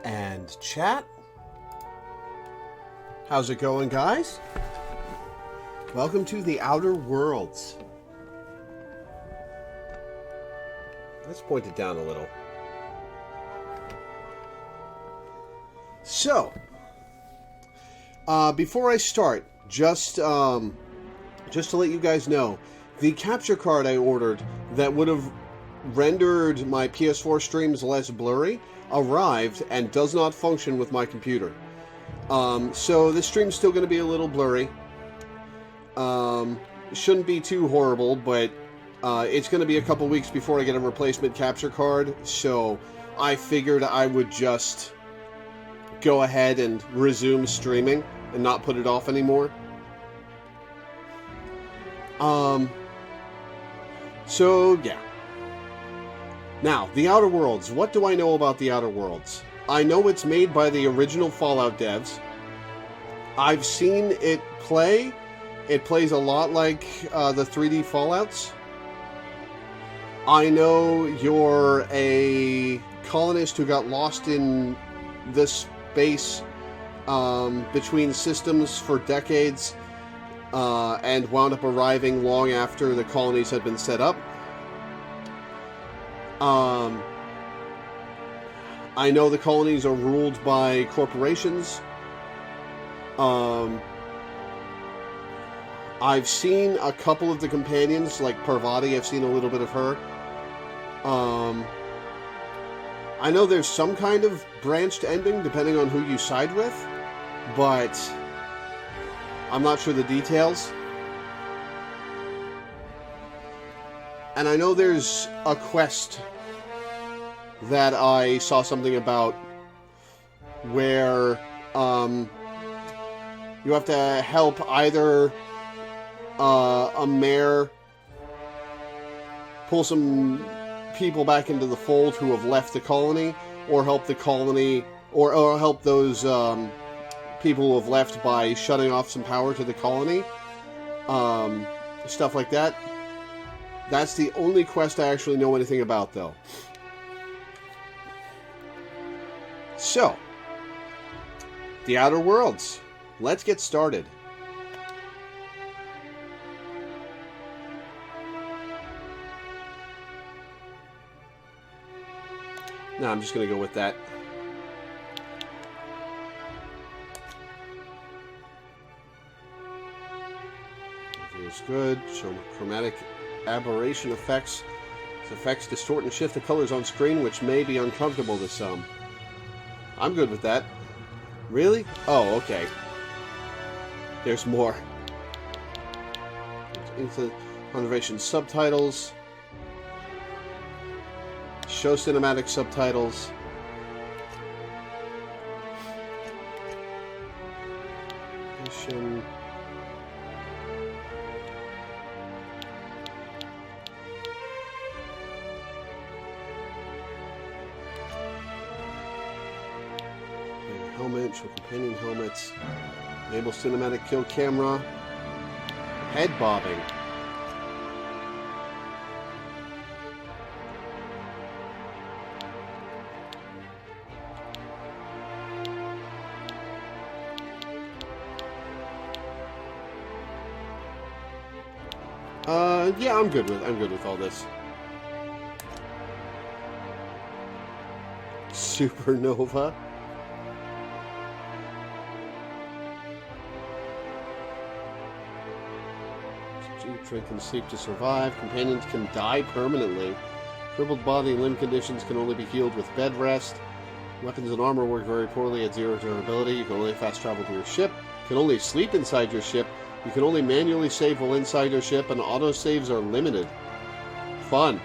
And chat. How's it going, guys? Welcome to the Outer Worlds. Let's point it down a little. So, before I start, just to let you guys know, the capture card I ordered that would have rendered my PS4 streams less blurry arrived and does not function with my computer. So this stream's still going to be a little blurry. Shouldn't be too horrible, but it's going to be a couple weeks before I get a replacement capture card, so I figured I would just go ahead and resume streaming and not put it off anymore. So, yeah. Now, The Outer Worlds. What do I know about The Outer Worlds? I know it's made by the original Fallout devs. I've seen it play. It plays a lot like the 3D Fallouts. I know you're a colonist who got lost in this space between systems for decades and wound up arriving long after the colonies had been set up. I know the colonies are ruled by corporations. I've seen a couple of the companions, like Parvati. I've seen a little bit of her. I know there's some kind of branched ending, depending on who you side with, but I'm not sure the details. And I know there's a quest that I saw something about where you have to help either a mayor pull some people back into the fold who have left the colony, or help the colony, or help those people who have left by shutting off some power to the colony. Stuff like that. That's the only quest I actually know anything about, though. So, The Outer Worlds. Let's get started. No, I'm just going to go with that. Everything's good. Show chromatic aberration effects. These effects distort and shift the colors on screen, which may be uncomfortable to some. I'm good with that. Really? Oh, okay. There's more. Into conservation subtitles. Show cinematic subtitles. Mission. Helmet, show companion helmets. Enable cinematic kill camera. Head bobbing. Yeah, I'm good with all this. Supernova. Drink and sleep to survive. Companions can die permanently. Crippled body and limb conditions can only be healed with bed rest. Weapons and armor work very poorly at zero durability. You can only fast travel to your ship. You can only sleep inside your ship. You can only manually save while inside your ship, and autosaves are limited. Fun.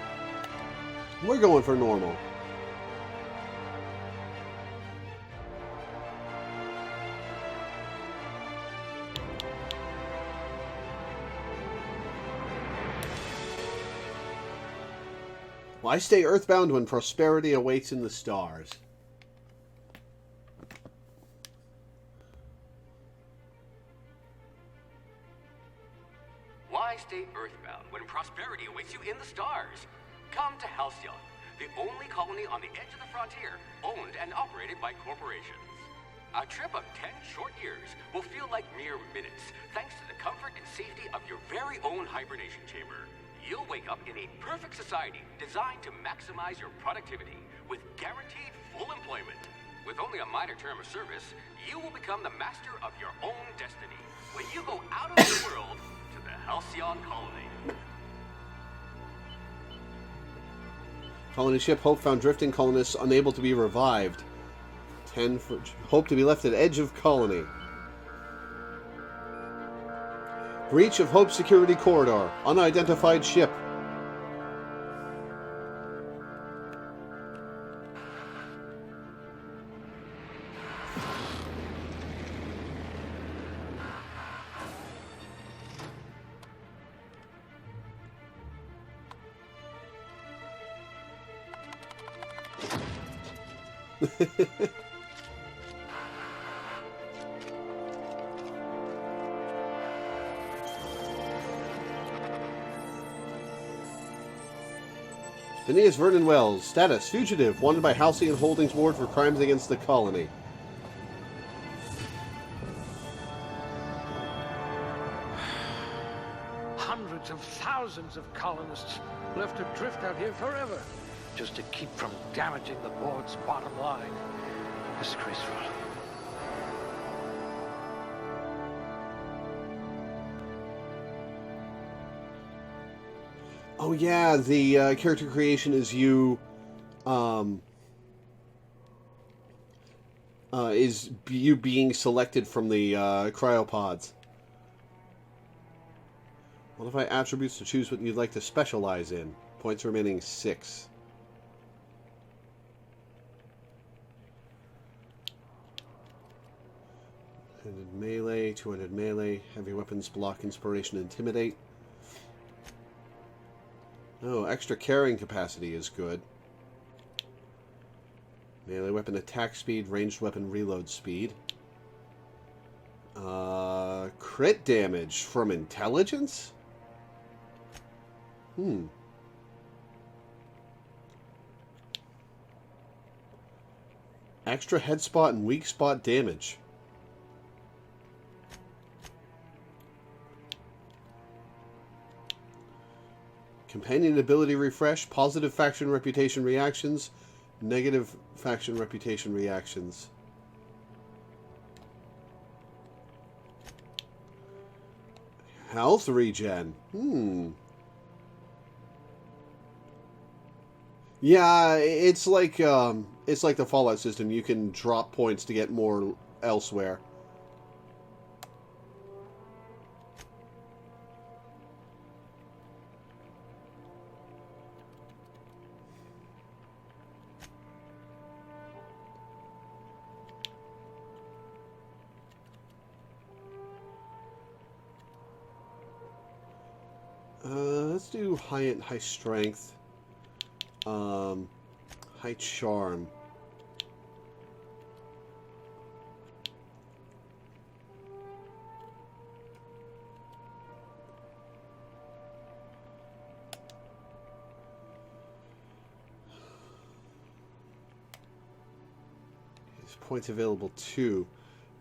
We're going for normal. Why stay earthbound when prosperity awaits in the stars? Why stay earthbound when prosperity awaits you in the stars? Come to Halcyon, the only colony on the edge of the frontier, owned and operated by corporations. A trip of 10 short years will feel like mere minutes, thanks to the comfort and safety of your very own hibernation chamber. You'll wake up in a perfect society designed to maximize your productivity, with guaranteed full employment. With only a minor term of service, you will become the master of your own destiny when you go out of the world to the Halcyon colony. Colony ship Hope found drifting colonists unable to be revived. 10 for Hope to be left at edge of colony. Breach of Hope security corridor. Unidentified ship. Phineas Vernon Wells. Status. Fugitive. Wanted by Halcyon Holdings Board for crimes against the colony. Hundreds of thousands of colonists left to drift out here forever, just to keep from damaging the board's bottom line. Disgraceful. Oh yeah, the character creation is you, is you being selected from the cryopods. Modify attributes to choose what you'd like to specialize in. Points remaining 6. Handed melee, 200 melee, heavy weapons, block, inspiration, intimidate. Oh, extra carrying capacity is good. Melee weapon attack speed, ranged weapon reload speed. Crit damage from intelligence? Extra head spot and weak spot damage. Companion ability refresh, positive faction reputation reactions, negative faction reputation reactions. Health regen. Yeah, it's like the Fallout system. You can drop points to get more elsewhere. Let's do high strength. High charm. His points available 2.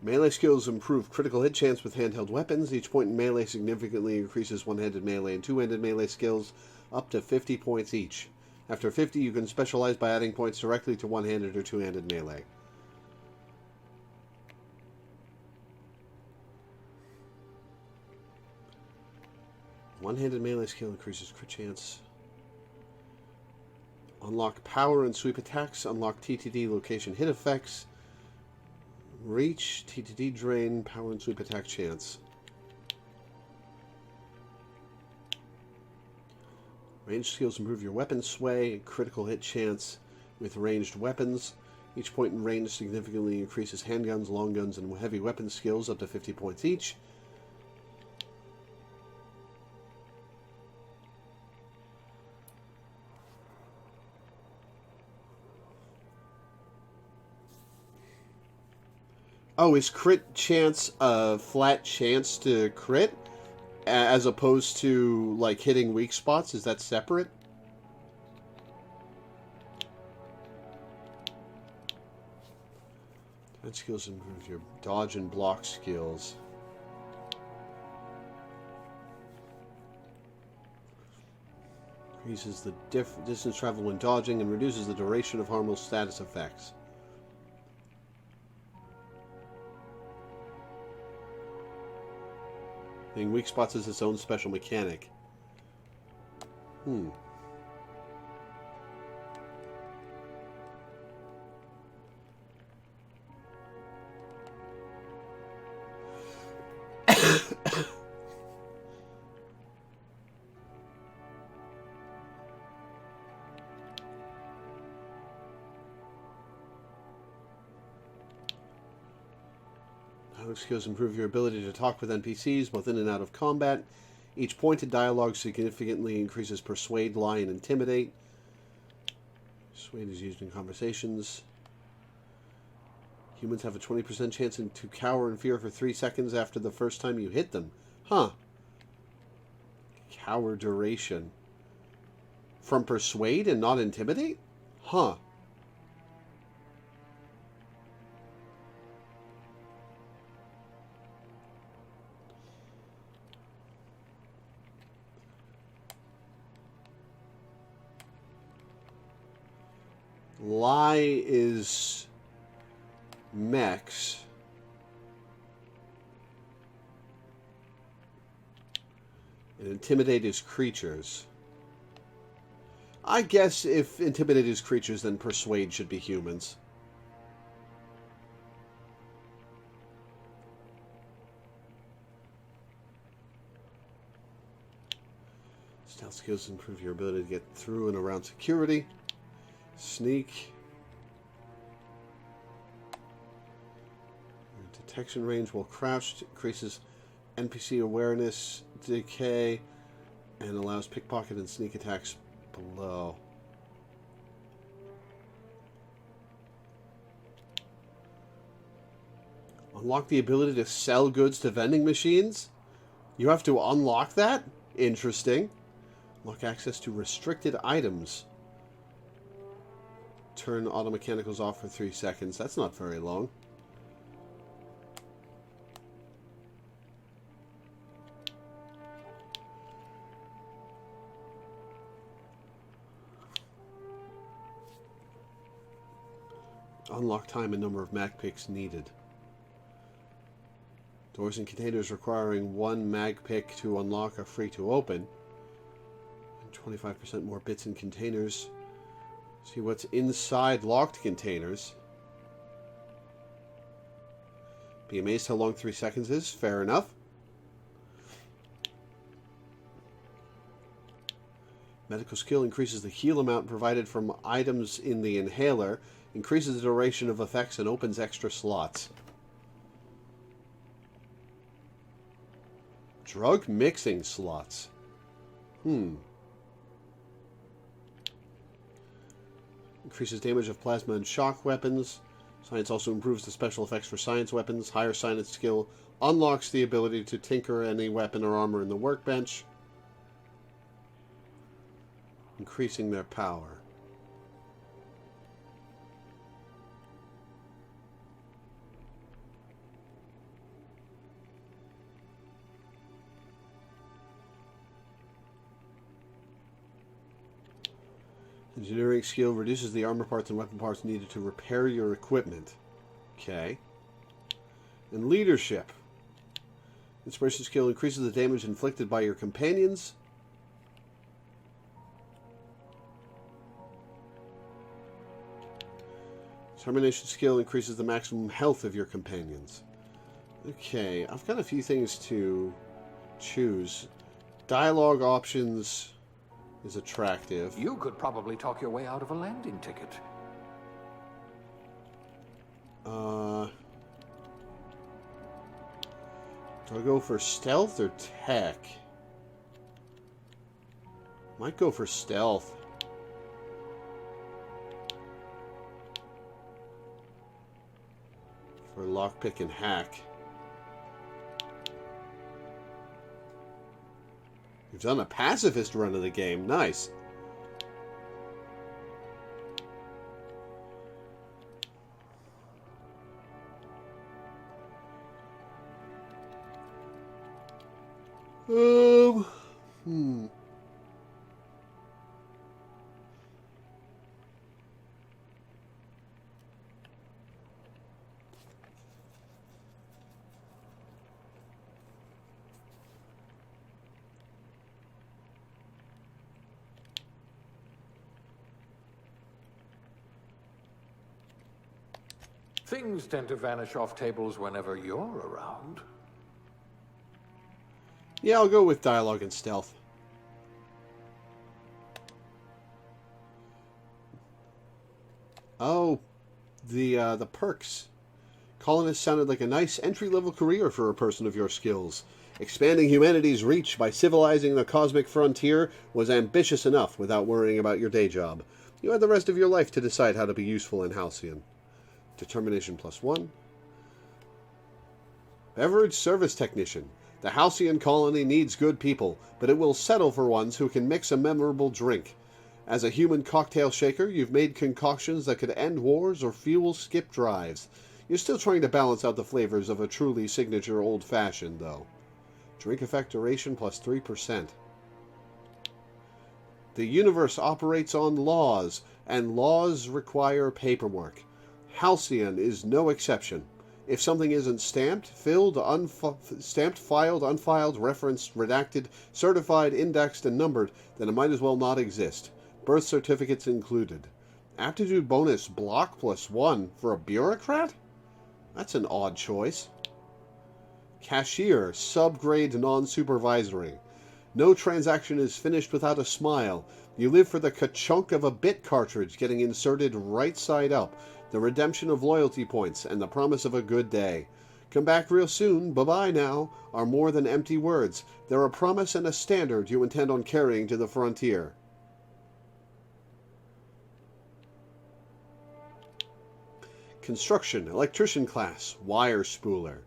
Melee skills improve critical hit chance with handheld weapons. Each point in melee significantly increases one-handed melee and two-handed melee skills up to 50 points each. After 50, you can specialize by adding points directly to one-handed or two-handed melee. One-handed melee skill increases crit chance. Unlock power and sweep attacks. Unlock TTD location hit effects. Reach, TTD drain, power and sweep attack chance. Ranged skills improve your weapon sway and critical hit chance with ranged weapons. Each point in range significantly increases handguns, long guns, and heavy weapon skills up to 50 points each. Oh, is crit chance a flat chance to crit? As opposed to, like, hitting weak spots? Is that separate? That skills improve your dodge and block skills. Increases the distance traveled when dodging and reduces the duration of harmless status effects. Being weak spots is its own special mechanic. Skills improve your ability to talk with NPCs both in and out of combat. Each pointed dialogue significantly increases Persuade, Lie, and Intimidate. Persuade is used in conversations. Humans have a 20% chance to cower in fear for 3 seconds after the first time you hit them. Huh. Cower duration. From Persuade and not Intimidate? Huh. Lie is mechs. And Intimidate is creatures. I guess if Intimidate is creatures, then Persuade should be humans. Stealth skills improve your ability to get through and around security. Sneak. Detection range while crouched increases NPC awareness, decay, and allows pickpocket and sneak attacks below. Unlock the ability to sell goods to vending machines? You have to unlock that? Interesting. Unlock access to restricted items. Turn auto mechanicals off for 3 seconds. That's not very long. Unlock time and number of mag picks needed. Doors and containers requiring 1 mag pick to unlock are free to open. And 25% more bits in containers. See what's inside locked containers. Be amazed how long 3 seconds is. Fair enough. Medical skill increases the heal amount provided from items in the inhaler, increases the duration of effects, and opens extra slots. Drug mixing slots. Increases damage of plasma and shock weapons. Science also improves the special effects for science weapons. Higher science skill unlocks the ability to tinker any weapon or armor in the workbench, increasing their power. Engineering skill reduces the armor parts and weapon parts needed to repair your equipment. Okay. And leadership. Inspiration skill increases the damage inflicted by your companions. Determination skill increases the maximum health of your companions. Okay, I've got a few things to choose. Dialogue options is attractive. You could probably talk your way out of a landing ticket. Do I go for stealth or tech? Might go for stealth. For lockpick and hack. We've done a pacifist run of the game. Nice. Um, hmm. Things tend to vanish off tables whenever you're around. Yeah, I'll go with dialogue and stealth. Oh, the perks. Colonist sounded like a nice entry-level career for a person of your skills. Expanding humanity's reach by civilizing the cosmic frontier was ambitious enough without worrying about your day job. You had the rest of your life to decide how to be useful in Halcyon. Determination +1. Beverage Service Technician. The Halcyon colony needs good people, but it will settle for ones who can mix a memorable drink. As a human cocktail shaker, you've made concoctions that could end wars or fuel skip drives. You're still trying to balance out the flavors of a truly signature old-fashioned, though. Drink effect duration +3%. The universe operates on laws, and laws require paperwork. Halcyon is no exception. If something isn't stamped, filed, unfiled, referenced, redacted, certified, indexed, and numbered, then it might as well not exist. Birth certificates included. Aptitude bonus block +1 for a bureaucrat? That's an odd choice. Cashier, subgrade non-supervisory. No transaction is finished without a smile. You live for the ka-chunk of a bit cartridge getting inserted right side up, the redemption of loyalty points, and the promise of a good day. Come back real soon, bye-bye now, are more than empty words. They're a promise and a standard you intend on carrying to the frontier. Construction, electrician class, wire spooler.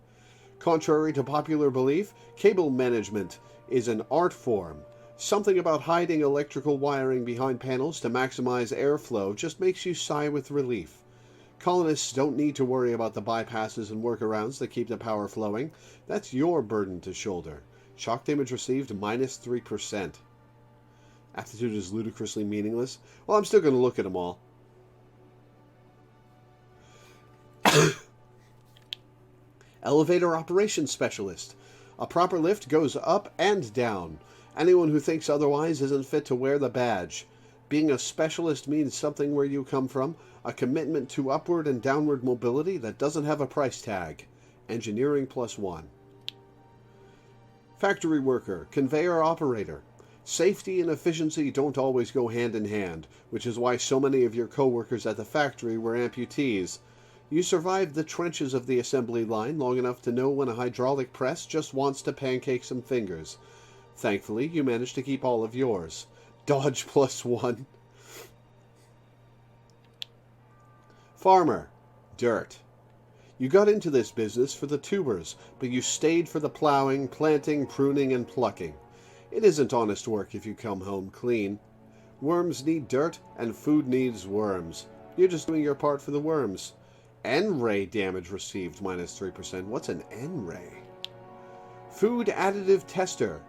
Contrary to popular belief, cable management is an art form. Something about hiding electrical wiring behind panels to maximize airflow just makes you sigh with relief. Colonists don't need to worry about the bypasses and workarounds that keep the power flowing. That's your burden to shoulder. Shock damage received -3%. Aptitude is ludicrously meaningless. Well, I'm still going to look at them all. Elevator operations specialist. A proper lift goes up and down. Anyone who thinks otherwise isn't fit to wear the badge. Being a specialist means something where you come from, a commitment to upward and downward mobility that doesn't have a price tag. Engineering +1. Factory worker, conveyor operator. Safety and efficiency don't always go hand in hand, which is why so many of your co-workers at the factory were amputees. You survived the trenches of the assembly line long enough to know when a hydraulic press just wants to pancake some fingers. Thankfully, you managed to keep all of yours. Dodge +1. Farmer. Dirt. You got into this business for the tubers, but you stayed for the plowing, planting, pruning, and plucking. It isn't honest work if you come home clean. Worms need dirt, and food needs worms. You're just doing your part for the worms. N-ray damage received -3%. What's an N-ray? Food additive tester.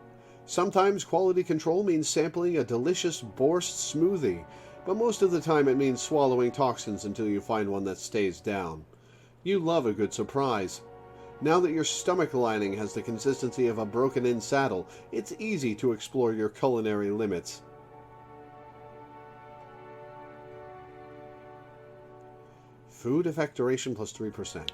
Sometimes quality control means sampling a delicious borscht smoothie, but most of the time it means swallowing toxins until you find one that stays down. You love a good surprise. Now that your stomach lining has the consistency of a broken-in saddle, it's easy to explore your culinary limits. Food effect duration +3%.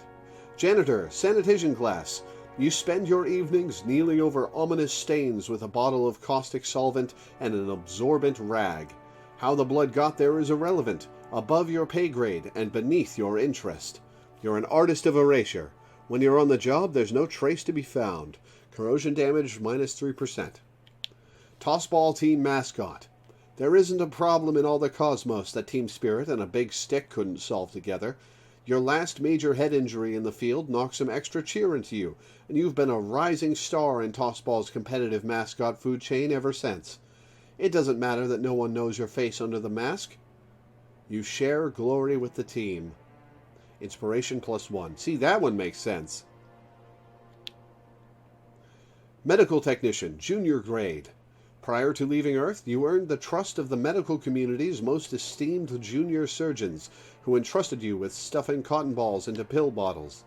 Janitor, sanitation class. You spend your evenings kneeling over ominous stains with a bottle of caustic solvent and an absorbent rag. How the blood got there is irrelevant, above your pay grade and beneath your interest. You're an artist of erasure. When you're on the job, there's no trace to be found. Corrosion damage -3%. Tossball team mascot. There isn't a problem in all the cosmos that Team Spirit and a big stick couldn't solve together. Your last major head injury in the field knocked some extra cheer into you, and you've been a rising star in Tossball's competitive mascot food chain ever since. It doesn't matter that no one knows your face under the mask. You share glory with the team. Inspiration +1. See, that one makes sense. Medical Technician, Junior Grade. Prior to leaving Earth, you earned the trust of the medical community's most esteemed junior surgeons, who entrusted you with stuffing cotton balls into pill bottles.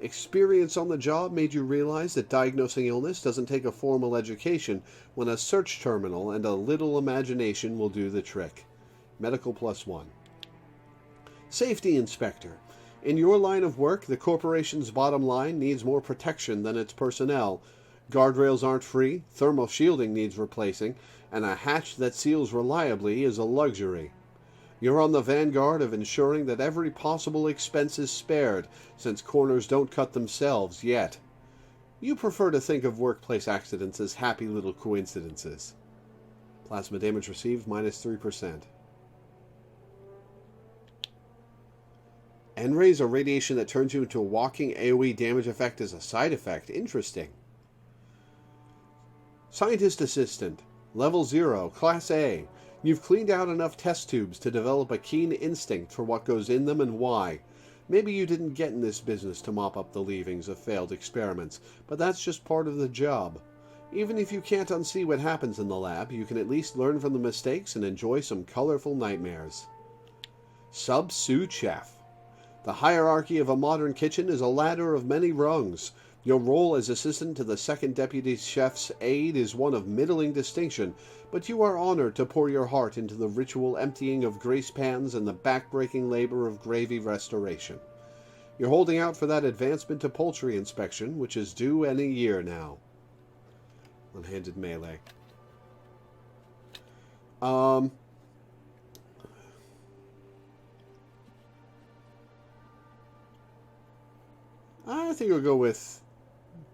Experience on the job made you realize that diagnosing illness doesn't take a formal education when a search terminal and a little imagination will do the trick. Medical +1. Safety Inspector. In your line of work, the corporation's bottom line needs more protection than its personnel. Guardrails aren't free, thermal shielding needs replacing, and a hatch that seals reliably is a luxury. You're on the vanguard of ensuring that every possible expense is spared, since corners don't cut themselves yet. You prefer to think of workplace accidents as happy little coincidences. Plasma damage received -3%. N-rays are radiation that turns you into a walking AoE damage effect as a side effect. Interesting. Scientist Assistant. Level 0, Class A. You've cleaned out enough test tubes to develop a keen instinct for what goes in them and why. Maybe you didn't get in this business to mop up the leavings of failed experiments, but that's just part of the job. Even if you can't unsee what happens in the lab, you can at least learn from the mistakes and enjoy some colorful nightmares. Sub-Sous Chef. The hierarchy of a modern kitchen is a ladder of many rungs. Your role as assistant to the second deputy chef's aide is one of middling distinction, but you are honored to pour your heart into the ritual emptying of grease pans and the back-breaking labor of gravy restoration. You're holding out for that advancement to poultry inspection, which is due any year now. One-handed melee. I think we'll go with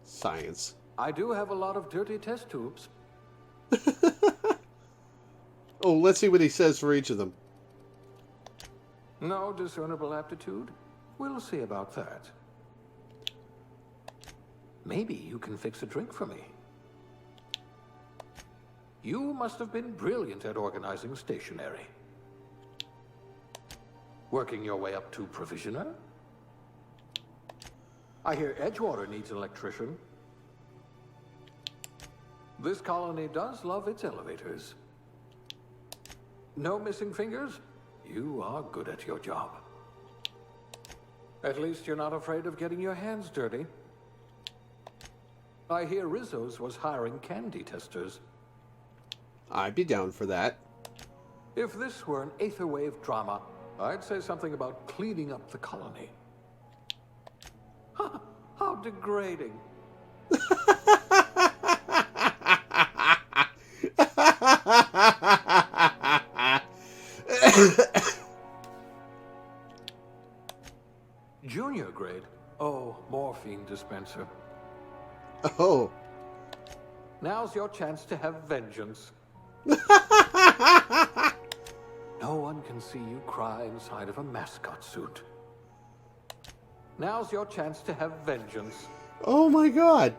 science. I do have a lot of dirty test tubes. Oh, let's see what he says for each of them. No discernible aptitude? We'll see about that. Maybe you can fix a drink for me. You must have been brilliant at organizing stationery. Working your way up to provisioner? I hear Edgewater needs an electrician. This colony does love its elevators. No missing fingers? You are good at your job. At least you're not afraid of getting your hands dirty. I hear Rizzo's was hiring candy testers. I'd be down for that. If this were an Aetherwave drama, I'd say something about cleaning up the colony. How degrading. Junior grade? Oh, morphine dispenser. Oh. Now's your chance to have vengeance. No one can see you cry inside of a mascot suit. Now's your chance to have vengeance. Oh my god.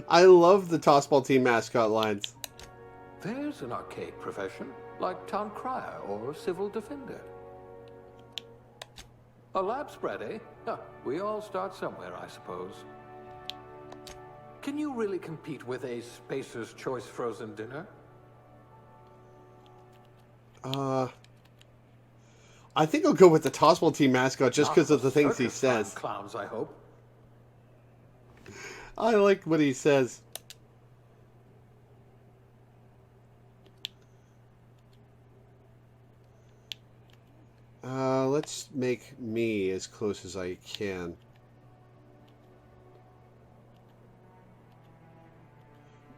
I love the Tossball Team mascot lines. There's an archaic profession, like town crier or civil defender. A lab spread, eh? Huh, we all start somewhere, I suppose. Can you really compete with a Spacer's Choice frozen dinner? I think I'll go with the Tossball Team mascot just because of the things he says. Clowns, I hope. I like what he says. Let's make me as close as I can.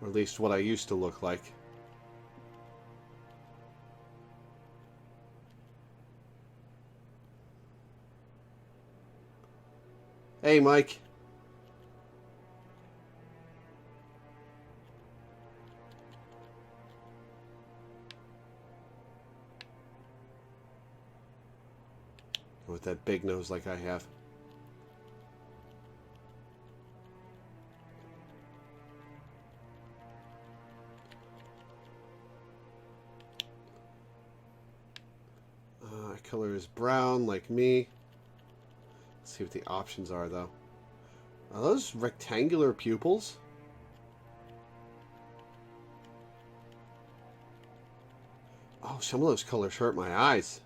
Or at least what I used to look like. Hey, Mike. With that big nose like I have. Color is brown like me. Let's see what the options are, though. Are those rectangular pupils? Oh, some of those colors hurt my eyes.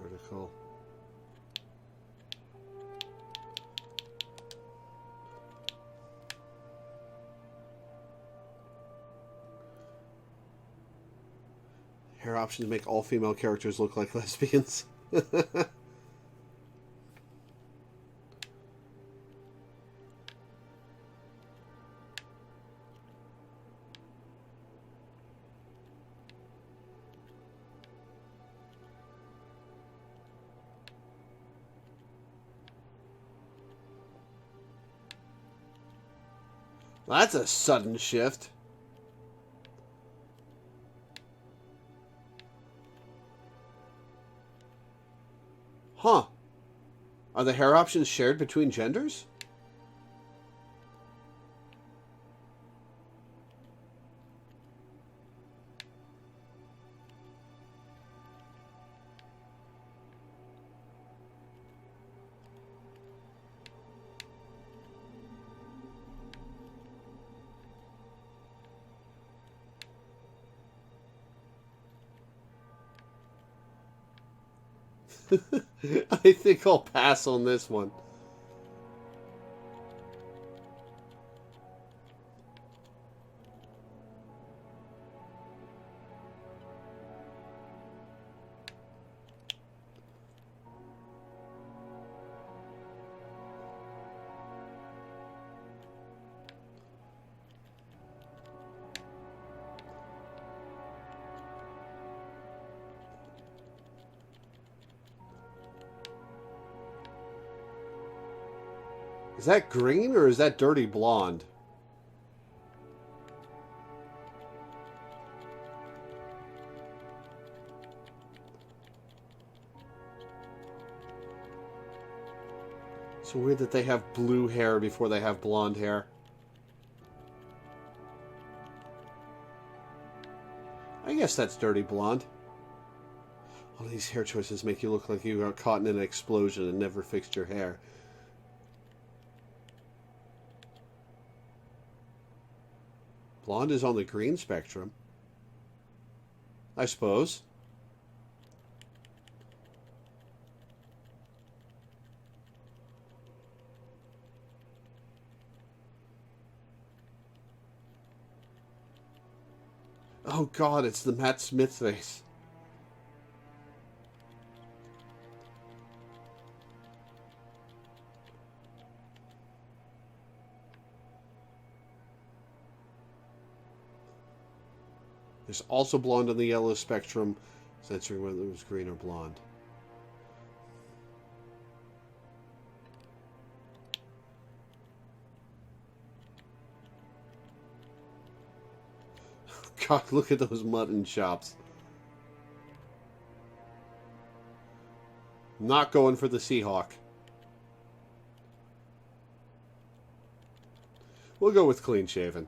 Vertical. Hair options make all female characters look like lesbians. That's a sudden shift. Huh. Are the hair options shared between genders? I think I'll pass on this one. Is that green or is that dirty blonde? So weird that they have blue hair before they have blonde hair. I guess that's dirty blonde. All these hair choices make you look like you got caught in an explosion and never fixed your hair. Blonde is on the green spectrum, I suppose. Oh God, it's the Matt Smith face. There's also blonde on the yellow spectrum, censoring whether it was green or blonde. God, look at those mutton chops. Not going for the Seahawk. We'll go with clean shaven.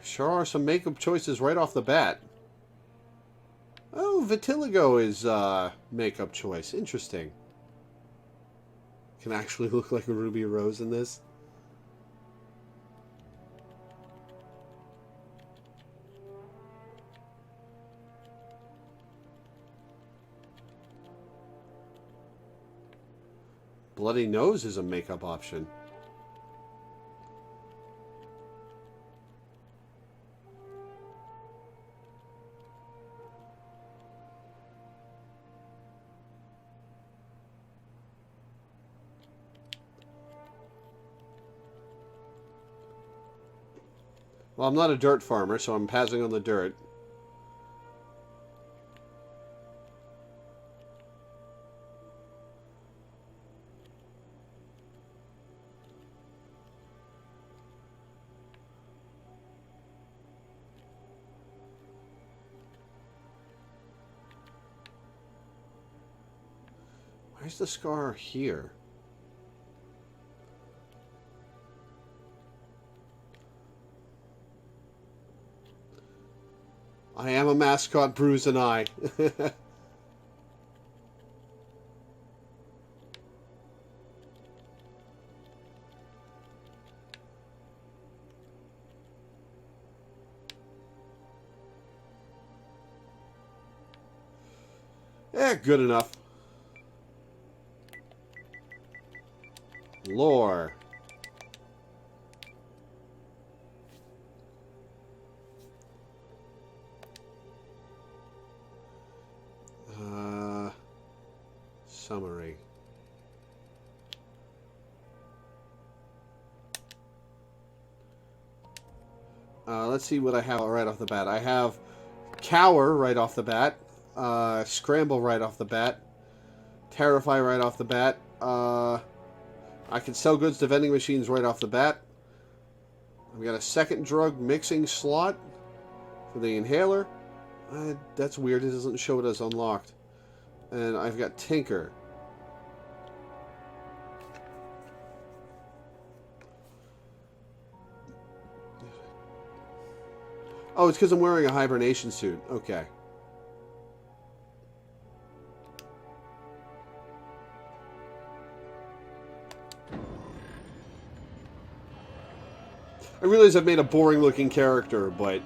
Sure are some makeup choices right off the bat. Oh, Vitiligo is makeup choice. Interesting. Can actually look like a Ruby Rose in this. Bloody nose is a makeup option. Well, I'm not a dirt farmer, so I'm passing on the dirt. Where's the scar here? I am a mascot, Bruise and I. Good enough. Lore. Summary. Let's see what I have right off the bat. I have Cower right off the bat. Scramble right off the bat. Terrify right off the bat. I can sell goods to vending machines right off the bat. I've got a second drug mixing slot for the inhaler. That's weird. It doesn't show it as unlocked. And I've got Tinker. Oh, it's because I'm wearing a hibernation suit. Okay. I realize I've made a boring-looking character, but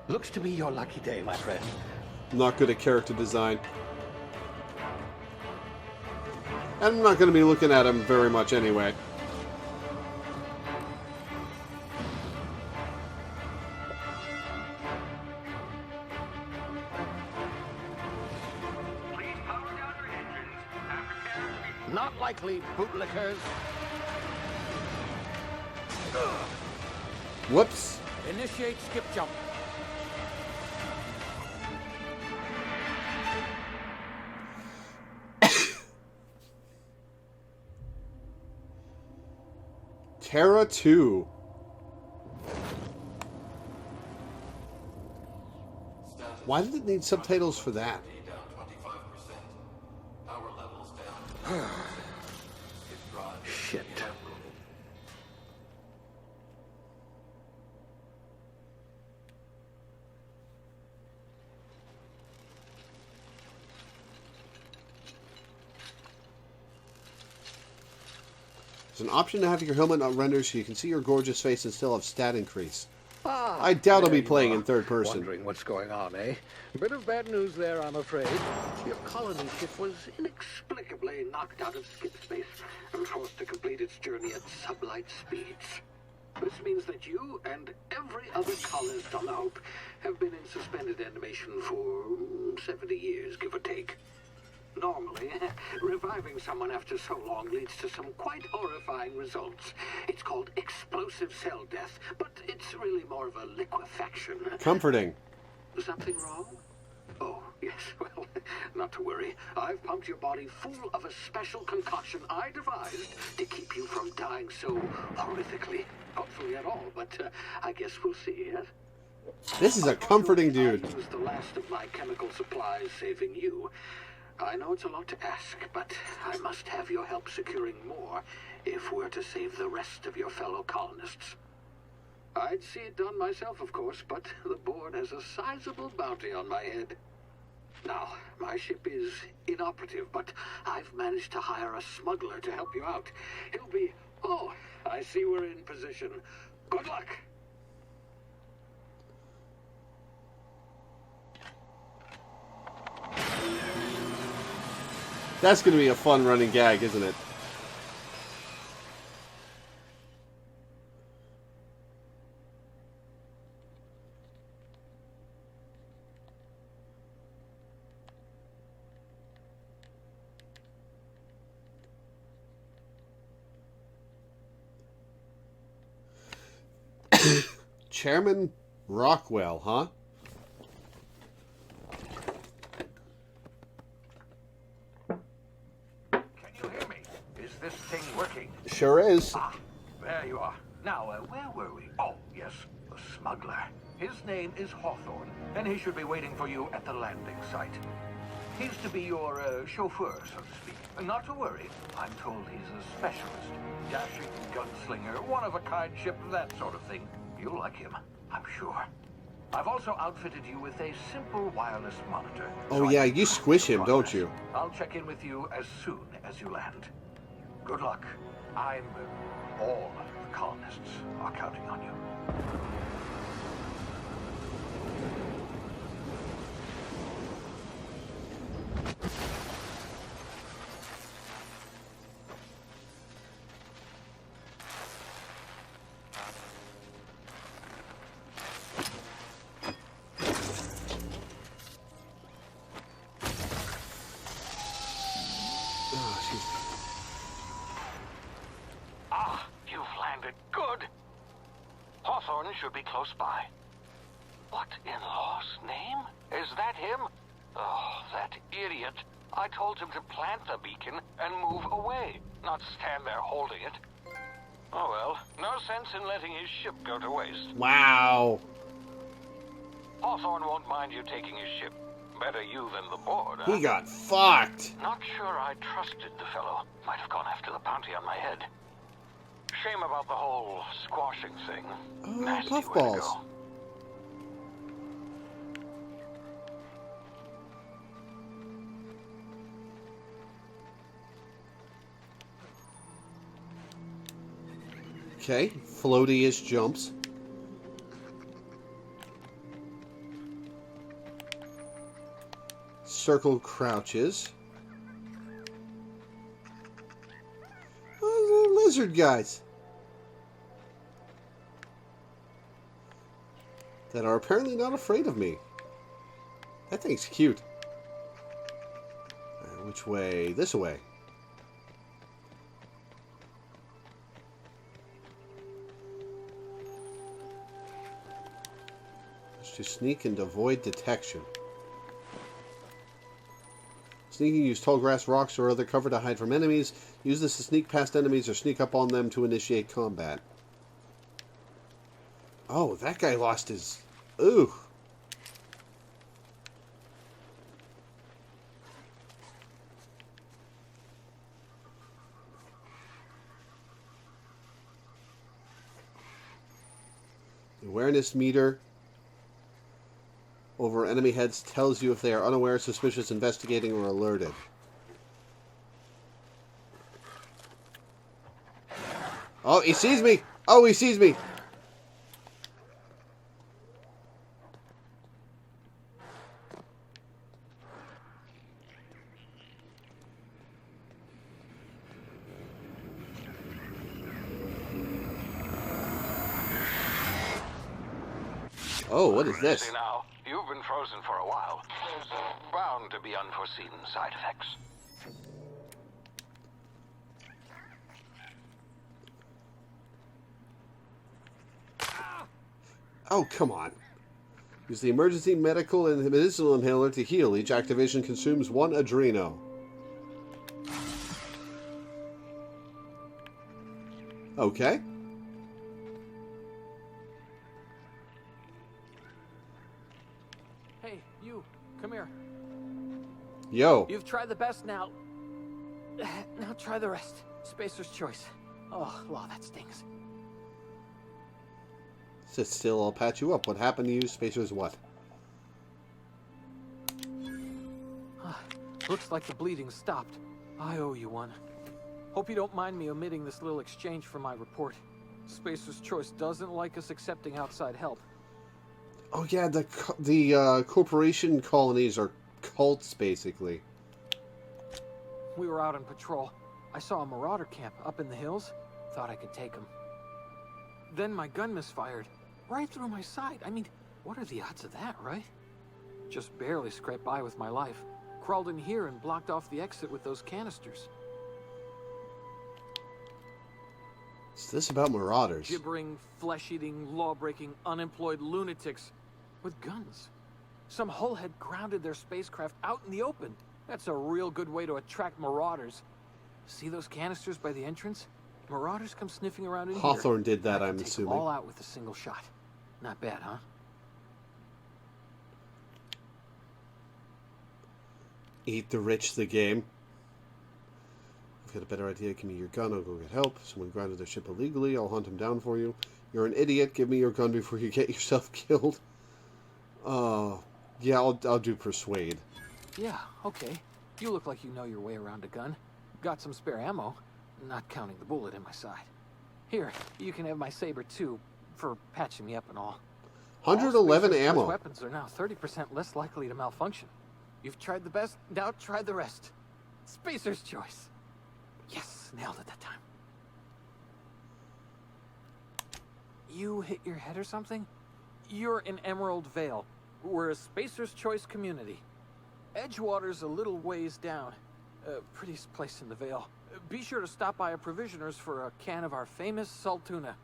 Looks to be your lucky day, my friend. I'm not good at character design. And I'm not going to be looking at him very much anyway. Please power down your engines. Have repairs. Not likely, bootlickers. Whoops. Initiate skip jump. Terra 2. Why did it need subtitles for that? Shit. There's an option to have your helmet not render so you can see your gorgeous face and still have stat increase. Ah, I doubt I'll there be playing you in are. third person. Wondering what's going on, eh? Bit of bad news there, I'm afraid. Your colony ship was inexplicably knocked out of skip space and forced to complete its journey at sublight speeds. This means that you and every other colonist on the Hope have been in suspended animation for 70 years, give or take. Normally, reviving someone after so long leads to some quite horrifying results. It's called explosive cell death, but it's really more of a liquefaction. Comforting. Something wrong? Oh, yes, well, not to worry. I've pumped your body full of a special concoction I devised to keep you from dying so horrifically. Hopefully at all, but I guess we'll see, yes? This is a comforting dude. I used the last of my chemical supplies saving you. I know it's a lot to ask, but I must have your help securing more if we're to save the rest of your fellow colonists. I'd see it done myself, of course, but the board has a sizable bounty on my head. Now, my ship is inoperative, but I've managed to hire a smuggler to help you out. He'll be... Oh, I see we're in position. Good luck! That's going to be a fun running gag, isn't it? Chairman Rockwell, huh? Can you hear me? Is this thing working? Sure is. Ah, there you are. Now, where were we? Oh, yes, the smuggler. His name is Hawthorne, and he should be waiting for you at the landing site. He's to be your chauffeur, so to speak. Not to worry. I'm told he's a specialist. Dashing gunslinger, one-of-a-kind ship, that sort of thing. You'll like him, I'm sure. I've also outfitted you with a simple wireless monitor. Oh, yeah, you squish him, don't you? I'll check in with you as soon as you land. Good luck. All the colonists are counting on you. Oh, excuse me. Ah, you've landed. Good. Hawthorne should be close by. What in law's name? Is that him? Oh, that idiot. I told him to plant the beacon and move away, not stand there holding it. Oh well, no sense in letting his ship go to waste. Wow. Hawthorne won't mind you taking his ship. Better you than the board, huh? He got fucked. Not sure I trusted the fellow. Might have gone after the bounty on my head. Shame about the whole squashing thing. Oh, Nasty way to puffballs. go. Okay, floaty-ish jumps. Circle crouches. Oh, they're lizard guys. That are apparently not afraid of me. That thing's cute. Which way? This way. To sneak and avoid detection. Sneaking, use tall grass, rocks, or other cover to hide from enemies. Use this to sneak past enemies or sneak up on them to initiate combat. Oh, that guy lost his... Ooh. Awareness meter over enemy heads tells you if they are unaware, suspicious, investigating, or alerted. Oh, he sees me! Oh, he sees me! Oh, what is this? Now, you've been frozen for a while. There's bound to be unforeseen side effects. Oh, come on. Use the emergency medical and medicinal inhaler to heal. Each activation consumes 1 adreno. Okay. Hey, you, come here. Yo. You've tried the best now. Now try the rest. Spacer's choice. Oh, law, that stings. Sit still, I'll patch you up. What happened to you? Spacer's what? Looks like the bleeding stopped. I owe you one. Hope you don't mind me omitting this little exchange from my report. Spacer's choice doesn't like us accepting outside help. Oh yeah, the corporation colonies are cults, basically. We were out on patrol. I saw a marauder camp up in the hills. Thought I could take them. Then my gun misfired. Right through my side. I mean, what are the odds of that, right? Just barely scraped by with my life. Crawled in here and blocked off the exit with those canisters. this about marauders? Gibbering, flesh-eating, law-breaking, unemployed lunatics with guns. Some hull had grounded their spacecraft out in the open. That's a real good way to attract marauders. See those canisters by the entrance? Marauders come sniffing around in here. Hawthorne did that, I I'm can take assuming. them all out with a single shot. Not bad, huh? Eat the rich, the game. I've got a better idea. Give me your gun. I'll go get help. Someone grounded their ship illegally. I'll hunt him down for you. You're an idiot. Give me your gun before you get yourself killed. Yeah, I'll do persuade. Yeah, okay. You look like you know your way around a gun. Got some spare ammo, not counting the bullet in my side. Here, you can have my saber too, for patching me up and all. 111 All ammo. weapons are now 30% less likely to malfunction. You've tried the best, now try the rest. Spacer's choice. Yes, nailed it that time. You hit your head or something? You're in Emerald Vale. We're a Spacer's Choice community. Edgewater's a little ways down. Prettiest place in the Vale. Be sure to stop by a provisioner's for a can of our famous salt tuna.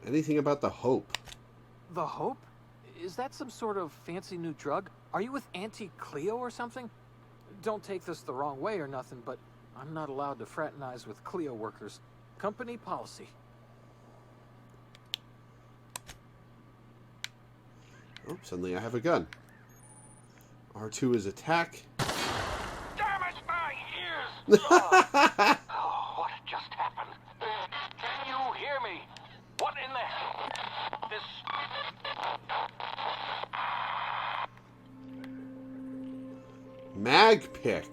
Anything about the Hope? The Hope? Is that some sort of fancy new drug? Are you with Auntie Cleo or something? Don't take this the wrong way or nothing, but I'm not allowed to fraternize with Cleo workers. Company policy. Oh, suddenly I have a gun. R2 is attack. Damn it, my ears! Oh, what just happened? Can you hear me? What in the hell? This... Mag pick.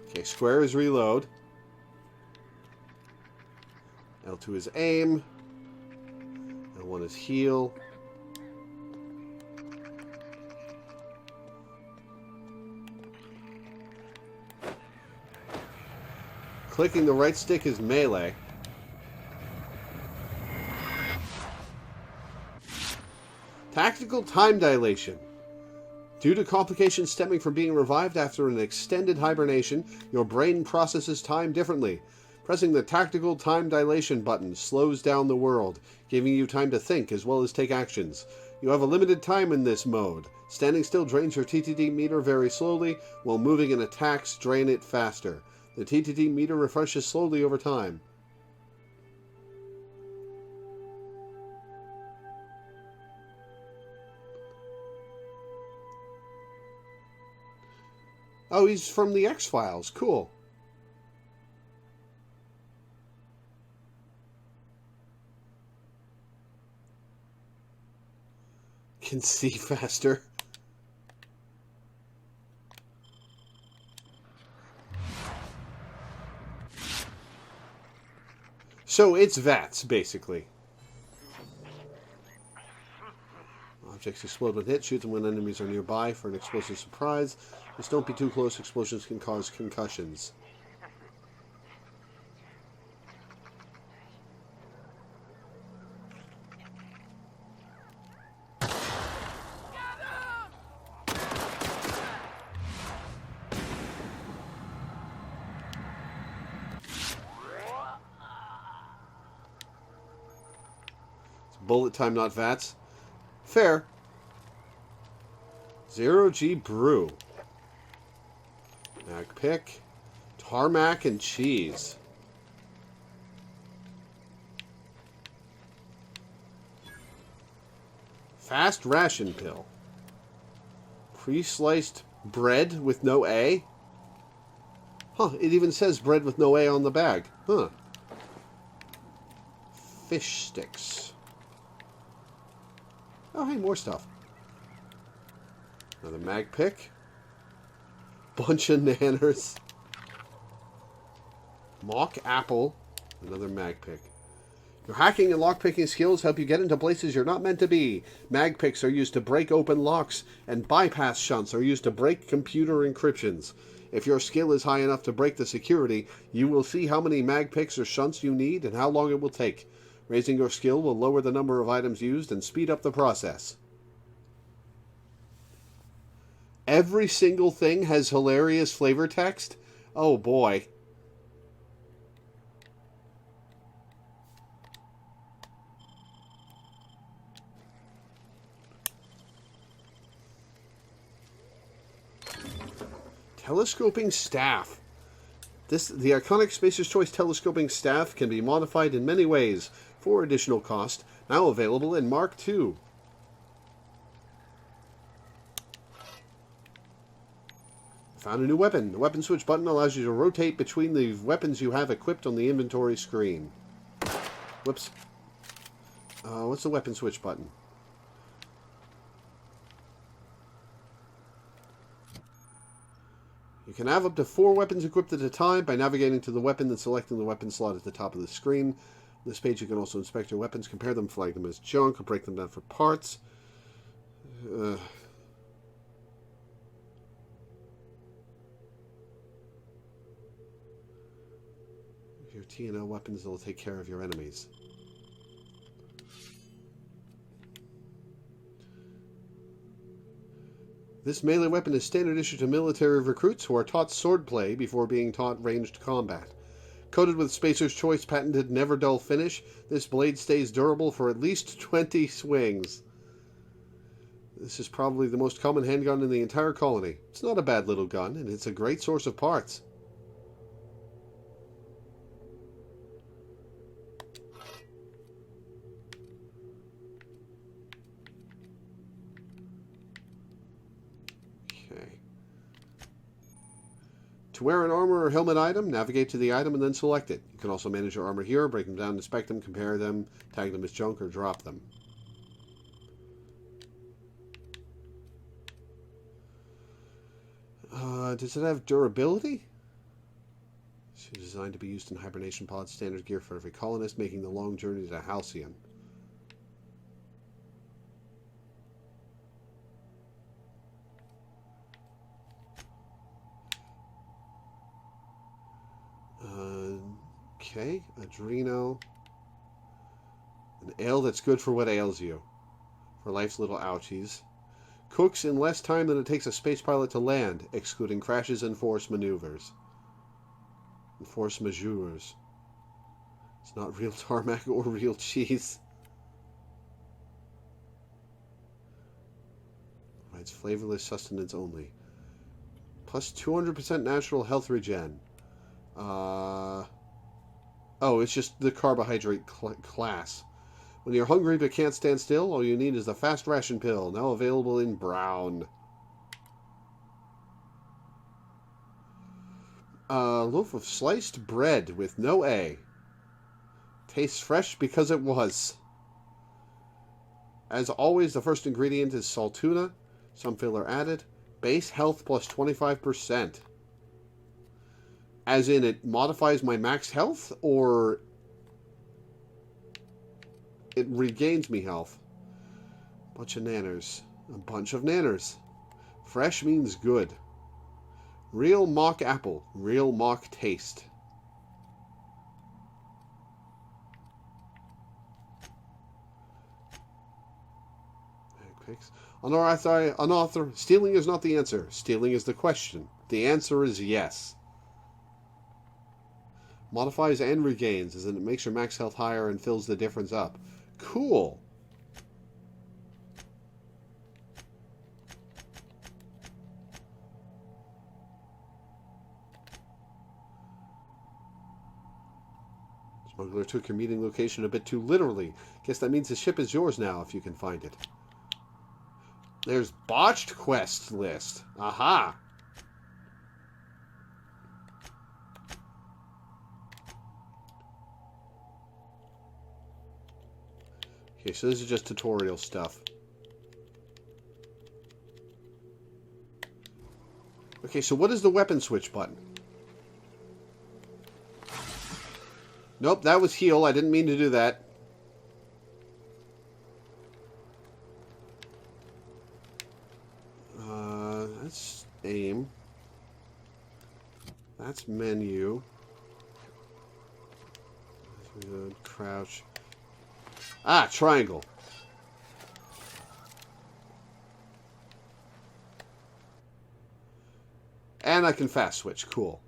Okay, square is reload. L2 is aim. L1 is heal. Clicking the right stick is melee. Tactical time dilation. Due to complications stemming from being revived after an extended hibernation, your brain processes time differently. Pressing the tactical time dilation button slows down the world, giving you time to think as well as take actions. You have a limited time in this mode. Standing still drains your TTD meter very slowly, while moving and attacks drain it faster. The TTD meter refreshes slowly over time. Oh, he's from the X-Files. Cool. Can see faster. So it's VATS, basically. Objects explode when hit. Shoot them when enemies are nearby for an explosive surprise. Just don't be too close. Explosions can cause concussions. It's bullet time, not VATS. Fair. 0G Brew. Mag pick. Tarmac and cheese. Fast ration pill. Pre-sliced bread with no A? Huh, it even says bread with no A on the bag. Huh. Fish sticks. Oh, hey, more stuff. Another mag pick. Bunch of nanners. Mock apple. Another mag pick. Your hacking and lockpicking skills help you get into places you're not meant to be. Mag picks are used to break open locks, and bypass shunts are used to break computer encryptions. If your skill is high enough to break the security, you will see how many mag picks or shunts you need and how long it will take. Raising your skill will lower the number of items used and speed up the process. Every single thing has hilarious flavor text? Oh boy. Telescoping staff. The iconic Spacer's Choice telescoping staff can be modified in many ways for additional cost. Now available in Mark II. Found a new weapon. The weapon switch button allows you to rotate between the weapons you have equipped on the inventory screen. Whoops. What's the weapon switch button? You can have up to 4 weapons equipped at a time by navigating to the weapon and selecting the weapon slot at the top of the screen. On this page you can also inspect your weapons, compare them, flag them as junk, or break them down for parts. Your T&L weapons will take care of your enemies. This melee weapon is standard issue to military recruits who are taught swordplay before being taught ranged combat. Coated with Spacer's Choice patented never dull finish, this blade stays durable for at least 20 swings. This is probably the most common handgun in the entire colony. It's not a bad little gun, and it's a great source of parts. To wear an armor or helmet item, navigate to the item and then select it. You can also manage your armor here, break them down, inspect them, compare them, tag them as junk, or drop them. Does it have durability? It's designed to be used in hibernation pods, standard gear for every colonist, making the long journey to Halcyon. Okay, Adreno. An ale that's good for what ails you. For life's little ouchies. Cooks in less time than it takes a space pilot to land, excluding crashes and force maneuvers. And force majeures. It's not real tarmac or real cheese. Provides flavorless sustenance only. Plus 200% natural health regen. Oh, it's just the carbohydrate class. When you're hungry but can't stand still, all you need is the fast ration pill, now available in brown. Loaf of sliced bread with no A. Tastes fresh because it was. As always, the first ingredient is saltuna. Some filler added. Base health plus 25%. As in, it modifies my max health, or it regains me health? Bunch of nanners. A bunch of nanners. Fresh means good. Real mock apple. Real mock taste. Unauthorized. Stealing is not the answer. Stealing is the question. The answer is yes. Modifies and regains, as in it makes your max health higher and fills the difference up. Cool. Smuggler took your meeting location a bit too literally. Guess that means the ship is yours now, if you can find it. There's botched quest list. Aha! Okay, so this is just tutorial stuff. Okay, so what is the weapon switch button? Nope, that was heal. I didn't mean to do that. That's aim. That's menu. Crouch. Ah, triangle. And I can fast switch. Cool.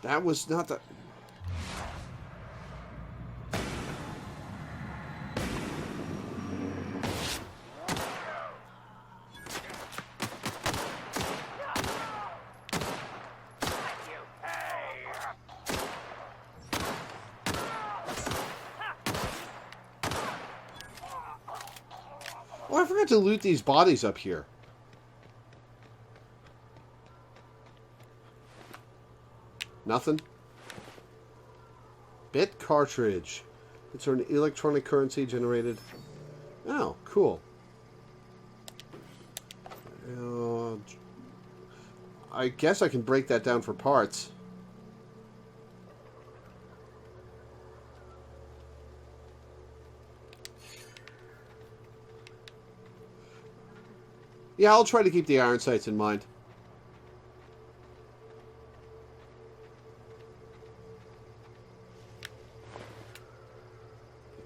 That was not the... Oh, I forgot to loot these bodies up here. Nothing. Bit cartridge. It's an electronic currency generated. Oh, cool. I guess I can break that down for parts. Yeah, I'll try to keep the iron sights in mind.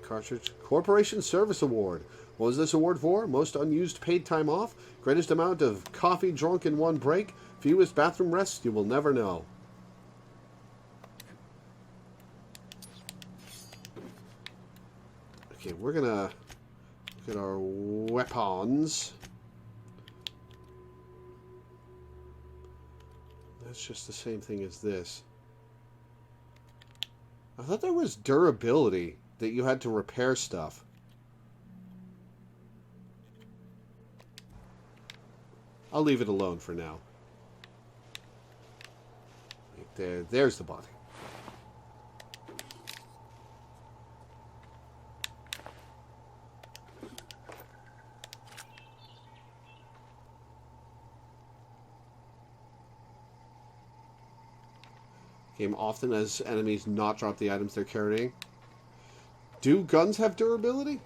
Cartridge. Corporation Service Award. What was this award for? Most unused paid time off? Greatest amount of coffee drunk in one break? Fewest bathroom rests? You will never know. Okay, we're gonna look at our weapons. That's just the same thing as this. I thought there was durability, that you had to repair stuff. I'll leave it alone for now. Right there's the body. Game often as enemies not drop the items they're carrying. Do guns have durability?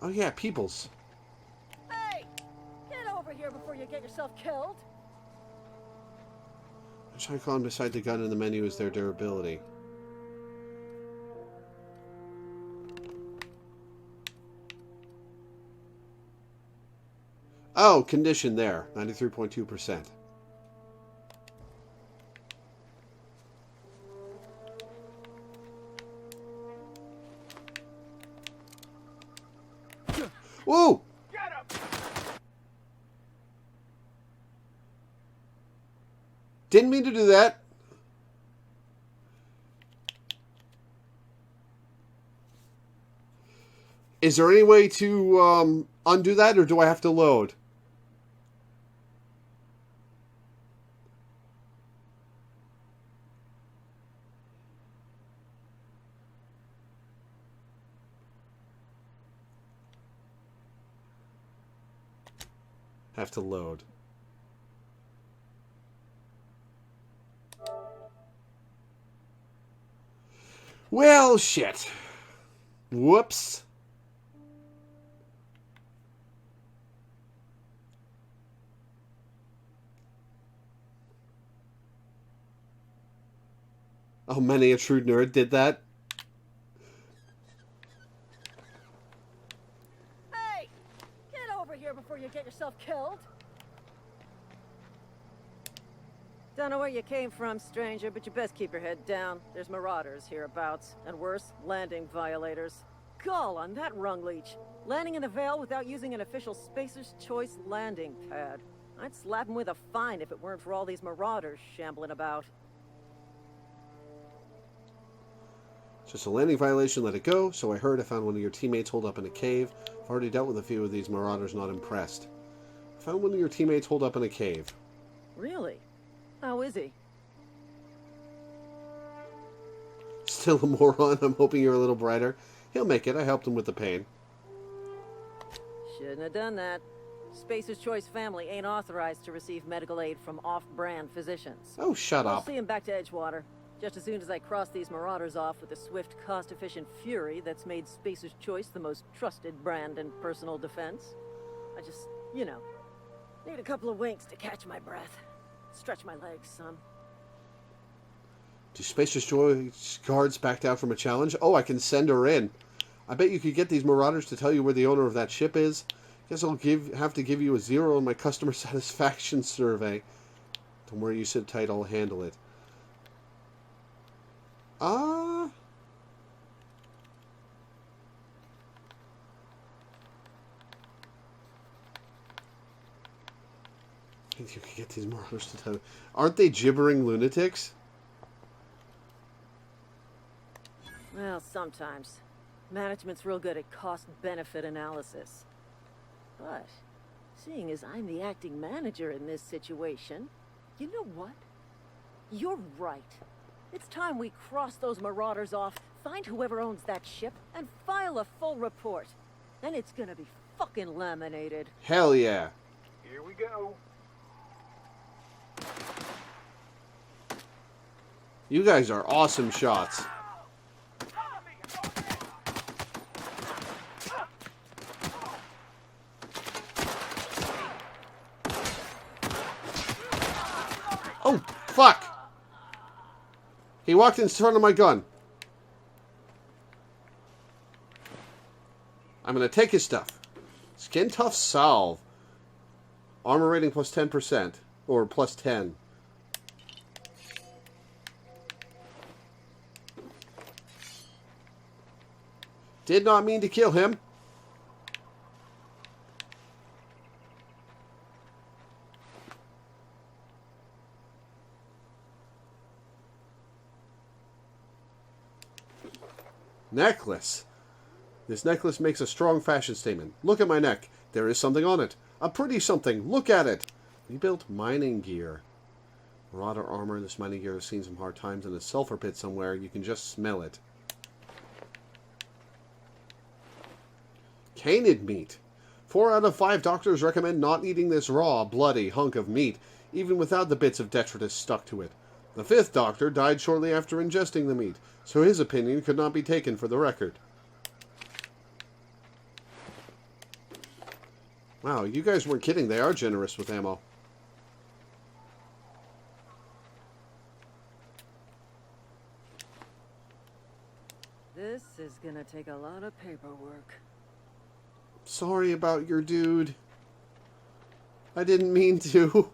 Oh yeah, peoples. Hey! Get over here before you get yourself killed. Which icon beside the gun in the menu is their durability? Oh, condition there. 93.2%. Whoa! Get him! Didn't mean to do that. Is there any way to undo that, or do I have to load? Have to load. Well, shit. Whoops. Oh, many a true nerd did that. Hey! Get over here before you get yourself killed. Don't know where you came from, stranger, but you best keep your head down. There's marauders hereabouts, and worse, landing violators. Gall on that rung leech. Landing in the Vale without using an official Spacer's Choice landing pad. I'd slap him with a fine if it weren't for all these marauders shambling about. Just a landing violation, let it go. So I heard. I found one of your teammates holed up in a cave. I've already dealt with a few of these marauders, not impressed. I found one of your teammates holed up in a cave. Really? How is he? Still a moron. I'm hoping you're a little brighter. He'll make it. I helped him with the pain. Shouldn't have done that. Spacer's Choice family ain't authorized to receive medical aid from off-brand physicians. Oh, shut I'll up. see him back to Edgewater, just as soon as I cross these marauders off with the swift, cost-efficient fury that's made Spacer's Choice the most trusted brand in personal defense. I just, you know, need a couple of winks to catch my breath. Stretch my legs, son. Do Spacer's Choice guards back down from a challenge? Oh, I can send her in. I bet you could get these marauders to tell you where the owner of that ship is. Guess I'll have to give you a 0 on my customer satisfaction survey. Don't worry, you sit tight, I'll handle it. I think you could get these marauders to tell you. Aren't they gibbering lunatics? Well, sometimes. Management's real good at cost-benefit analysis. But, seeing as I'm the acting manager in this situation, you know what? You're right. It's time we cross those marauders off, find whoever owns that ship, and file a full report. Then it's gonna be fucking laminated. Hell yeah. Here we go. You guys are awesome shots. Oh, fuck! He walked in front of my gun. I'm gonna take his stuff. Skin Tough Salve. Armor rating plus 10%. Or plus 10. Did not mean to kill him. Necklace. This necklace makes a strong fashion statement. Look at my neck. There is something on it. A pretty something. Look at it. We built mining gear. Marauder armor. This mining gear has seen some hard times in a sulfur pit somewhere. You can just smell it. Canid meat. 4 out of 5 doctors recommend not eating this raw, bloody hunk of meat, even without the bits of detritus stuck to it. The 5th doctor died shortly after ingesting the meat, so his opinion could not be taken for the record. Wow, you guys weren't kidding. They are generous with ammo. This is gonna take a lot of paperwork. Sorry about your dude. I didn't mean to.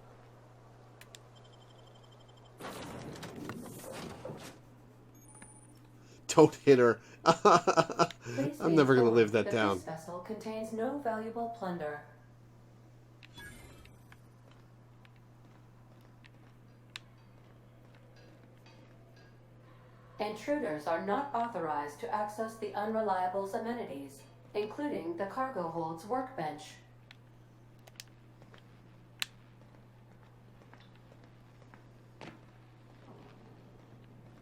Don't hit her. I'm never going to live that down. This vessel contains no valuable plunder. Intruders are not authorized to access the Unreliable's amenities, including the cargo hold's workbench.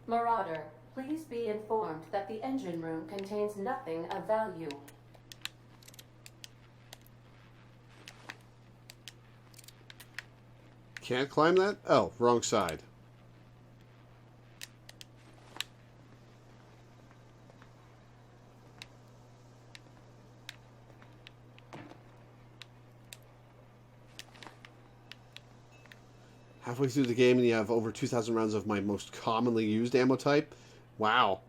Marauder, please be informed that the engine room contains nothing of value. Can't climb that? Oh, wrong side. Halfway through the game and you have over 2,000 rounds of my most commonly used ammo type? Wow.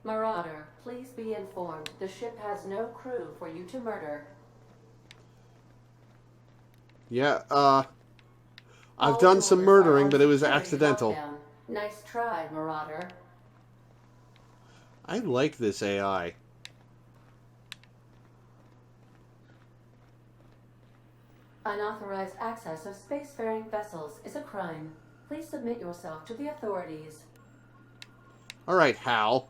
Marauder, please be informed the ship has no crew for you to murder. Yeah, I've done some murdering, but it was accidental. Lockdown. Nice try, Marauder. I like this AI. Unauthorized access of spacefaring vessels is a crime. Please submit yourself to the authorities. Alright, Hal.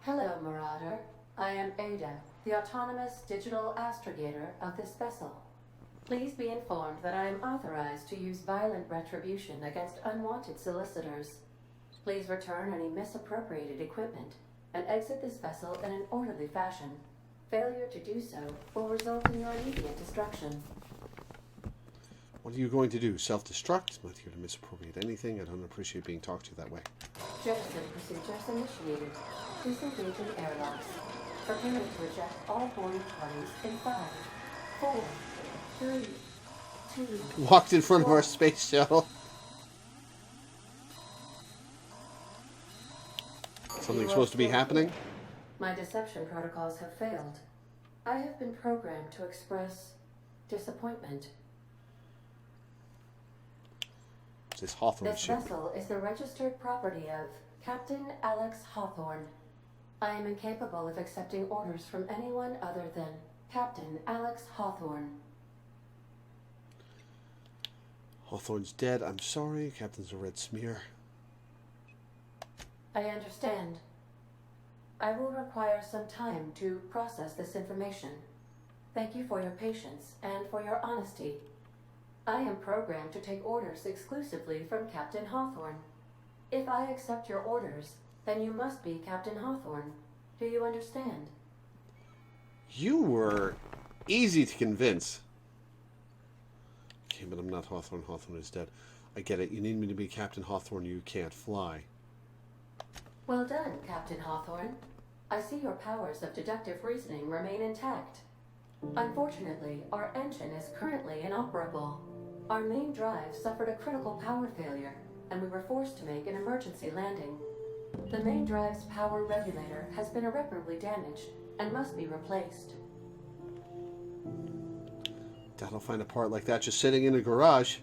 Hello, Marauder. I am Ada, the autonomous digital astrogator of this vessel. Please be informed that I am authorized to use violent retribution against unwanted solicitors. Please return any misappropriated equipment and exit this vessel in an orderly fashion. Failure to do so will result in your immediate destruction. What are you going to do? Self-destruct? I'm not here to misappropriate anything. I don't appreciate being talked to that way. Jettison procedures initiated. Disengaging airlocks. Preparing to eject all boarding parties in 5, 4, 3, 2... Walked in front of our space shuttle. Something's supposed to be happening? My deception protocols have failed. I have been programmed to express disappointment. This Hawthorne This ship. vessel is the registered property of Captain Alex Hawthorne. I am incapable of accepting orders from anyone other than Captain Alex Hawthorne. Hawthorne's dead. I'm sorry. Captain's a red smear. I understand. I will require some time to process this information. Thank you for your patience and for your honesty. I am programmed to take orders exclusively from Captain Hawthorne. If I accept your orders, then you must be Captain Hawthorne. Do you understand? You were easy to convince. Okay, but I'm not Hawthorne. Hawthorne is dead. I get it. You need me to be Captain Hawthorne. You can't fly. Well done, Captain Hawthorne. I see your powers of deductive reasoning remain intact. Unfortunately, our engine is currently inoperable. Our main drive suffered a critical power failure, and we were forced to make an emergency landing. The main drive's power regulator has been irreparably damaged and must be replaced. Doubt I'll find a part like that just sitting in a garage.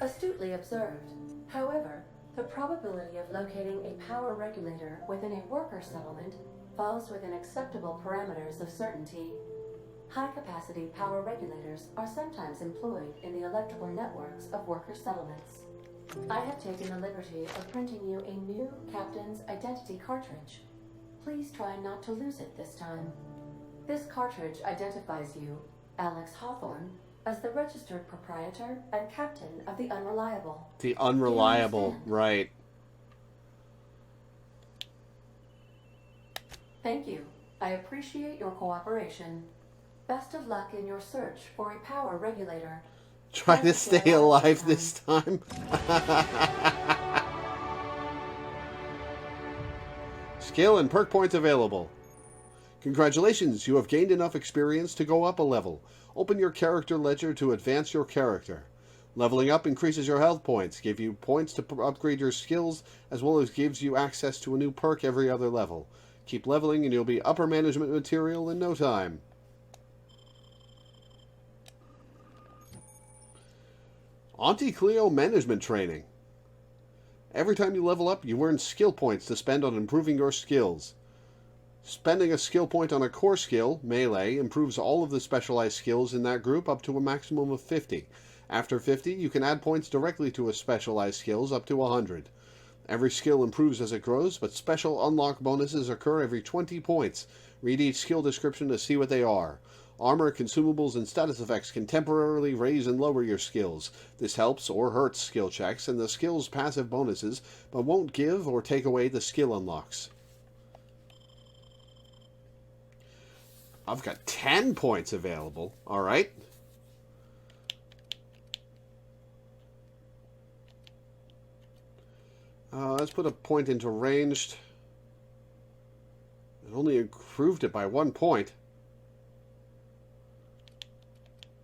Astutely observed. However, the probability of locating a power regulator within a worker settlement falls within acceptable parameters of certainty. High-capacity power regulators are sometimes employed in the electrical networks of worker settlements. I have taken the liberty of printing you a new Captain's Identity cartridge. Please try not to lose it this time. This cartridge identifies you, Alex Hawthorne, as the registered proprietor and captain of the Unreliable. The Unreliable, right. Thank you. I appreciate your cooperation. Best of luck in your search for a power regulator. Try to stay alive this time. Skill and perk points available. Congratulations, you have gained enough experience to go up a level. Open your character ledger to advance your character. Leveling up increases your health points, give you points to upgrade your skills, as well as gives you access to a new perk every other level. Keep leveling and you'll be upper management material in no time. Auntie Cleo Management Training. Every time you level up, you earn skill points to spend on improving your skills. Spending a skill point on a core skill, melee, improves all of the specialized skills in that group up to a maximum of 50. After 50, you can add points directly to a specialized skills up to 100. Every skill improves as it grows, but special unlock bonuses occur every 20 points. Read each skill description to see what they are. Armor, consumables, and status effects can temporarily raise and lower your skills. This helps or hurts skill checks and the skill's passive bonuses, but won't give or take away the skill unlocks. I've got 10 points available. All right. Let's put a point into ranged. It only improved it by 1 point.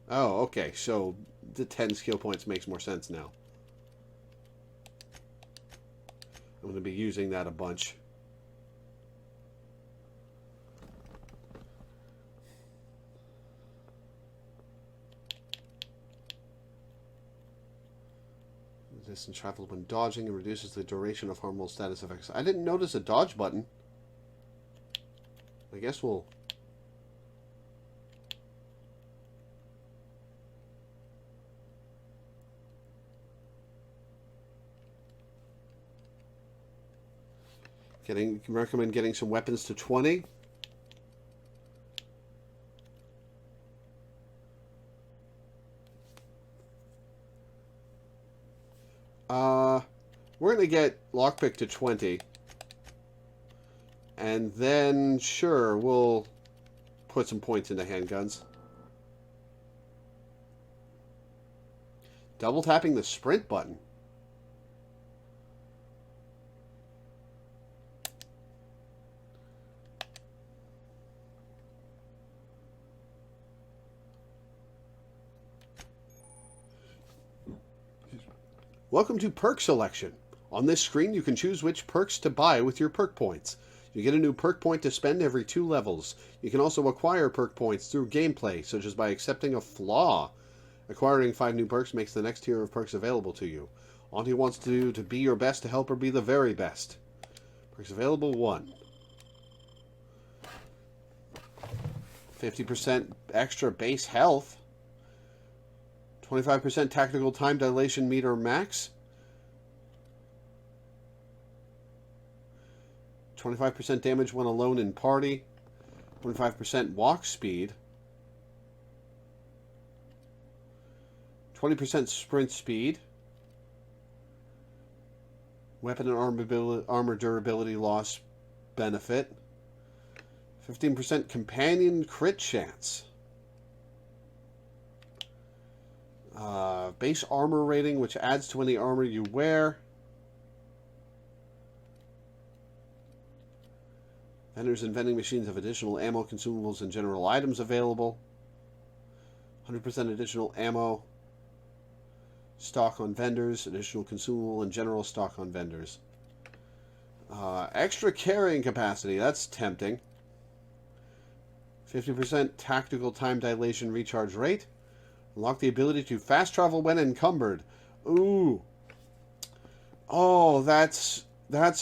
Oh, okay. So the 10 skill points makes more sense now. I'm going to be using that a bunch. Distance traveled when dodging and reduces the duration of harmful status effects. I didn't notice a dodge button. I guess we'll... recommend getting some weapons to 20. We're going to get lockpick to 20. And then, sure, we'll put some points into handguns. Double tapping the sprint button. Welcome to Perk Selection. On this screen, you can choose which perks to buy with your perk points. You get a new perk point to spend every 2 levels. You can also acquire perk points through gameplay, such as by accepting a flaw. Acquiring 5 new perks makes the next tier of perks available to you. All he wants to do to be your best to help her be the very best. Perks available 1. 50% extra base health. 25% tactical time dilation meter max. 25% damage when alone in party. 25% walk speed. 20% sprint speed. Weapon and armor durability loss benefit. 15% companion crit chance. Base armor rating, which adds to any armor you wear. Vendors and vending machines have additional ammo, consumables, and general items available. 100% additional ammo stock on vendors, additional consumable and general stock on vendors. Extra carrying capacity, that's tempting. 50% tactical time dilation recharge rate. Unlock the ability to fast travel when encumbered. Ooh. Oh, that's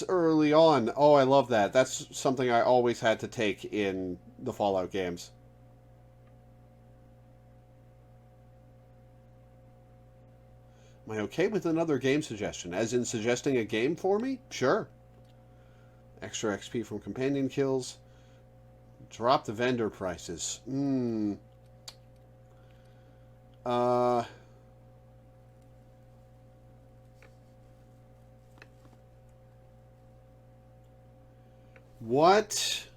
early on. Oh, I love that. That's something I always had to take in the Fallout games. Am I okay with another game suggestion? As in suggesting a game for me? Sure. Extra XP from companion kills. Drop the vendor prices. What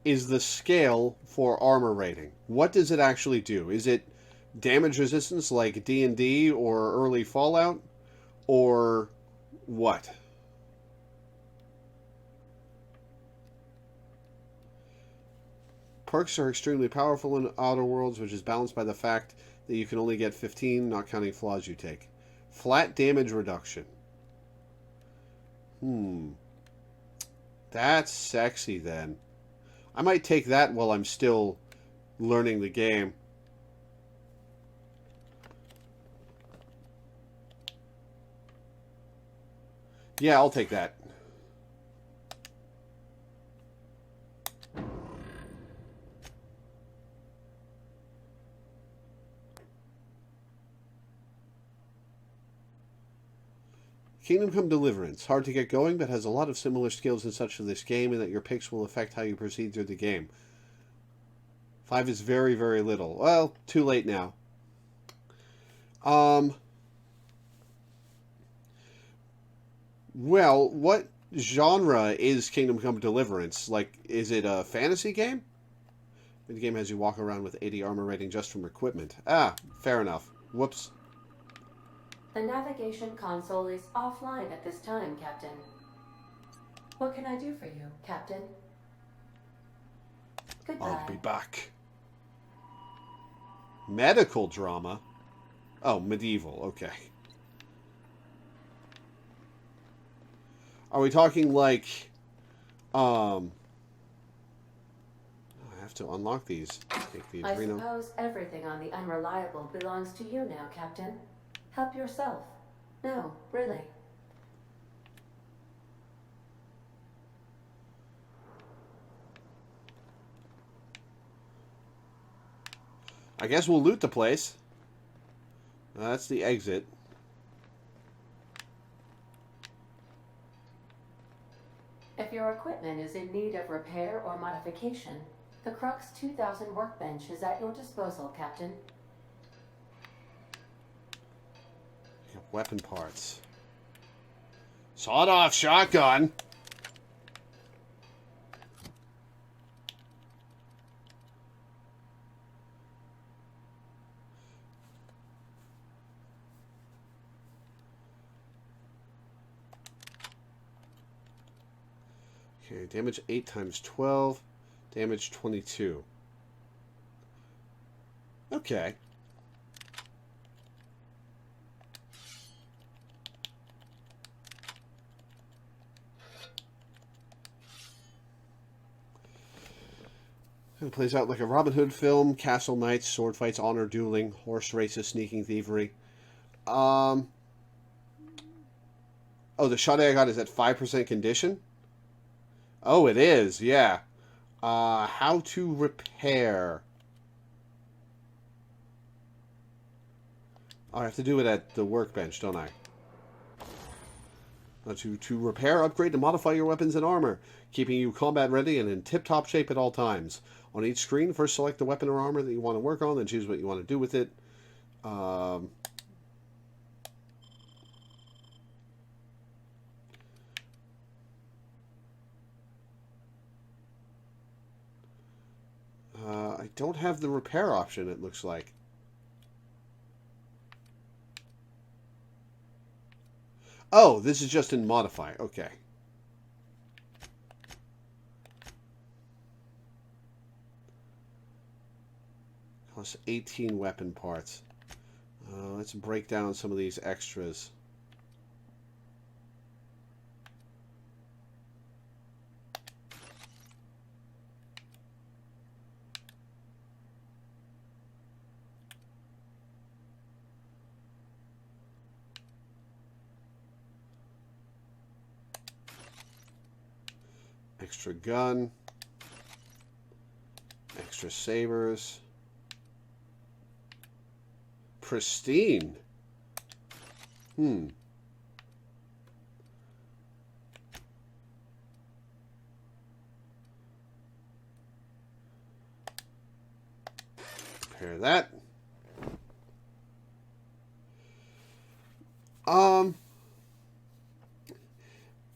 is the scale for armor rating? What does it actually do? Is it damage resistance like D&D or early Fallout? Or what? Perks are extremely powerful in Outer Worlds, which is balanced by the fact that you can only get 15, not counting flaws you take. Flat damage reduction. That's sexy then. I might take that while I'm still learning the game. Yeah, I'll take that. Kingdom Come Deliverance. Hard to get going, but has a lot of similar skills and such to this game, and that your picks will affect how you proceed through the game. 5 is very, very little. Well, too late now. Well, what genre is Kingdom Come Deliverance? Like, is it a fantasy game? The game has you walk around with 80 armor rating just from equipment. Ah, fair enough. Whoops. The navigation console is offline at this time, Captain. What can I do for you, Captain? Goodbye. I'll be back. Medical drama? Oh, medieval. Okay. Are we talking like... I have to unlock these. Take the I adrenal. suppose everything on the Unreliable belongs to you now, Captain. Help yourself. No, really. I guess we'll loot the place. That's the exit. If your equipment is in need of repair or modification, the Crux 2000 workbench is at your disposal, Captain. Weapon parts. Sawed-off shotgun. Okay, damage 8 times 12. Damage 22. Okay. It plays out like a Robin Hood film. Castle knights, sword fights, honor dueling, horse races, sneaking thievery. Oh, the shot I got is at 5% condition? Oh, it is, yeah. How to repair. I have to do it at the workbench, don't I? To repair, upgrade, and modify your weapons and armor, keeping you combat ready and in tip-top shape at all times. On each screen, first select the weapon or armor that you want to work on, then choose what you want to do with it. I don't have the repair option, it looks like. Oh, this is just in modify. Okay. Costs 18 weapon parts. Let's break down some of these extras. Extra gun. Extra sabers. Pristine. Repair that.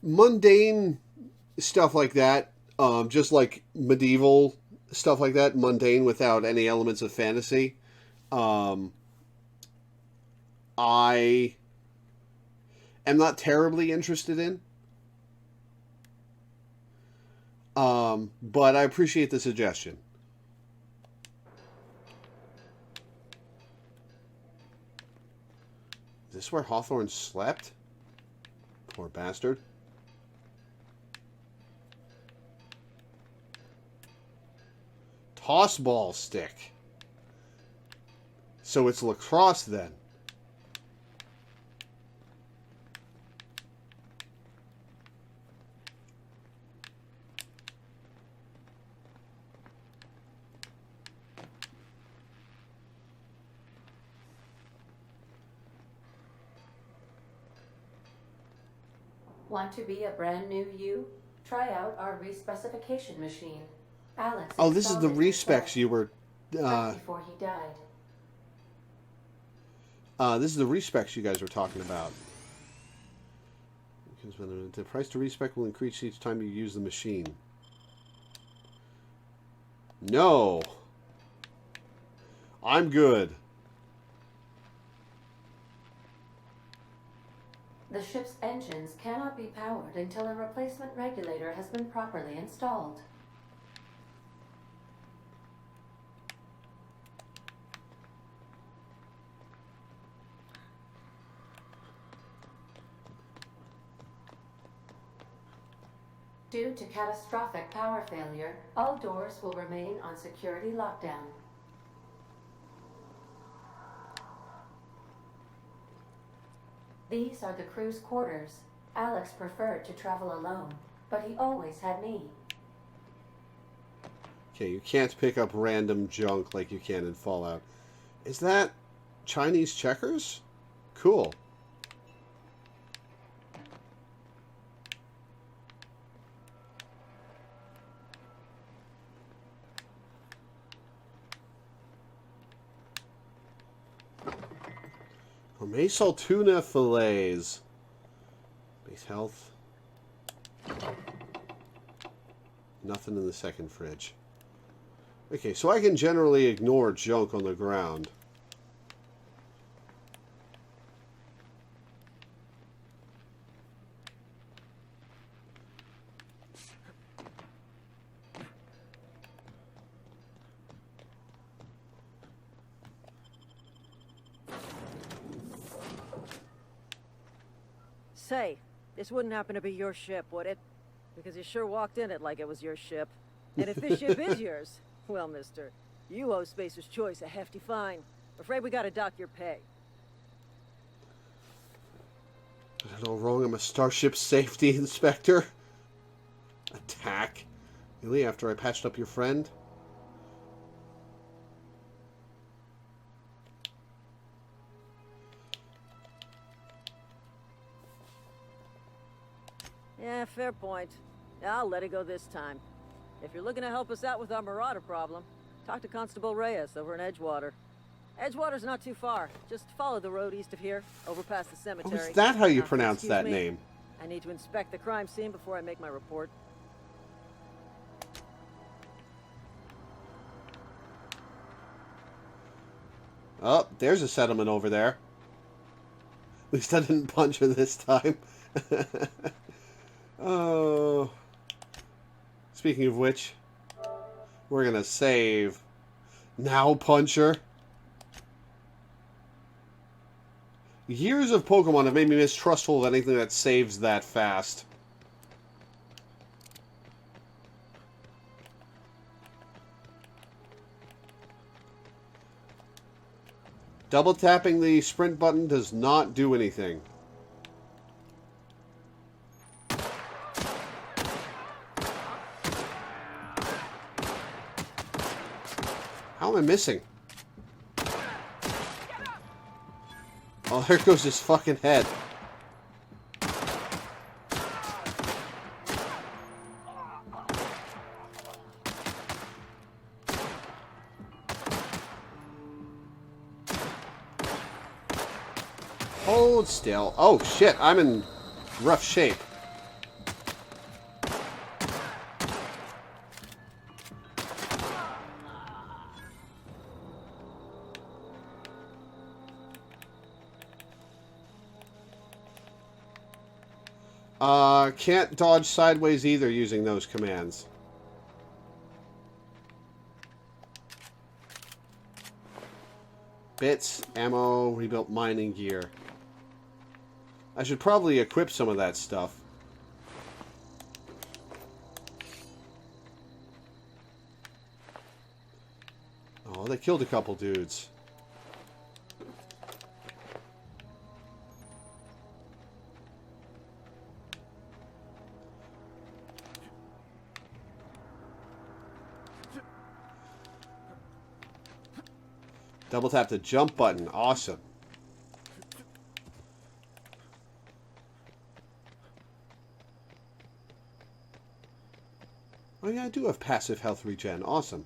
Mundane stuff like that, just like medieval stuff like that, mundane without any elements of fantasy. I am not terribly interested in. But I appreciate the suggestion. Is this where Hawthorne slept? Poor bastard. Toss ball stick. So it's lacrosse then. Want to be a brand new you? Try out our respecification machine. Alex. Oh, this is the installed it respecs himself you were... right before he died. This is the respecs you guys were talking about. Because when the price to respec will increase each time you use the machine. No. I'm good. The ship's engines cannot be powered until a replacement regulator has been properly installed. Due to catastrophic power failure, all doors will remain on security lockdown. These are the crew's quarters. Alex preferred to travel alone, but he always had me. Okay, you can't pick up random junk like you can in Fallout. Is that Chinese checkers? Cool. Gourmet tuna fillets. Base health. Nothing in the second fridge. Okay, so I can generally ignore junk on the ground. Hey, this wouldn't happen to be your ship, would it? Because you sure walked in it like it was your ship. And if this ship is yours, well, mister, you owe Spacer's Choice a hefty fine. Afraid we gotta dock your pay. I don't know wrong, I'm a Starship Safety Inspector. Attack. Really, after I patched up your friend? Yeah, fair point. I'll let it go this time. If you're looking to help us out with our Marauder problem, talk to Constable Reyes over in Edgewater. Edgewater's not too far. Just follow the road east of here, over past the cemetery. Oh, is that how you Now, pronounce excuse that me. name? I need to inspect the crime scene before I make my report. Oh, there's a settlement over there. At least I didn't punch her this time. Oh. Speaking of which, we're gonna save. Now, puncher. Years of Pokemon have made me mistrustful of anything that saves that fast. Double tapping the sprint button does not do anything. How am I missing? Oh, there goes his fucking head. Hold still. Oh shit, I'm in rough shape. Can't dodge sideways either using those commands. Bits, ammo, rebuilt mining gear. I should probably equip some of that stuff. Oh, they killed a couple dudes. Double tap the jump button. Awesome. Oh yeah, I do have passive health regen. Awesome.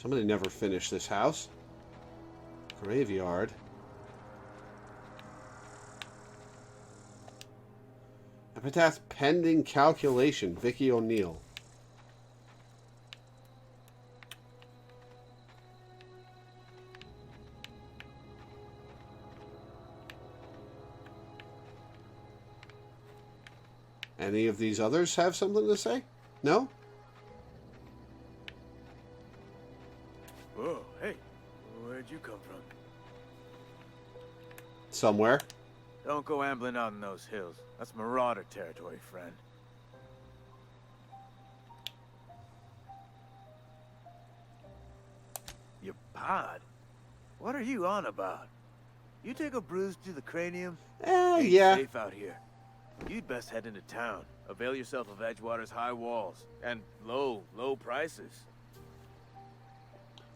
Somebody never finished this house. Graveyard. Epitaph pending calculation. Vicky O'Neill. Any of these others have something to say? No? Whoa, hey, where'd you come from? Somewhere. Don't go ambling out in those hills. That's Marauder territory, friend. Your pod? What are you on about? You take a bruise to the cranium? Ain't Yeah. safe out here. You'd best head into town. Avail yourself of Edgewater's high walls and low prices.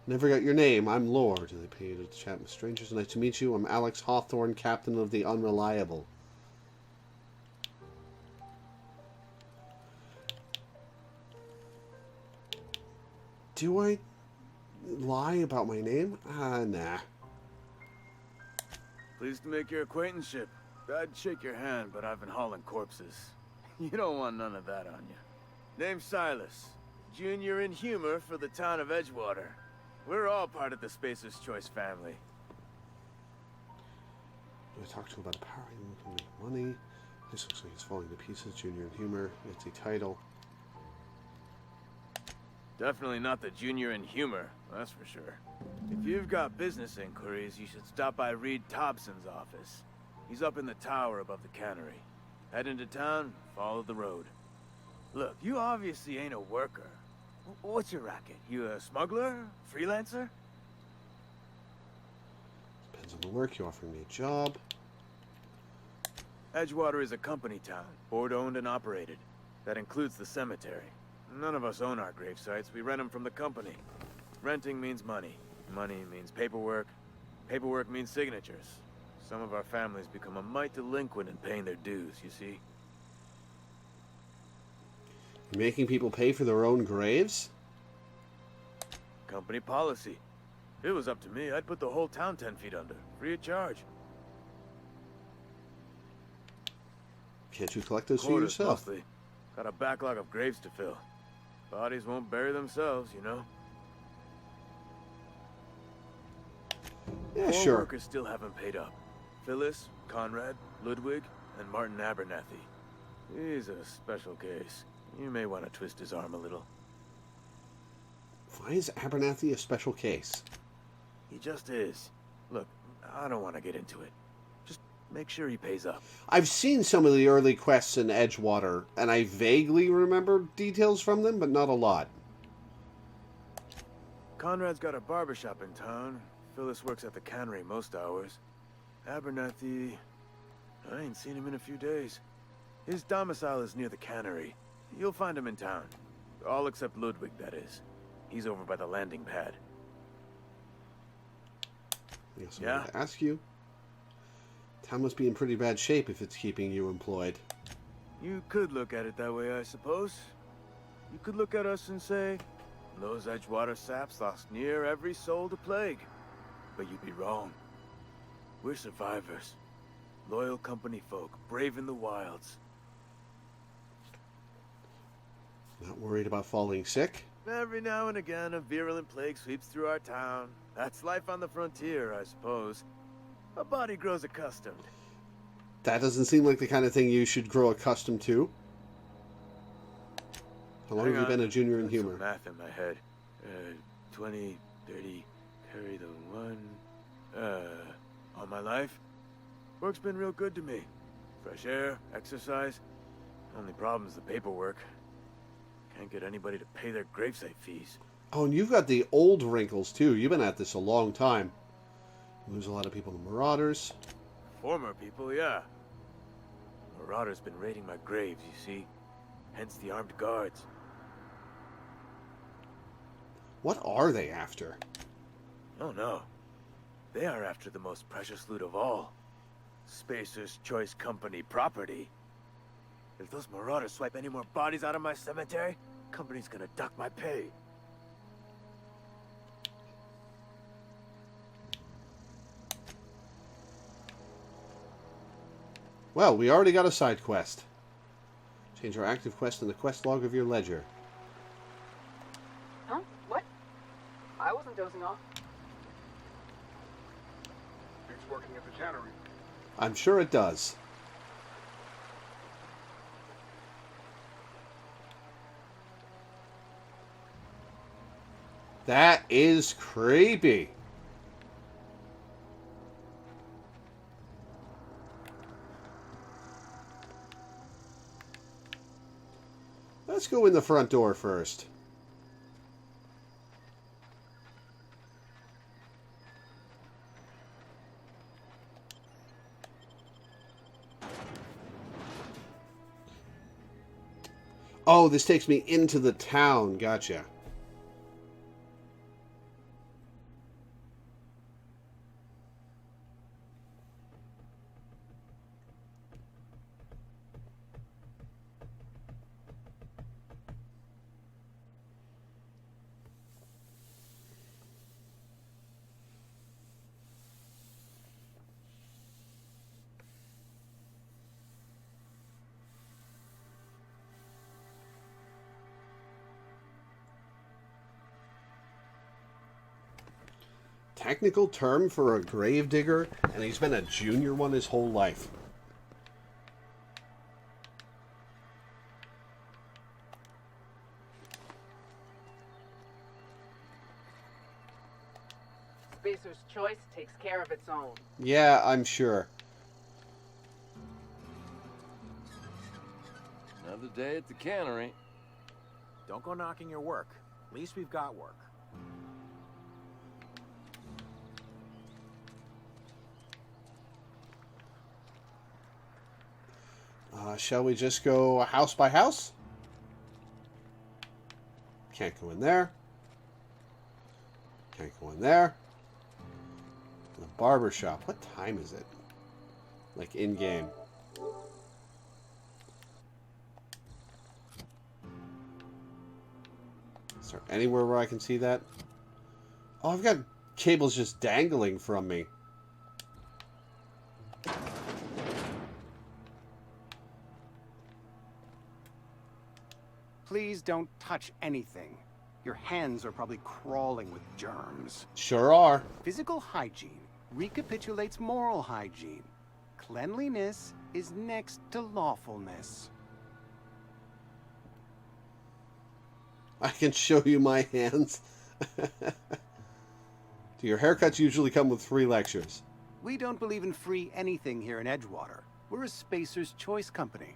Never got your name. I'm Lore. Do they pay you to chat with strangers? Nice to meet you. I'm Alex Hawthorne, captain of the Unreliable. Do I lie about my name? Nah. Pleased to make your acquaintanceship. I'd shake your hand, but I've been hauling corpses. You don't want none of that on you. Name's Silas. Junior in humor for the town of Edgewater. We're all part of the Spacer's Choice family. Do I talk to him about empowering him to make money? This looks like he's falling to pieces. Junior in humor. It's a title. Definitely not the junior in humor, that's for sure. If you've got business inquiries, you should stop by Reed Thompson's office. He's up in the tower above the cannery. Head into town, follow the road. Look, you obviously ain't a worker. What's your racket? You a smuggler? Freelancer? Depends on the work. You offering me a job. Edgewater is a company town, board-owned and operated. That includes the cemetery. None of us own our grave sites. We rent them from the company. Renting means money. Money means paperwork. Paperwork means signatures. Some of our families become a mite delinquent in paying their dues, you see. You're making people pay for their own graves? Company policy. If it was up to me, I'd put the whole town 10 feet under, free of charge. Can't you collect those for Quarters, yourself? mostly. Got a backlog of graves to fill. Bodies won't bury themselves, you know. Yeah, 4 sure. workers still haven't paid up. Phyllis, Conrad, Ludwig, and Martin Abernathy. He's a special case. You may want to twist his arm a little. Why is Abernathy a special case? He just is. Look, I don't want to get into it. Just make sure he pays up. I've seen some of the early quests in Edgewater, and I vaguely remember details from them, but not a lot. Conrad's got a barbershop in town. Phyllis works at the cannery most hours. Abernathy... I ain't seen him in a few days. His domicile is near the cannery. You'll find him in town. All except Ludwig, that is. He's over by the landing pad. Yes, Yeah? I'm going to ask you. Town must be in pretty bad shape if it's keeping you employed. You could look at it that way, I suppose. You could look at us and say, those Edgewater saps lost near every soul to plague. But you'd be wrong. We're survivors. Loyal company folk, brave in the wilds. Not worried about falling sick? Every now and again, a virulent plague sweeps through our town. That's life on the frontier, I suppose. A body grows accustomed. That doesn't seem like the kind of thing you should grow accustomed to. How long have you been a junior in Got humor? some math in my head. 20, 30, carry the 1. All my life? Work's been real good to me. Fresh air, exercise. Only problem is the paperwork. Can't get anybody to pay their gravesite fees. Oh, and you've got the old wrinkles, too. You've been at this a long time. You lose a lot of people to marauders. Former people, yeah. Marauders been raiding my graves, you see. Hence the armed guards. What are they after? Oh no. They are after the most precious loot of all. Spacer's Choice Company property. If those marauders swipe any more bodies out of my cemetery, company's gonna duck my pay. Well, we already got a side quest. Change our active quest in the quest log of your ledger. Huh? What? I wasn't dozing off. It's working at the cannery. I'm sure it does. That is creepy. Let's go in the front door first. Oh, this takes me into the town. Gotcha. Technical term for a gravedigger, and he's been a junior one his whole life. Choice takes care of its own. Yeah, I'm sure. Another day at the cannery. Don't go knocking your work. At least we've got work. Shall we just go house by house? Can't go in there. Can't go in there. The barber shop. What time is it? Like in game. Is there anywhere where I can see that? Oh, I've got cables just dangling from me. Please don't touch anything. Your hands are probably crawling with germs. Sure are. Physical hygiene recapitulates moral hygiene. Cleanliness is next to lawfulness. I can show you my hands. Do your haircuts usually come with free lectures? We don't believe in free anything here in Edgewater. We're a Spacer's Choice company.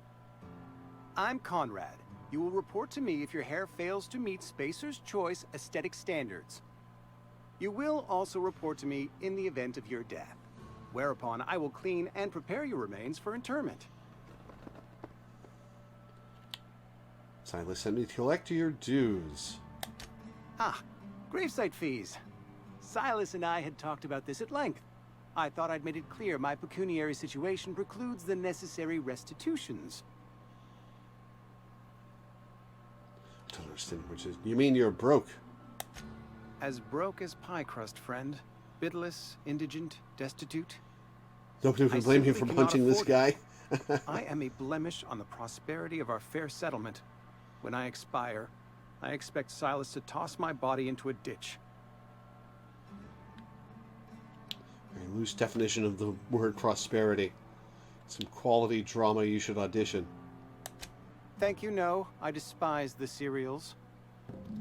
I'm Conrad. You will report to me if your hair fails to meet Spacer's Choice aesthetic standards. You will also report to me in the event of your death, whereupon I will clean and prepare your remains for interment. Silas sent me to collect your dues. Ah, gravesite fees. Silas and I had talked about this at length. I thought I'd made it clear my pecuniary situation precludes the necessary restitutions. I don't understand which is. You mean you're broke? As broke as pie crust, friend. Bidless, indigent, destitute. Nobody can blame you for punching this guy. I am a blemish on the prosperity of our fair settlement. When I expire, I expect Silas to toss my body into a ditch. Very loose definition of the word prosperity. Some quality drama you should audition. Thank you, no. I despise the cereals.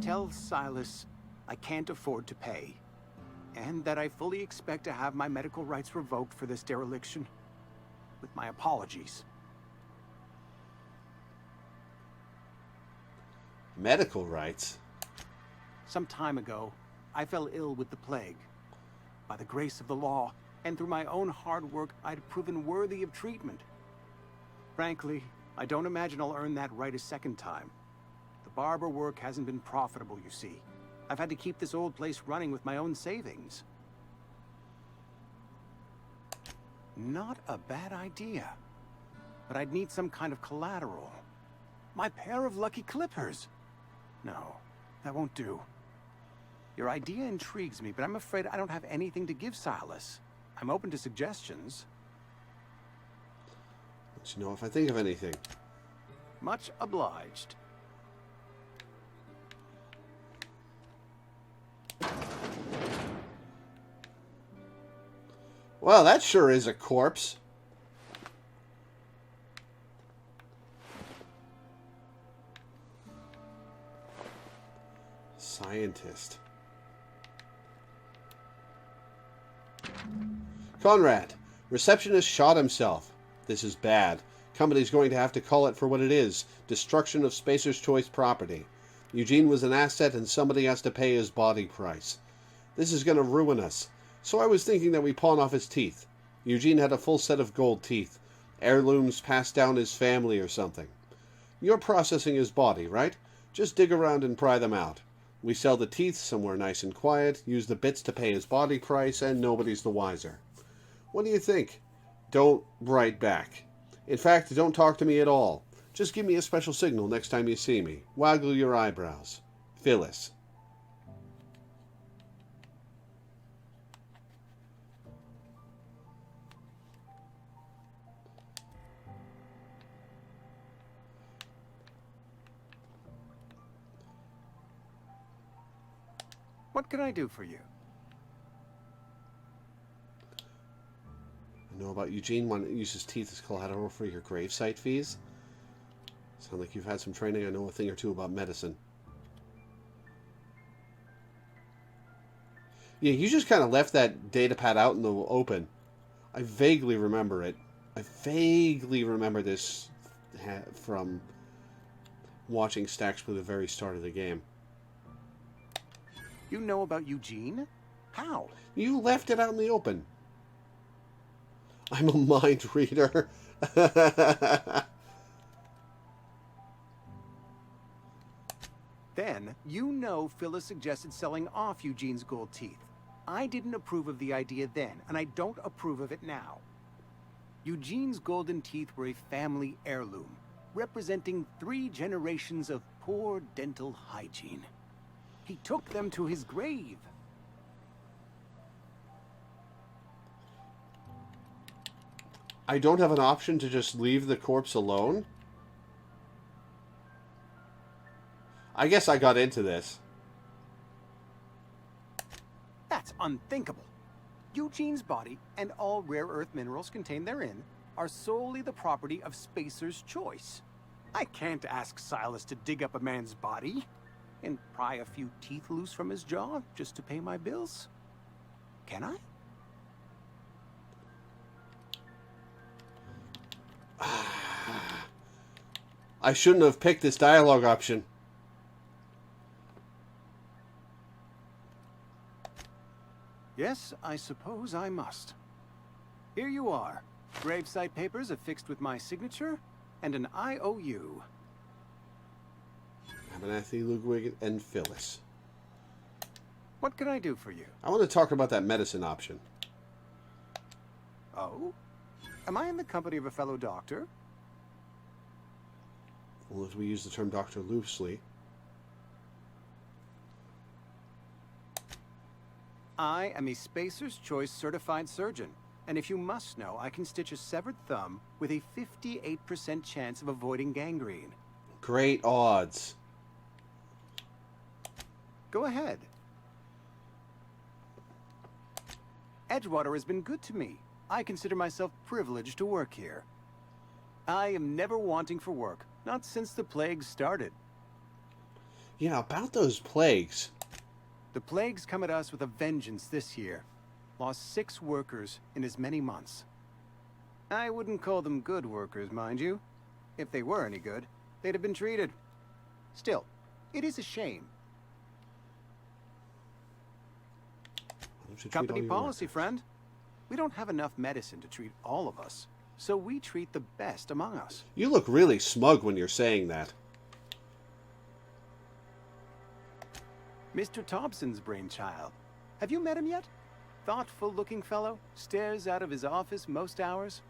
Tell Silas I can't afford to pay, and that I fully expect to have my medical rights revoked for this dereliction. With my apologies. Medical rights? Some time ago, I fell ill with the plague. By the grace of the law, and through my own hard work, I'd proven worthy of treatment. Frankly, I don't imagine I'll earn that right a second time. The barber work hasn't been profitable, you see. I've had to keep this old place running with my own savings. Not a bad idea. But I'd need some kind of collateral. My pair of lucky clippers. No, that won't do. Your idea intrigues me, but I'm afraid I don't have anything to give Silas. I'm open to suggestions. Let you know if I think of anything. Much obliged. Well, that sure is a corpse. Scientist. Conrad, receptionist shot himself. This is bad. Company's going to have to call it for what it is. Destruction of Spacer's Choice property. Eugene was an asset and somebody has to pay his body price. This is going to ruin us. So I was thinking that we pawn off his teeth. Eugene had a full set of gold teeth. Heirlooms passed down his family or something. You're processing his body, right? Just dig around and pry them out. We sell the teeth somewhere nice and quiet, use the bits to pay his body price, and nobody's the wiser. What do you think? Don't write back. In fact, don't talk to me at all. Just give me a special signal next time you see me. Waggle your eyebrows. Phyllis. What can I do for you? I know about Eugene wanting to use his teeth as collateral for your gravesite fees. Sound like you've had some training. I know a thing or two about medicine. Yeah, you just kind of left that data pad out in the open. I vaguely remember it. I vaguely remember this from watching Stacks for the very start of the game. You know about Eugene? How? You left it out in the open. I'm a mind reader. Then, you know Phyllis suggested selling off Eugene's gold teeth. I didn't approve of the idea then, and I don't approve of it now. Eugene's golden teeth were a family heirloom, representing 3 generations of poor dental hygiene. He took them to his grave. I don't have an option to just leave the corpse alone? I guess I got into this. That's unthinkable. Eugene's body and all rare earth minerals contained therein are solely the property of Spacer's Choice. I can't ask Silas to dig up a man's body and pry a few teeth loose from his jaw just to pay my bills. Can I? I shouldn't have picked this dialogue option. Yes, I suppose I must. Here you are. Gravesite papers affixed with my signature and an IOU. Abernathy, Ludwig, and Phyllis. What can I do for you? I want to talk about that medicine option. Oh? Am I in the company of a fellow doctor? Well, if we use the term doctor loosely. I am a Spacer's Choice certified surgeon, and if you must know, I can stitch a severed thumb with a 58% chance of avoiding gangrene. Great odds. Go ahead. Edgewater has been good to me. I consider myself privileged to work here. I am never wanting for work, not since the plague started. Yeah, about those plagues. The plagues come at us with a vengeance this year. Lost 6 workers in as many months. I wouldn't call them good workers, mind you. If they were any good, they'd have been treated. Still, it is a shame. Company policy, friend. We don't have enough medicine to treat all of us, so we treat the best among us. You look really smug when you're saying that. Mr. Thompson's brainchild. Have you met him yet? Thoughtful-looking fellow, stares out of his office most hours.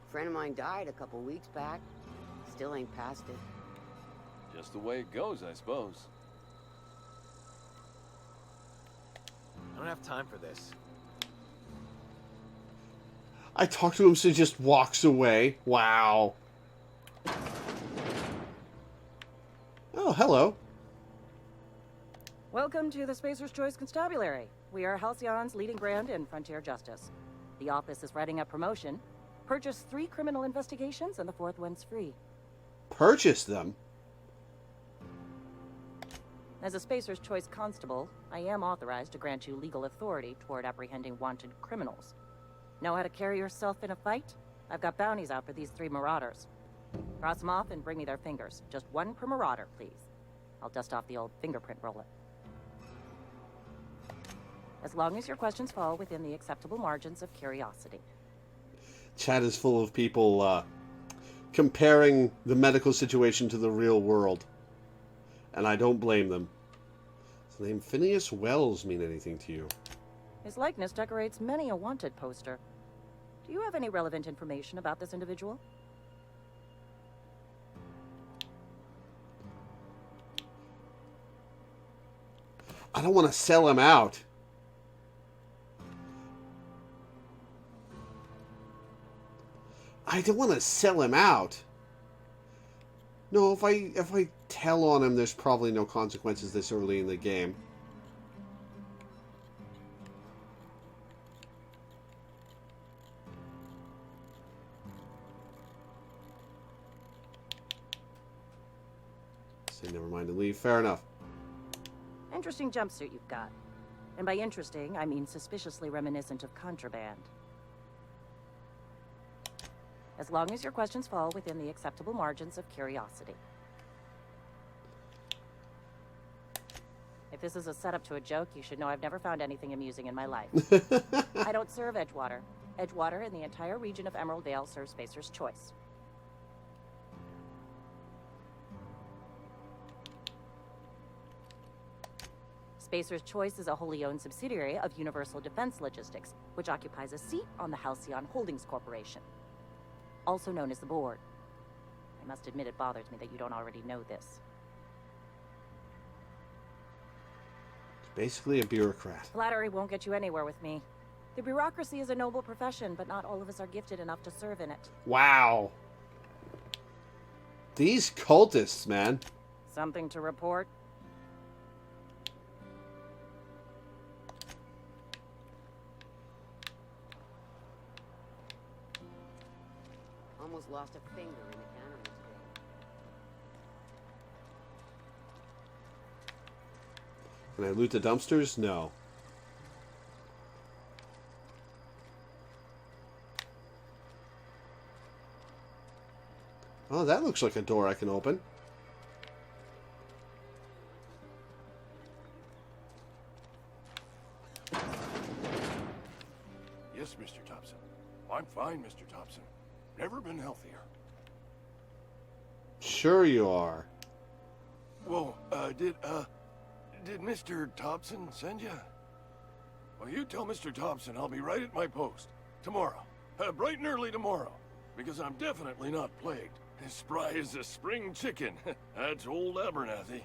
A friend of mine died a couple weeks back. Still ain't past it. Just the way it goes, I suppose. I don't have time for this. I talk to him so he just walks away. Wow. Oh, hello. Welcome to the Spacer's Choice Constabulary. We are Halcyon's leading brand in frontier justice. The office is writing a promotion. Purchase 3 criminal investigations and the 4th one's free. Purchase them? As a Spacer's Choice constable, I am authorized to grant you legal authority toward apprehending wanted criminals. Know how to carry yourself in a fight? I've got bounties out for these 3 marauders. Cross them off and bring me their fingers. Just 1 per marauder, please. I'll dust off the old fingerprint roller. As long as your questions fall within the acceptable margins of curiosity. Chat is full of people comparing the medical situation to the real world. And I don't blame them. Does the name Phineas Wells mean anything to you? His likeness decorates many a wanted poster. Do you have any relevant information about this individual? I don't want to sell him out. I don't want to sell him out. No, if I tell on him, there's probably no consequences this early in the game. never mind and leave. Fair enough. Interesting jumpsuit you've got. And by interesting, I mean suspiciously reminiscent of contraband. As long as your questions fall within the acceptable margins of curiosity. If this is a setup to a joke, you should know I've never found anything amusing in my life. I don't serve Edgewater. Edgewater and the entire region of Emerald Vale serve Spacer's Choice. Spacer's Choice is a wholly owned subsidiary of Universal Defense Logistics, which occupies a seat on the Halcyon Holdings Corporation, also known as the Board. I must admit it bothers me that you don't already know this. Basically a bureaucrat. Flattery won't get you anywhere with me. The bureaucracy is a noble profession, but not all of us are gifted enough to serve in it. Wow. These cultists, man. Something to report? Almost lost a finger in the cannery today. Can I loot the dumpsters? No. Oh, that looks like a door I can open. Yes, Mr. Thompson. I'm fine, Mr. Thompson. Never been healthier. Sure you are. Whoa, did Mr. Thompson send you? Well, you tell Mr. Thompson I'll be right at my post. Tomorrow. Bright and early tomorrow. Because I'm definitely not plagued. As spry as a spring chicken. That's old Abernathy.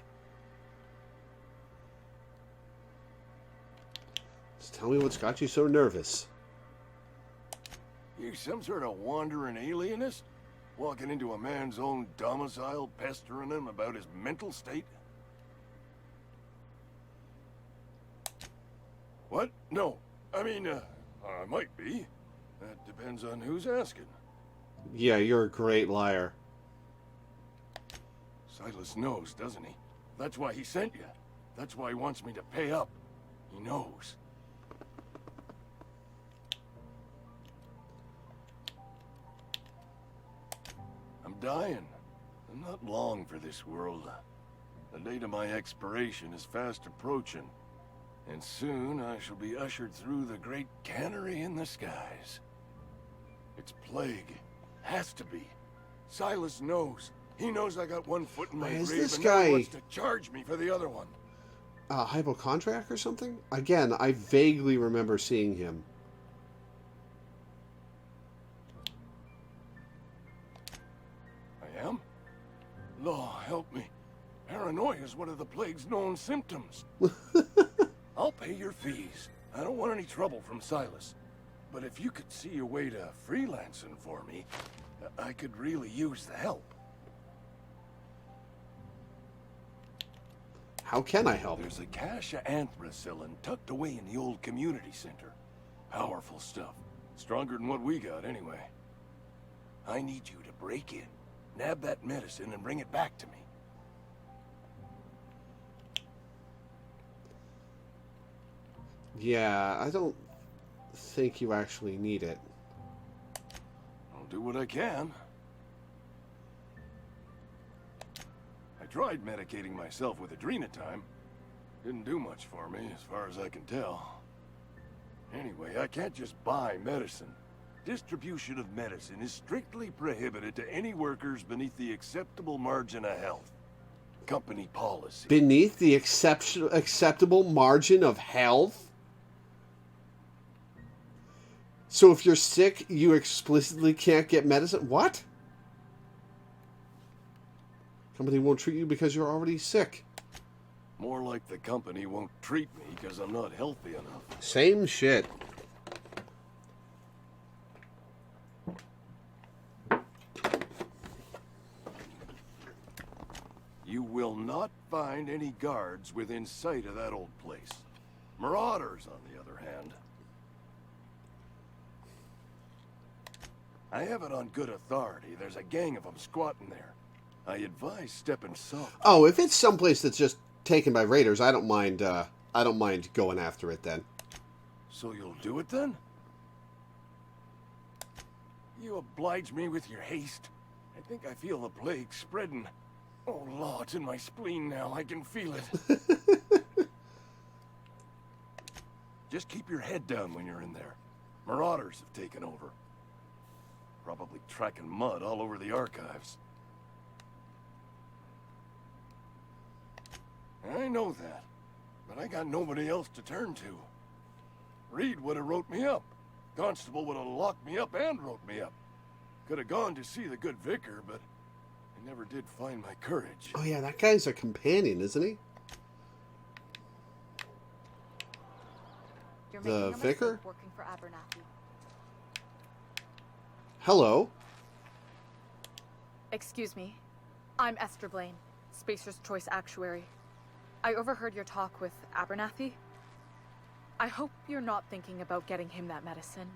Just tell me what's got you so nervous. You some sort of wandering alienist? Walking into a man's own domicile, pestering him about his mental state? What? No. I mean, I might be. That depends on who's asking. Yeah, you're a great liar. Silas knows, doesn't he? That's why he sent you. That's why he wants me to pay up. He knows. I'm dying. I'm not long for this world. The date of my expiration is fast approaching. And soon I shall be ushered through the great cannery in the skies. It's plague. Has to be. Silas knows. He knows I got one foot in my grave this and guy now wants to charge me for the other one. Hypochondriac or something? Again, I vaguely remember seeing him. I am? Law, help me. Paranoia is one of the plague's known symptoms. I'll pay your fees. I don't want any trouble from Silas. But if you could see a way to freelancing for me, I could really use the help. How can I help? There's a cache of anthracillin tucked away in the old community center. Powerful stuff. Stronger than what we got, anyway. I need you to break in, nab that medicine, and bring it back to me. Yeah, I don't think you actually need it. I'll do what I can. I tried medicating myself with adrenatime. Didn't do much for me, as far as I can tell. Anyway, I can't just buy medicine. Distribution of medicine is strictly prohibited to any workers beneath the acceptable margin of health. Company policy. Beneath the acceptable margin of health? So if you're sick, you explicitly can't get medicine? What? Company won't treat you because you're already sick. More like the company won't treat me because I'm not healthy enough. Same shit. You will not find any guards within sight of that old place. Marauders, on the other hand. I have it on good authority. There's a gang of them squatting there. I advise stepping soft. Oh, if it's someplace that's just taken by raiders, I don't mind. I don't mind going after it then. So you'll do it then? You oblige me with your haste. I think I feel the plague spreading. Oh, Law, it's in my spleen now. I can feel it. Just keep your head down when you're in there. Marauders have taken over. Probably tracking mud all over the archives. I know that, but I got nobody else to turn to. Reed would have wrote me up. Constable would have locked me up and wrote me up. Could have gone to see the good vicar, but I never did find my courage. Oh yeah, that guy's a companion, isn't he? The vicar? Working for Abernathy. Hello. Excuse me. I'm Esther Blaine, Spacer's Choice Actuary. I overheard your talk with Abernathy. I hope you're not thinking about getting him that medicine.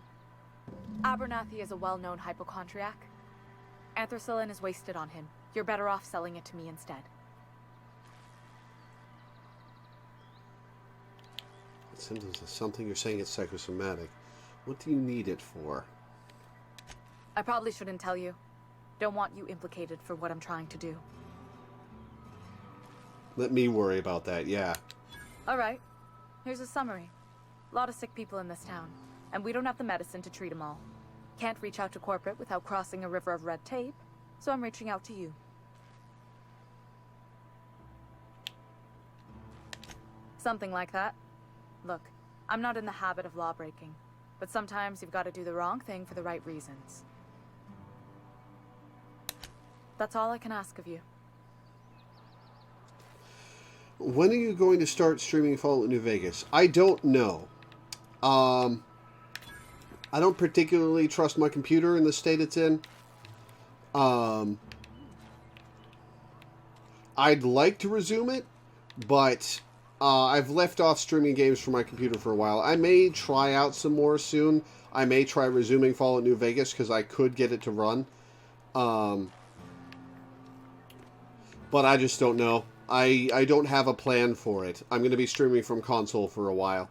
Abernathy is a well-known hypochondriac. Anthracillin is wasted on him. You're better off selling it to me instead. It symptoms of something you're saying it's psychosomatic. What do you need it for? I probably shouldn't tell you. Don't want you implicated for what I'm trying to do. Let me worry about that, yeah. Alright. Here's a summary. A lot of sick people in this town, and we don't have the medicine to treat them all. Can't reach out to corporate without crossing a river of red tape, so I'm reaching out to you. Something like that. Look, I'm not in the habit of law-breaking, but sometimes you've got to do the wrong thing for the right reasons. That's all I can ask of you. When are you going to start streaming Fallout New Vegas? I don't know. I don't particularly trust my computer in the state it's in. I'd like to resume it, but I've left off streaming games from my computer for a while. I may try out some more soon. I may try resuming Fallout New Vegas because I could get it to run. But I just don't know. I don't have a plan for it. I'm going to be streaming from console for a while.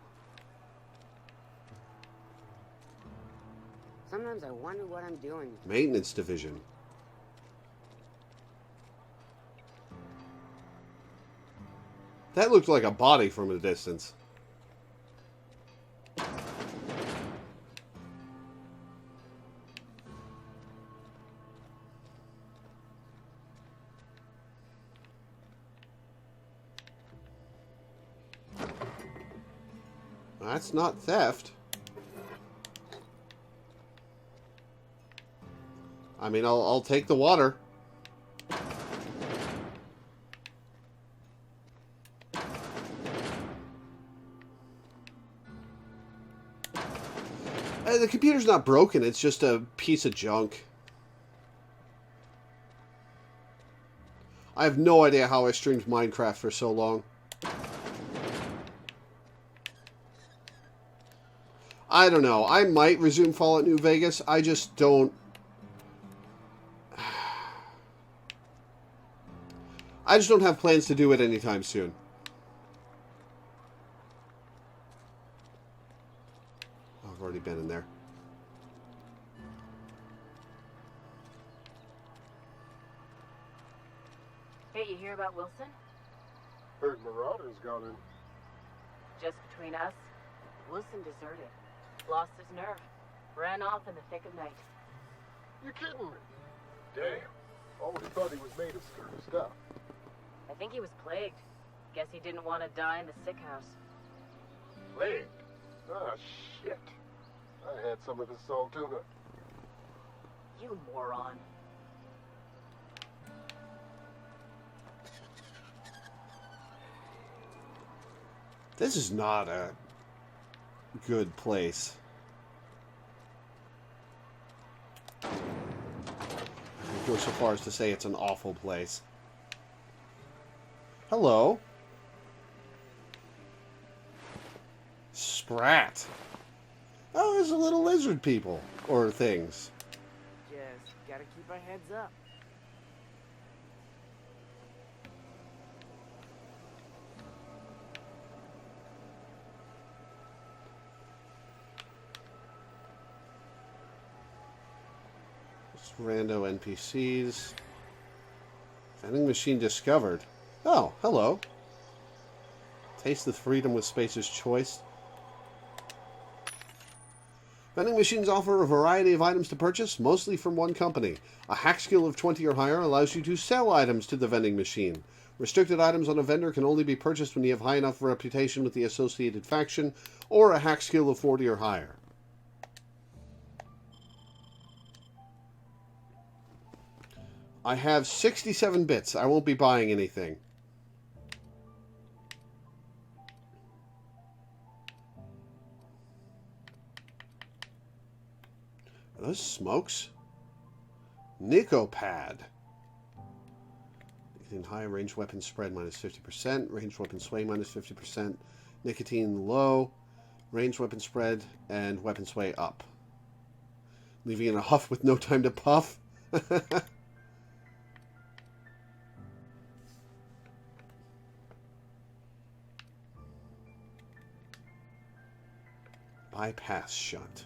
Sometimes I wonder what I'm doing. Maintenance division. That looked like a body from a distance. That's not theft. I mean, I'll take the water. The computer's not broken, it's just a piece of junk. I have no idea how I streamed Minecraft for so long. I don't know. I might resume Fallout New Vegas. I just don't... I just don't have plans to do it anytime soon. I've already been in there. Hey, you hear about Wilson? Heard Marauders got in. Just between us, Wilson deserted. Lost his nerve. Ran off in the thick of night. You kidding me? Damn. Always thought he was made of certain stuff. I think he was plagued. Guess he didn't want to die in the sick house. Plagued? Ah, shit. I had some of his salt tuna. You moron. This is not a good place. I would go so far as to say it's an awful place. Hello. Sprat. Oh, there's a little lizard people. Or things. Just gotta keep our heads up. Just rando NPCs. Vending machine discovered. Oh, hello. Taste the freedom with Spacer's Choice. Vending machines offer a variety of items to purchase, mostly from one company. A hack skill of 20 or higher allows you to sell items to the vending machine. Restricted items on a vendor can only be purchased when you have high enough reputation with the associated faction, or a hack skill of 40 or higher. I have 67 bits. I won't be buying anything. Are those smokes? Nicopad. Nicotine high, ranged weapon spread minus 50%, ranged weapon sway minus 50%, nicotine low, ranged weapon spread, and weapon sway up. Leaving in a huff with no time to puff. Bypass shunt.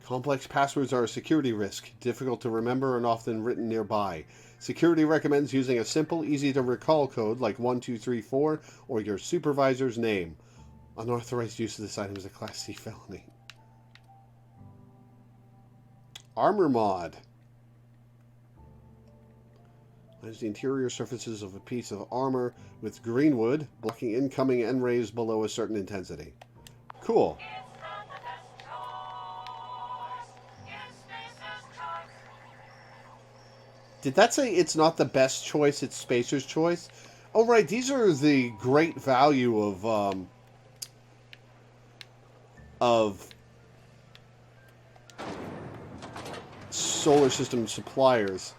Complex passwords are a security risk, difficult to remember and often written nearby. Security recommends using a simple, easy-to-recall code like 1234 or your supervisor's name. Unauthorized use of this item is a Class C felony. Armor mod. Lines the interior surfaces of a piece of armor with green wood, blocking incoming end rays below a certain intensity. Cool. Did that say it's not the best choice, it's Spacer's Choice? Oh, right, these are the great value of solar system suppliers.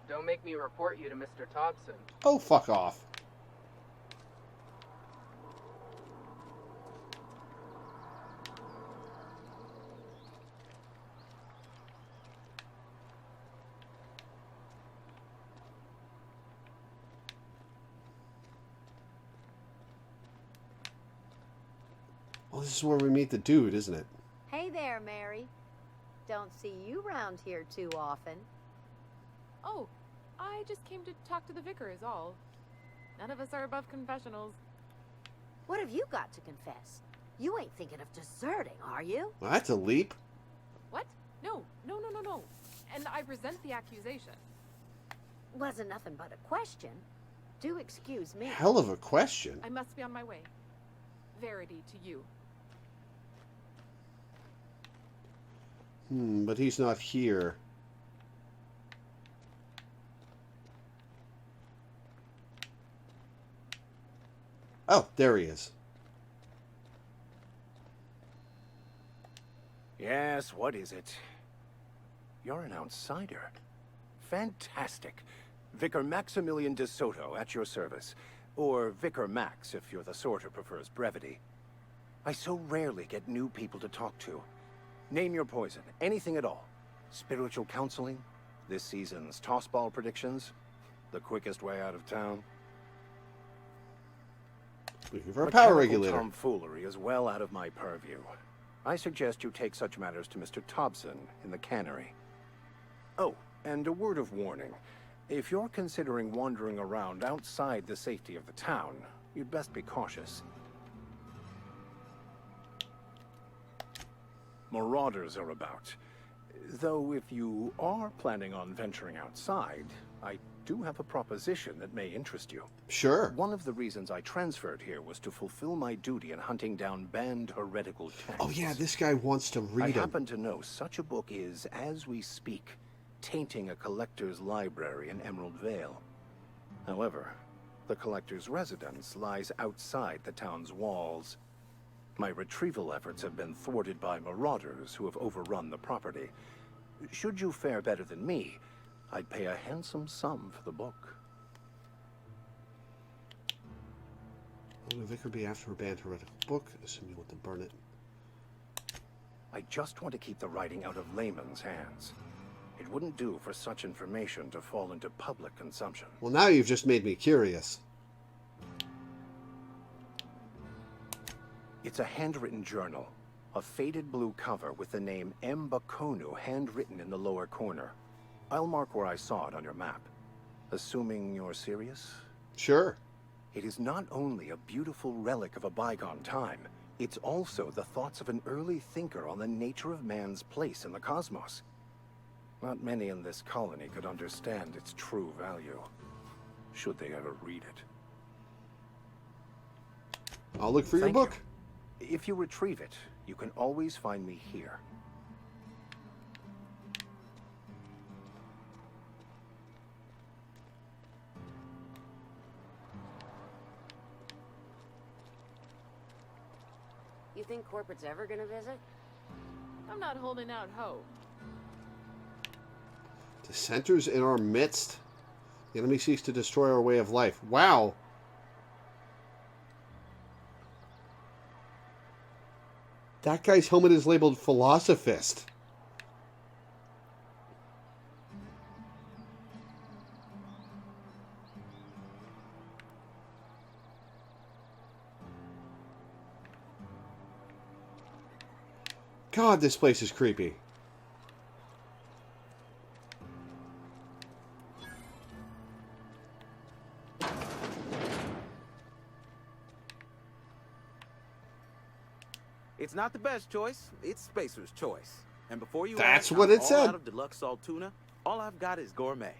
Don't make me report you to Mr. Thompson. Oh, fuck off. Well, this is where we meet the dude, isn't it? Hey there, Mary. Don't see you round here too often. Oh, I just came to talk to the vicar is all. None of us are above confessionals. What have you got to confess? You ain't thinking of deserting, are you? Well, that's a leap. What? No. And I resent the accusation. Wasn't nothing but a question. Do excuse me. Hell of a question. I must be on my way. Verity to you. But he's not here. Oh, there he is. Yes, what is it? You're an outsider. Fantastic. Vicar Maximilian de Soto, at your service. Or Vicar Max, if you're the sort who prefers brevity. I so rarely get new people to talk to. Name your poison, anything at all. Spiritual counseling? This season's tossball predictions? The quickest way out of town? Looking for a power regulator. Tomfoolery is well out of my purview. I suggest you take such matters to Mr. Thompson in the cannery. Oh, and a word of warning. If you're considering wandering around outside the safety of the town, you'd best be cautious. Marauders are about. Though if you are planning on venturing outside, I do have a proposition that may interest you. Sure. One of the reasons I transferred here was to fulfill my duty in hunting down banned heretical texts. Oh yeah, this guy wants to read I them. happen to know such a book is, as we speak, tainting a collector's library in Emerald Vale. However, the collector's residence lies outside the town's walls. My retrieval efforts have been thwarted by marauders who have overrun the property. Should you fare better than me, I'd pay a handsome sum for the book. Will the vicar be after a banter read a book? Assume you want to burn it. I just want to keep the writing out of layman's hands. It wouldn't do for such information to fall into public consumption. Well, now you've just made me curious. It's a handwritten journal. A faded blue cover with the name M. Bakonu handwritten in the lower corner. I'll mark where I saw it on your map. Assuming you're serious? Sure. It is not only a beautiful relic of a bygone time, it's also the thoughts of an early thinker on the nature of man's place in the cosmos. Not many in this colony could understand its true value, should they ever read it. I'll look for your book. If you retrieve it, you can always find me here. You think corporate's ever gonna visit? I'm not holding out hope. Dissenters in our midst. The enemy seeks to destroy our way of life. Wow. That guy's helmet is labeled Philosophist. God, this place is creepy. It's not the best choice, it's Spacer's choice. And before you That's ask, what I'm it all said. out of deluxe salt tuna, all I've got is gourmet.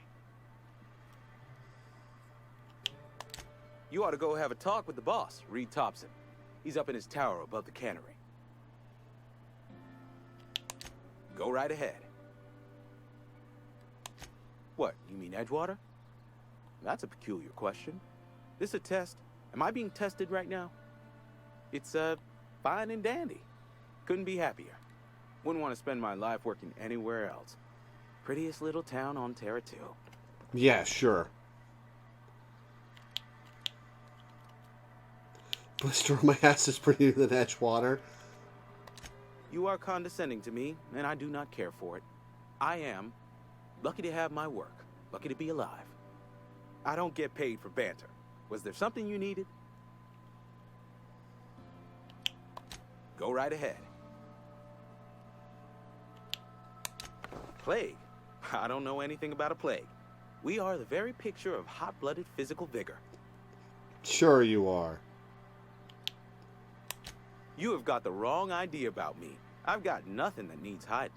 You ought to go have a talk with the boss, Reed Thompson. He's up in his tower above the cannery. Go right ahead. What, you mean Edgewater? That's a peculiar question. This a test? Am I being tested right now? It's, fine and dandy. Couldn't be happier. Wouldn't want to spend my life working anywhere else. Prettiest little town on Terra 2. Yeah, sure. Blister on my ass is prettier than Edgewater. You are condescending to me, and I do not care for it. I am lucky to have my work, lucky to be alive. I don't get paid for banter. Was there something you needed? Go right ahead. Plague? I don't know anything about a plague. We are the very picture of hot-blooded physical vigor. Sure you are. You have got the wrong idea about me. I've got nothing that needs hiding.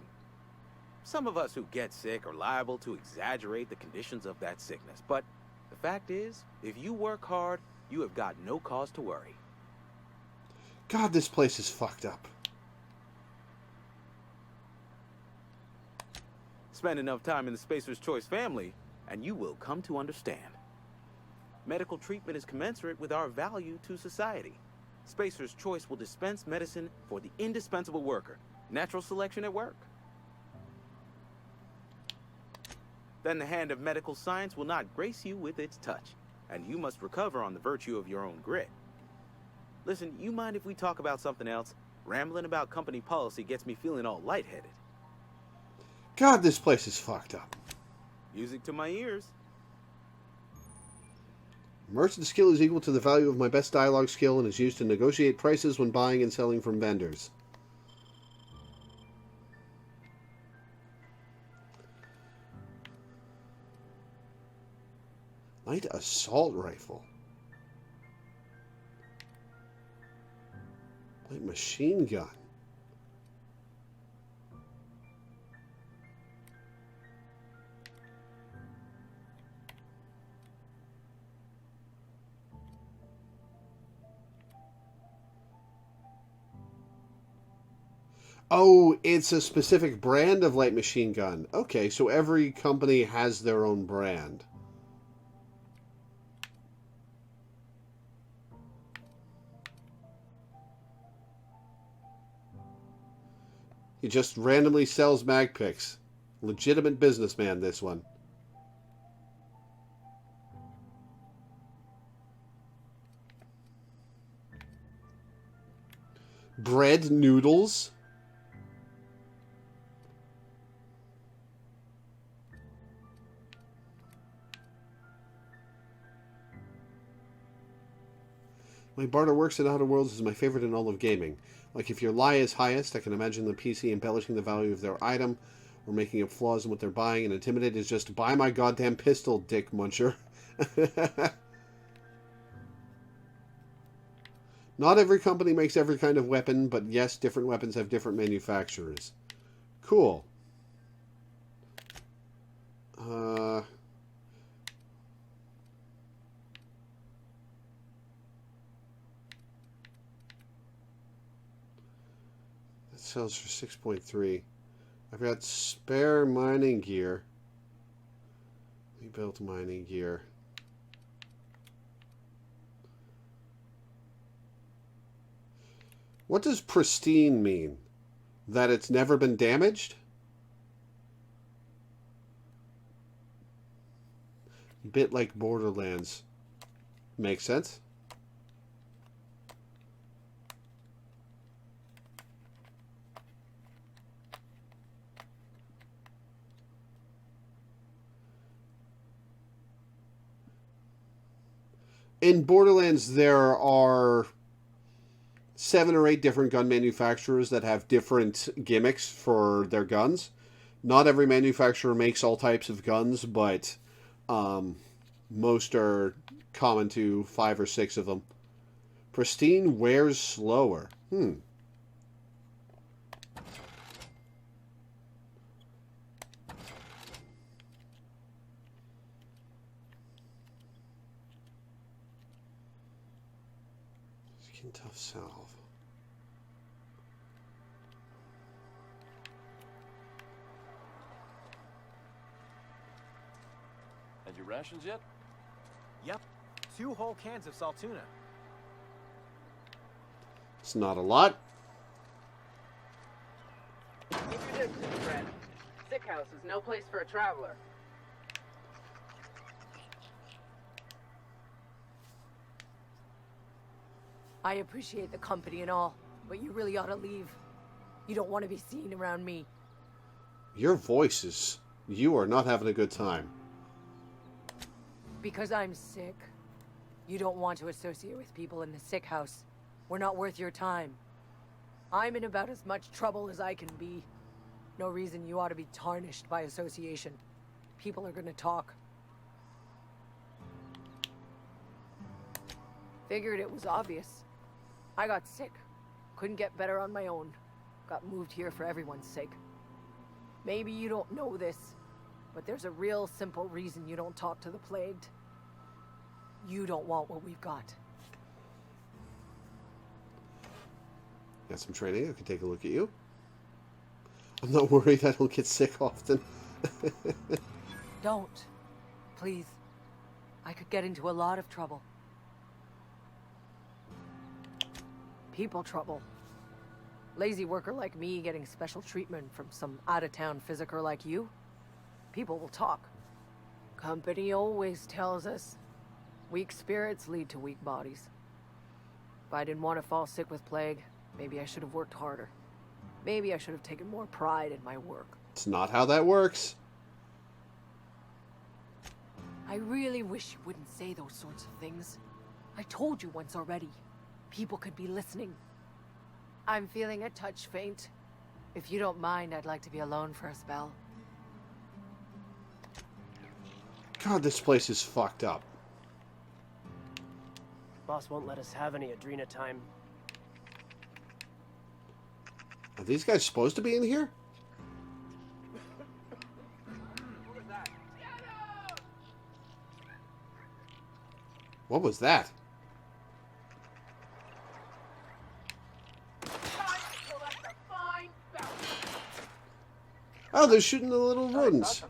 Some of us who get sick are liable to exaggerate the conditions of that sickness, but the fact is, if you work hard, you have got no cause to worry. God, this place is fucked up. Spend enough time in the Spacer's Choice family, and you will come to understand. Medical treatment is commensurate with our value to society. Spacer's Choice will dispense medicine for the indispensable worker. Natural selection at work. Then the hand of medical science will not grace you with its touch, and you must recover on the virtue of your own grit. Listen, you mind if we talk about something else? Rambling about company policy gets me feeling all lightheaded. God, this place is fucked up. Music to my ears. Merchant skill is equal to the value of my best dialogue skill and is used to negotiate prices when buying and selling from vendors. Light assault rifle. Light machine gun. Oh, it's a specific brand of light machine gun. Okay, so every company has their own brand. He just randomly sells mag picks. Legitimate businessman, this one. Bread noodles. My barter works in Outer Worlds is my favorite in all of gaming. Like, if your lie is highest, I can imagine the PC embellishing the value of their item or making up flaws in what they're buying, and Intimidate is just, buy my goddamn pistol, dick muncher. Not every company makes every kind of weapon, but yes, different weapons have different manufacturers. Cool. That sells for 6.3. I've got spare mining gear. Rebuilt mining gear. What does pristine mean? That it's never been damaged? Bit like Borderlands. Makes sense. In Borderlands, there are 7 or 8 different gun manufacturers that have different gimmicks for their guns. Not every manufacturer makes all types of guns, but most are common to 5 or 6 of them. Pristine wears slower. Skin tough salve. Had your rations yet? Yep. 2 whole cans of salt tuna. It's not a lot. Keep your distance, friend. Sick house is no place for a traveler. I appreciate the company and all, but you really ought to leave. You don't want to be seen around me. Your voice is... You are not having a good time. Because I'm sick. You don't want to associate with people in the sick house. We're not worth your time. I'm in about as much trouble as I can be. No reason you ought to be tarnished by association. People are gonna talk. Figured it was obvious. I got sick. Couldn't get better on my own. Got moved here for everyone's sake. Maybe you don't know this, but there's a real simple reason you don't talk to the plagued. You don't want what we've got. Got some training. I can take a look at you. I'm not worried I don't get sick often. Don't. Please. I could get into a lot of trouble. People trouble. Lazy worker like me getting special treatment from some out-of-town physiker like you. People will talk. Company always tells us weak spirits lead to weak bodies. If I didn't want to fall sick with plague, maybe I should have worked harder. Maybe I should have taken more pride in my work. It's not how that works. I really wish you wouldn't say those sorts of things. I told you once already. People could be listening. I'm feeling a touch faint. If you don't mind, I'd like to be alone for a spell. God, this place is fucked up. Boss won't let us have any Adrena time. Are these guys supposed to be in here? What was that? Oh, they're shooting the little rodents.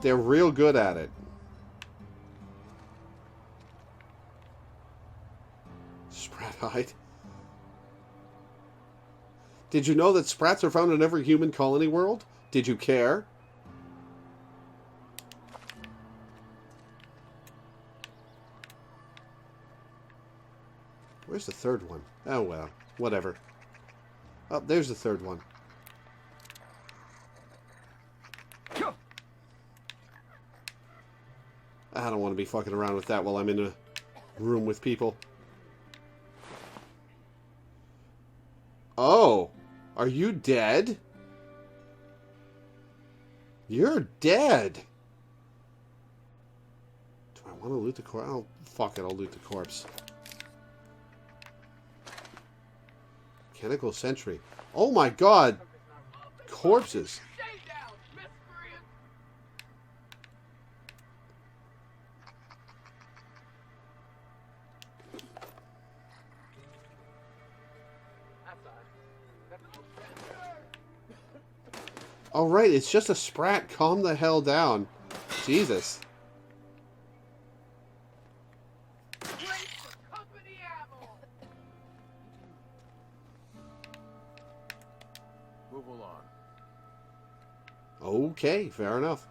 They're real good at it. Sprat hide. Did you know that sprats are found in every human colony world? Did you care? Where's the third one? Oh, well. Whatever. Oh, there's the third one. I don't want to be fucking around with that while I'm in a room with people. Oh, are you dead? You're dead. Do I want to loot the corpse? Oh, fuck it, I'll loot the corpse. Mechanical sentry. Oh my god. Corpses. All right, it's just a sprat. Calm the hell down. Jesus. Move along. Okay, fair enough.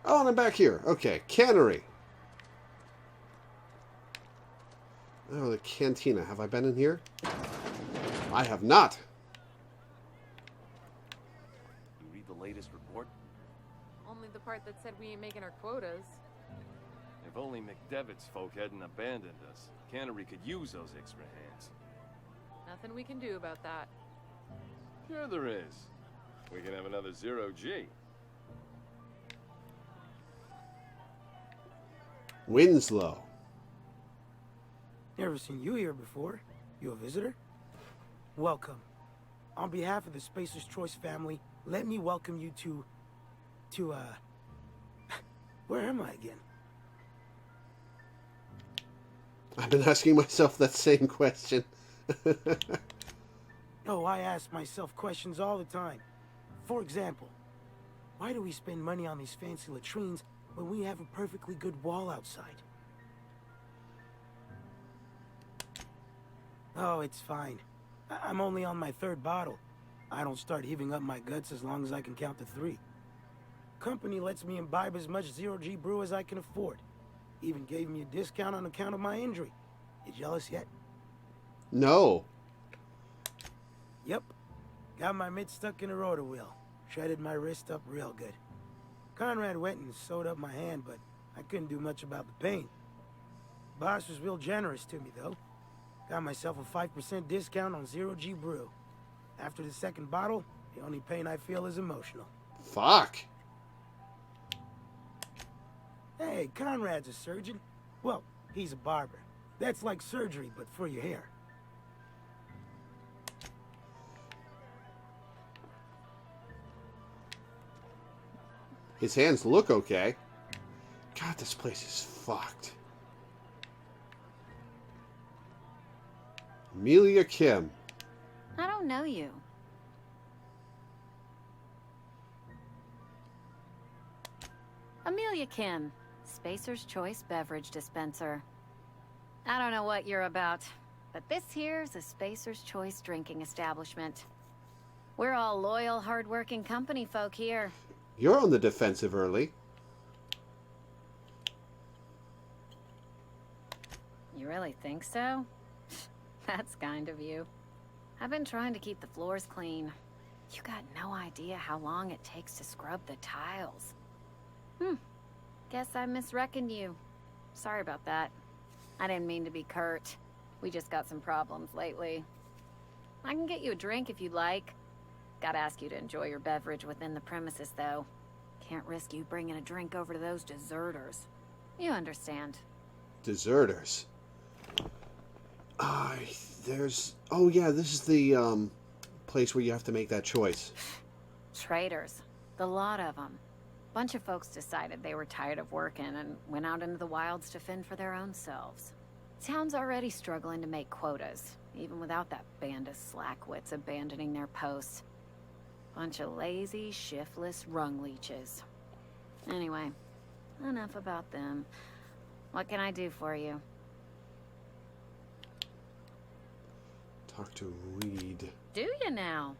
Oh, and I'm back here. Okay, cannery. Oh, the cantina. Have I been in here? I have not. You read the latest report? Only the part that said we ain't making our quotas. If only McDevitt's folk hadn't abandoned us, Cannery could use those extra hands. Nothing we can do about that. Sure there is. We can have another 0G. Winslow. Never seen you here before. You a visitor? Welcome. On behalf of the Spacer's Choice family, let me welcome you to where am I again? I've been asking myself that same question. Oh, I ask myself questions all the time. For example, why do we spend money on these fancy latrines when we have a perfectly good wall outside? Oh, it's fine. I'm only on my third bottle. I don't start heaving up my guts as long as I can count to 3. Company lets me imbibe as much 0G brew as I can afford. Even gave me a discount on account of my injury. You jealous yet? No. Yep. Got my mitt stuck in a rotor wheel. Shredded my wrist up real good. Conrad went and sewed up my hand, but I couldn't do much about the pain. Boss was real generous to me, though. Got myself a 5% discount on 0G brew. After the second bottle, the only pain I feel is emotional. Fuck. Hey, Conrad's a surgeon. Well, he's a barber. That's like surgery, but for your hair. His hands look okay. God, this place is fucked. Amelia Kim. I don't know you. Amelia Kim, Spacer's Choice Beverage Dispenser. I don't know what you're about, but this here's a Spacer's Choice drinking establishment. We're all loyal, hard-working company folk here. You're on the defensive early. You really think so? That's kind of you. I've been trying to keep the floors clean. You got no idea how long it takes to scrub the tiles. Guess I misreckoned you. Sorry about that. I didn't mean to be curt. We just got some problems lately. I can get you a drink if you'd like. Gotta ask you to enjoy your beverage within the premises, though. Can't risk you bringing a drink over to those deserters. You understand. Deserters. There's... Oh, yeah, this is the place where you have to make that choice. Traitors. The lot of them. Bunch of folks decided they were tired of working and went out into the wilds to fend for their own selves. Town's already struggling to make quotas, even without that band of slackwits abandoning their posts. Bunch of lazy, shiftless rung leeches. Anyway, enough about them. What can I do for you? Talk to Reed. Do you now?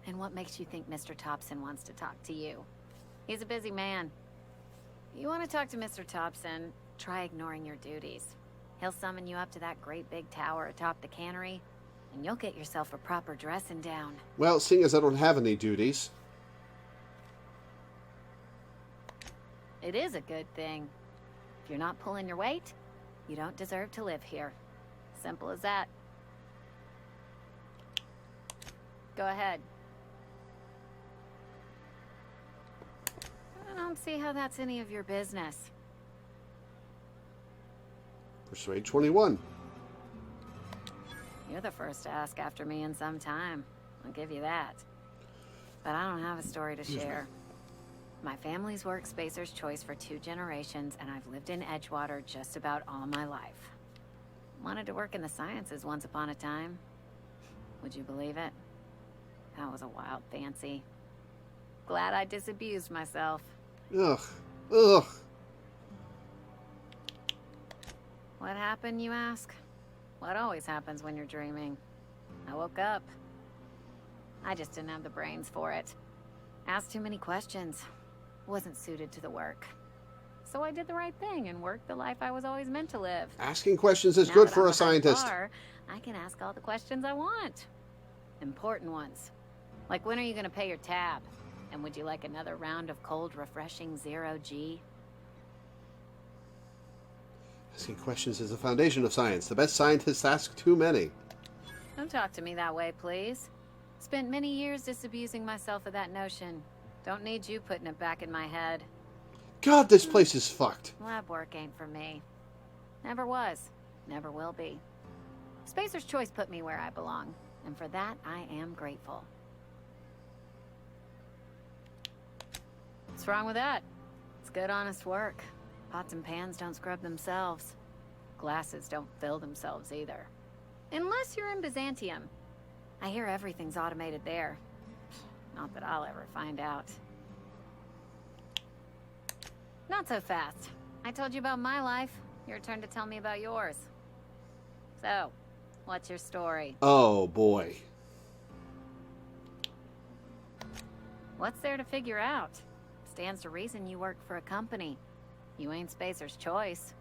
And what makes you think Mr. Thompson wants to talk to you? He's a busy man. You want to talk to Mr. Thompson, try ignoring your duties. He'll summon you up to that great big tower atop the cannery, and you'll get yourself a proper dressing down. Well, seeing as I don't have any duties... It is a good thing. If you're not pulling your weight, you don't deserve to live here. Simple as that. Go ahead. I don't see how that's any of your business. Persuade 21. You're the first to ask after me in some time. I'll give you that. But I don't have a story to share. My family's worked Spacer's Choice for 2 generations, and I've lived in Edgewater just about all my life. Wanted to work in the sciences once upon a time. Would you believe it? That was a wild fancy. Glad I disabused myself. Ugh. Ugh. What happened, you ask? What always happens when you're dreaming? I woke up. I just didn't have the brains for it. Asked too many questions. Wasn't suited to the work. So I did the right thing and worked the life I was always meant to live. Asking questions is Now good that for I'm a scientist. behind the bar, I can ask all the questions I want. Important ones. Like, when are you going to pay your tab? And would you like another round of cold, refreshing zero-G? Asking questions is the foundation of science. The best scientists ask too many. Don't talk to me that way, please. Spent many years disabusing myself of that notion. Don't need you putting it back in my head. God, this place is fucked. Lab work ain't for me. Never was. Never will be. Spacer's Choice put me where I belong, and for that I am grateful. What's wrong with that? It's good, honest work. Pots and pans don't scrub themselves. Glasses don't fill themselves either. Unless you're in Byzantium. I hear everything's automated there. Not that I'll ever find out. Not so fast. I told you about my life. Your turn to tell me about yours. So, what's your story? Oh, boy. What's there to figure out? Stands to reason you work for a company. You ain't Spacer's Choice.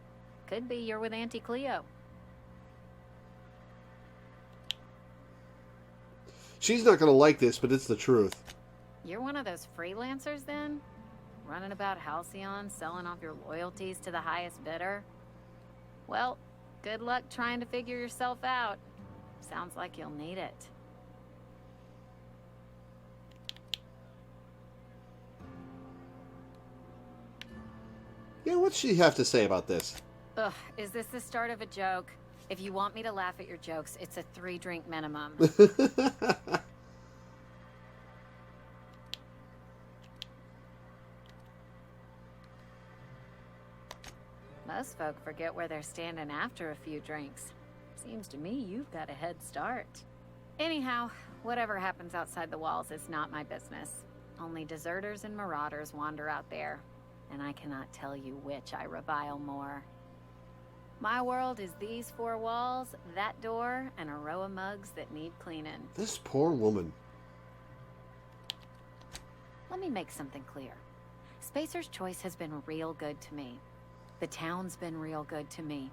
Could be you're with Auntie Cleo. She's not going to like this, but it's the truth. You're one of those freelancers, then? Running about Halcyon, selling off your loyalties to the highest bidder? Well, good luck trying to figure yourself out. Sounds like you'll need it. Yeah, what's she have to say about this? Ugh, is this the start of a joke? If you want me to laugh at your jokes, it's a 3-drink minimum. Most folk forget where they're standing after a few drinks. Seems to me you've got a head start. Anyhow, whatever happens outside the walls is not my business. Only deserters and marauders wander out there, and I cannot tell you which I revile more. My world is these 4 walls, that door, and a row of mugs that need cleaning. This poor woman. Let me make something clear. Spacer's Choice has been real good to me. The town's been real good to me.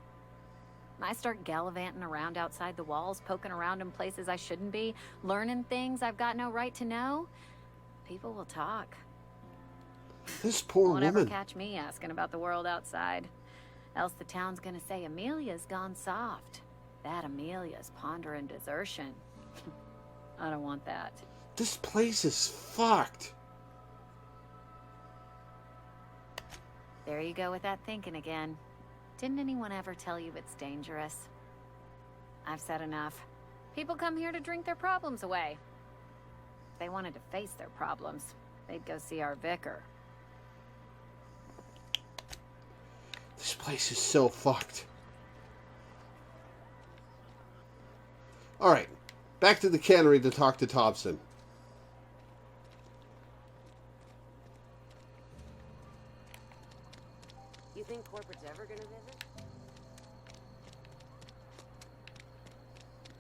I start gallivanting around outside the walls, poking around in places I shouldn't be, learning things I've got no right to know. People will talk. This poor Won't ever woman. catch me asking about the world outside. Else the town's gonna say Amelia's gone soft. That Amelia's pondering desertion. I don't want that. This place is fucked. There you go with that thinking again. Didn't anyone ever tell you it's dangerous? I've said enough. People come here to drink their problems away. If they wanted to face their problems, they'd go see our vicar. This place is so fucked. Alright, back to the cannery to talk to Thompson. You think corporate's ever gonna visit?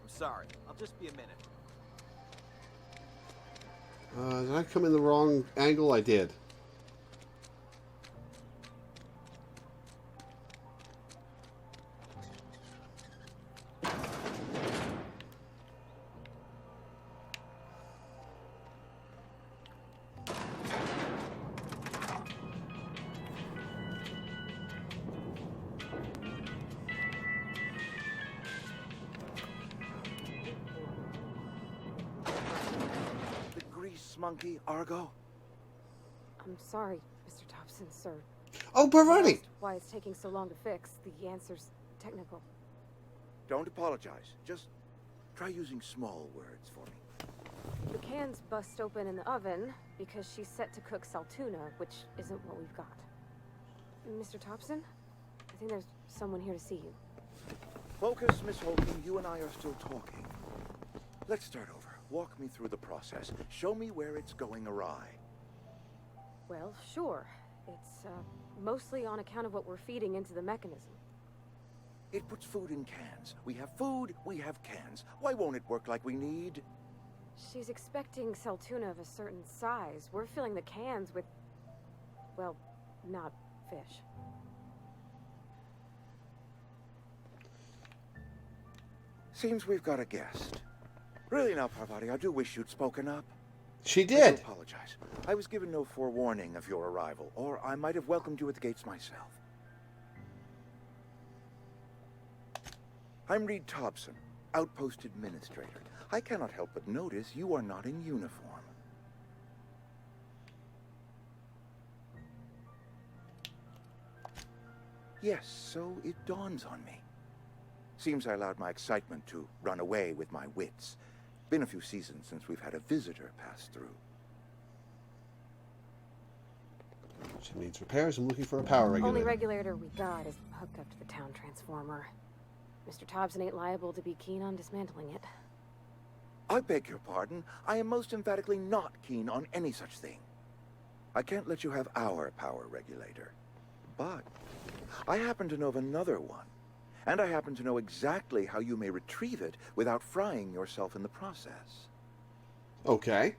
I'm sorry. I'll just be a minute. Did I come in the wrong angle? I did. Monkey, Argo? I'm sorry, Mr. Thompson, sir. Oh, Barani! Why it's taking so long to fix. The answer's technical. Don't apologize. Just try using small words for me. The cans bust open in the oven because she's set to cook saltuna, which isn't what we've got. Mr. Thompson? I think there's someone here to see you. Focus, Miss Holcomb. You and I are still talking. Let's start over. Walk me through the process. Show me where it's going awry. Well, sure. It's, mostly on account of what we're feeding into the mechanism. It puts food in cans. We have food, we have cans. Why won't it work like we need? She's expecting saltuna of a certain size. We're filling the cans with, well, not fish. Seems we've got a guest. Really now, Parvati, I do wish you'd spoken up. She I did. do apologize. I was given no forewarning of your arrival, or I might have welcomed you at the gates myself. I'm Reed Thompson, Outpost Administrator. I cannot help but notice you are not in uniform. Yes, so it dawns on me. Seems I allowed my excitement to run away with my wits. Been a few seasons since we've had a visitor pass through. She needs repairs. I'm looking for a power regulator. Only regulator we got is hooked up to the town transformer. Mr. Thompson ain't liable to be keen on dismantling it. I beg your pardon. I am most emphatically not keen on any such thing. I can't let you have our power regulator. But I happen to know of another one. And I happen to know exactly how you may retrieve it without frying yourself in the process. Okay.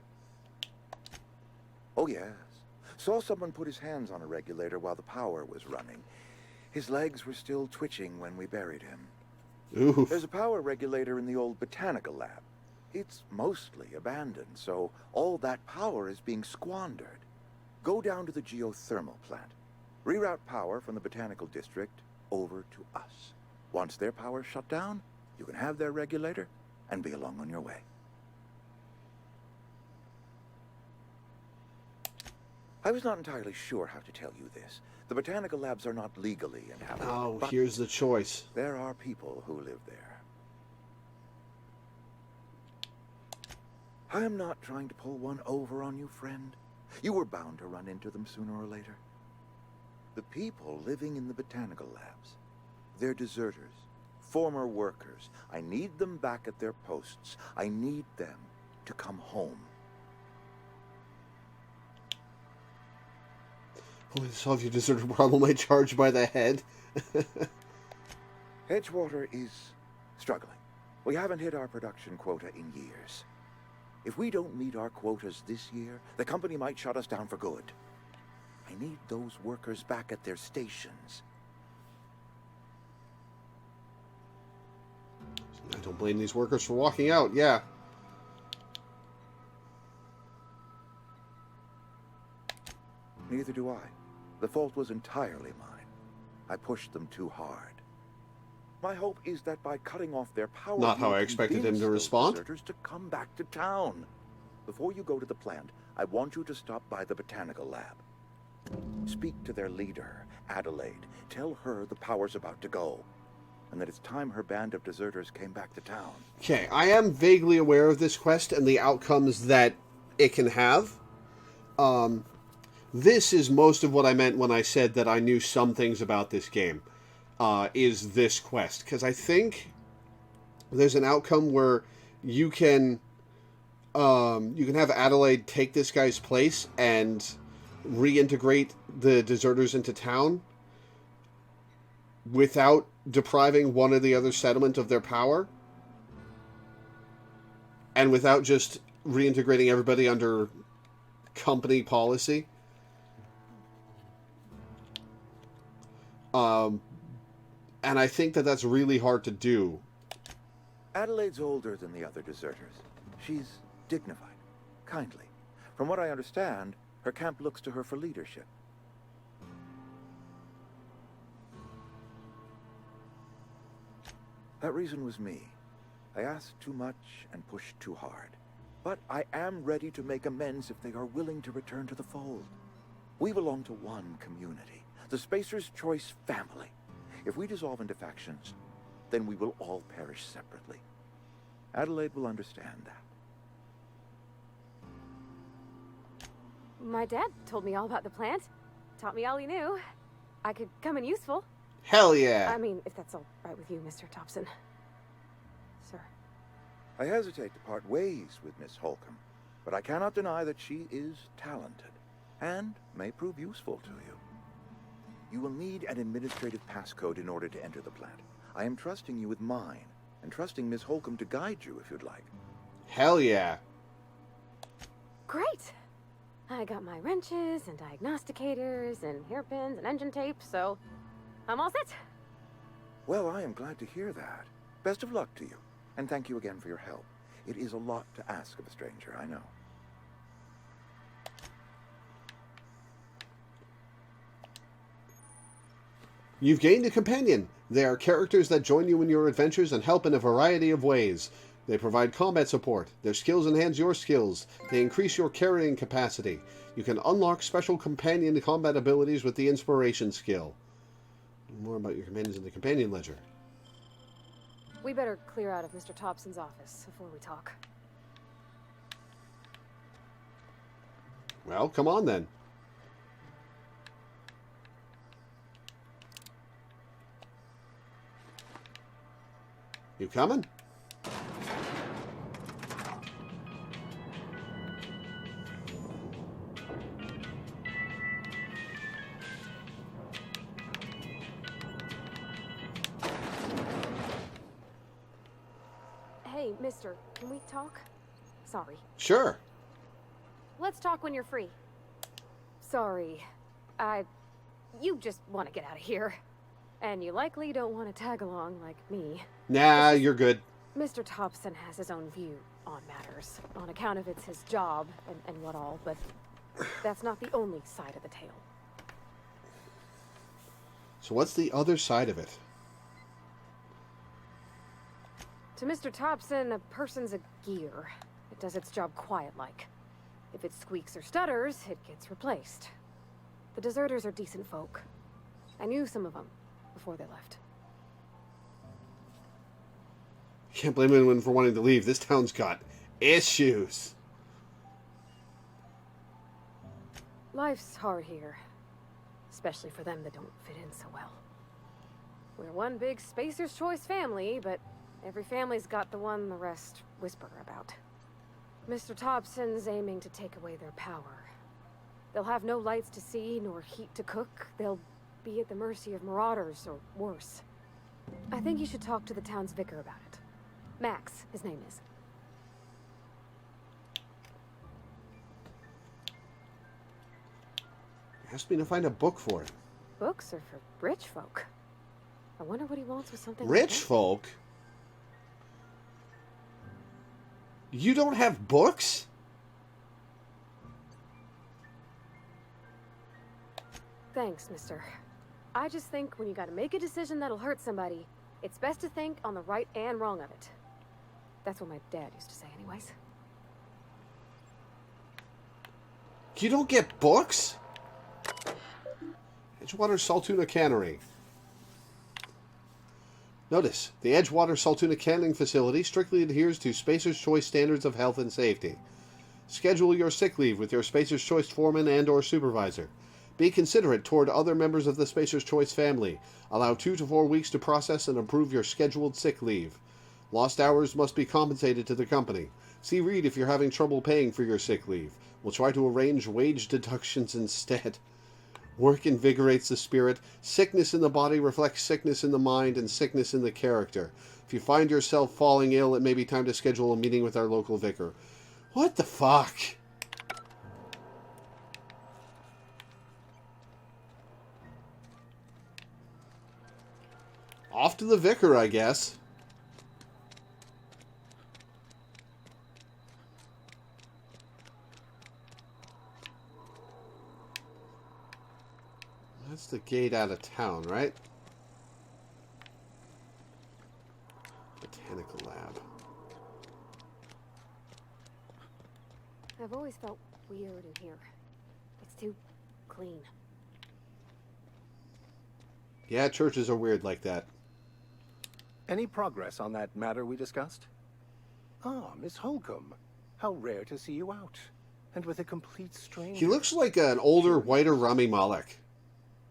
Oh, yes. Saw someone put his hands on a regulator while the power was running. His legs were still twitching when we buried him. Oof. There's a power regulator in the old botanical lab. It's mostly abandoned, so all that power is being squandered. Go down to the geothermal plant. Reroute power from the botanical district over to us. Once their power's shut down, you can have their regulator and be along on your way. I was not entirely sure how to tell you this. The botanical labs are not legally inhabited. Oh, but here's the choice. there are people who live there. I am not trying to pull one over on you, friend. You were bound to run into them sooner or later. The people living in the botanical labs, they're deserters, former workers. I need them back at their posts. I need them to come home. Only to solve your deserter problem, I charge by the head. Edgewater is struggling. We haven't hit our production quota in years. If we don't meet our quotas this year, the company might shut us down for good. I need those workers back at their stations. I don't blame these workers for walking out, yeah. Neither do I. The fault was entirely mine. I pushed them too hard. My hope is that by cutting off their power... Not how I expected him to respond. ...deserters to come back to town. Before you go to the plant, I want you to stop by the botanical lab. Speak to their leader, Adelaide. Tell her the power's about to go. and that it's time her band of deserters came back to town. Okay, I am vaguely aware of this quest and the outcomes that it can have. This is most of what I meant when I said that I knew some things about this game, is this quest. Because I think there's an outcome where you can have Adelaide take this guy's place and reintegrate the deserters into town without depriving one or the other settlement of their power, and without just reintegrating everybody under company policy. And I think that that's really hard to do. Adelaide's older than the other deserters. She's dignified, kindly. From what I understand, her camp looks to her for leadership. That reason was me. I asked too much and pushed too hard. But I am ready to make amends if they are willing to return to the fold. We belong to one community, the Spacer's Choice family. If we dissolve into factions, then we will all perish separately. Adelaide will understand that. My dad told me all about the plant. Taught me all he knew. I could come in useful. Hell yeah. I mean, if that's all right with you, Mr. Thompson. Sir. I hesitate to part ways with Miss Holcomb, but I cannot deny that she is talented and may prove useful to you. You will need an administrative passcode in order to enter the plant. I am trusting you with mine, and trusting Miss Holcomb to guide you if you'd like. Hell yeah. Great! I got my wrenches and diagnosticators and hairpins and engine tape, so I'm all set. Well, I am glad to hear that. Best of luck to you, and thank you again for your help. It is a lot to ask of a stranger, I know. You've gained a companion. They are characters that join you in your adventures and help in a variety of ways. They provide combat support. Their skills enhance your skills. They increase your carrying capacity. You can unlock special companion combat abilities with the Inspiration skill. More about your companions in the Companion Ledger. We better clear out of Mr. Thompson's office before we talk. Well, come on then. You coming? Hey, mister, can we talk? Sorry. Sure. Let's talk when you're free. Sorry. You just want to get out of here. And you likely don't want to tag along like me. Nah, you're good. Mr. Thompson has his own view on matters, on account of it's his job and what all, but that's not the only side of the tale. So what's the other side of it? To Mr. Thompson, a person's a gear. It does its job quiet-like. If it squeaks or stutters, it gets replaced. The deserters are decent folk. I knew some of them before they left. Can't blame anyone for wanting to leave. This town's got issues. Life's hard here. Especially for them that don't fit in so well. We're one big Spacer's Choice family, but every family's got the one the rest whisper about. Mr. Thompson's aiming to take away their power. They'll have no lights to see, nor heat to cook. They'll be at the mercy of marauders, or worse. I think you should talk to the town's vicar about it. Max, his name is. Asked me to find a book for him. Books are for rich folk. I wonder what he wants with something Rich like that. folk? You don't have books? Thanks, mister. I just think when you gotta make a decision that'll hurt somebody, it's best to think on the right and wrong of it. That's what my dad used to say anyways. You don't get books? Edgewater Saltuna Cannery. Notice, the Edgewater Saltuna Canning Facility strictly adheres to Spacer's Choice standards of health and safety. Schedule your sick leave with your Spacer's Choice foreman and or supervisor. Be considerate toward other members of the Spacer's Choice family. Allow 2 to 4 weeks to process and approve your scheduled sick leave. Lost hours must be compensated to the company. See Reed if you're having trouble paying for your sick leave. We'll try to arrange wage deductions instead. Work invigorates the spirit. Sickness in the body reflects sickness in the mind and sickness in the character. If you find yourself falling ill, it may be time to schedule a meeting with our local vicar. What the fuck? Off to the vicar, I guess. That's the gate out of town, right? Botanical lab. I've always felt weird in here. It's too clean. Yeah, churches are weird like that. Any progress on that matter we discussed? Ah, Miss Holcomb. How rare to see you out. And with a complete stranger. He looks like an older, whiter Rami Malek.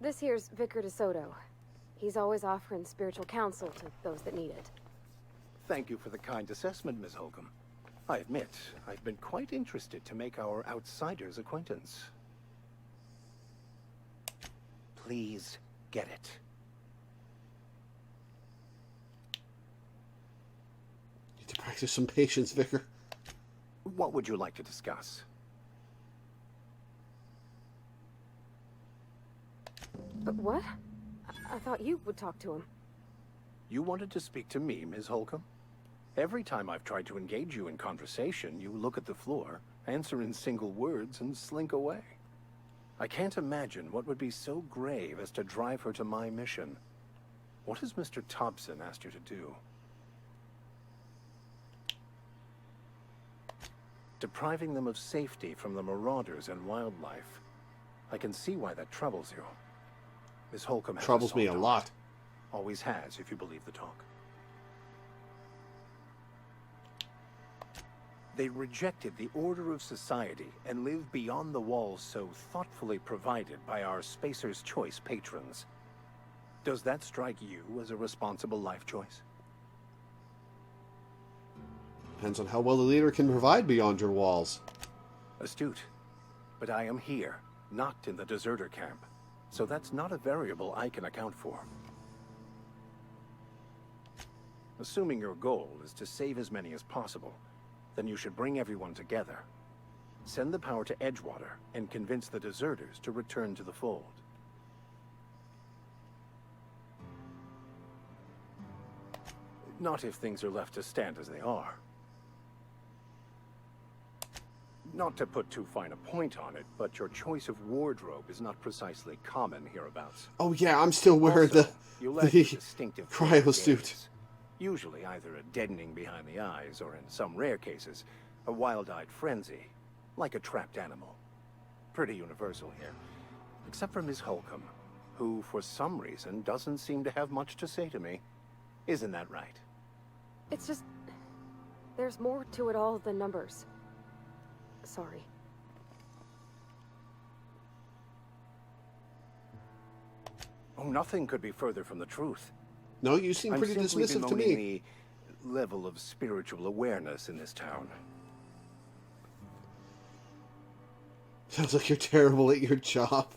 This here's Vicar DeSoto. He's always offering spiritual counsel to those that need it. Thank you for the kind assessment, Miss Holcomb. I admit, I've been quite interested to make our outsider's acquaintance. Please get it. Need to practice some patience, Vicar. What would you like to discuss? But what? I thought you would talk to him. You wanted to speak to me, Ms. Holcomb? Every time I've tried to engage you in conversation, you look at the floor, answer in single words, and slink away. I can't imagine what would be so grave as to drive her to my mission. What has Mr. Thompson asked you to do? Depriving them of safety from the marauders and wildlife. I can see why that troubles you. Miss Holcomb has Troubles me a lot. Always has, if you believe the talk. They rejected the order of society and live beyond the walls so thoughtfully provided by our Spacer's Choice patrons. Does that strike you as a responsible life choice? Depends on how well the leader can provide beyond your walls. Astute. But I am here, not in the deserter camp. So that's not a variable I can account for. Assuming your goal is to save as many as possible, then you should bring everyone together. Send the power to Edgewater and convince the deserters to return to the fold. Not if things are left to stand as they are. Not to put too fine a point on it, but your choice of wardrobe is not precisely common hereabouts. Oh yeah, I'm still wearing Also, you lack the distinctive cryo suit. gaze. Usually either a deadening behind the eyes, or in some rare cases, a wild-eyed frenzy, like a trapped animal. Pretty universal here. Except for Miss Holcomb, who for some reason doesn't seem to have much to say to me. Isn't that right? It's just... there's more to it all than numbers. Sorry. Oh, nothing could be further from the truth. No, you seem pretty I'm simply dismissive to bemoaning me. the level of spiritual awareness in this town. Sounds like you're terrible at your job.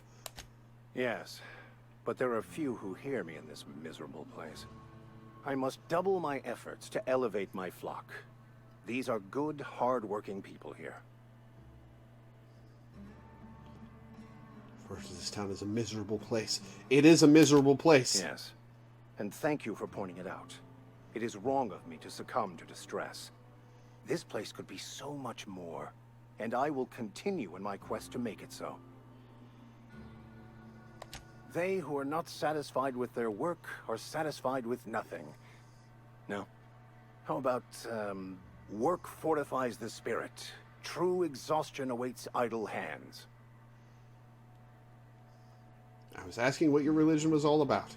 Yes, but there are few who hear me in this miserable place. I must double my efforts to elevate my flock. These are good, hard-working people here. Refer to this town as a miserable place. It is a miserable place. Yes, and thank you for pointing it out. It is wrong of me to succumb to distress. This place could be so much more, and I will continue in my quest to make it so. They who are not satisfied with their work are satisfied with nothing. No. How about, work fortifies the spirit. True exhaustion awaits idle hands. I was asking what your religion was all about.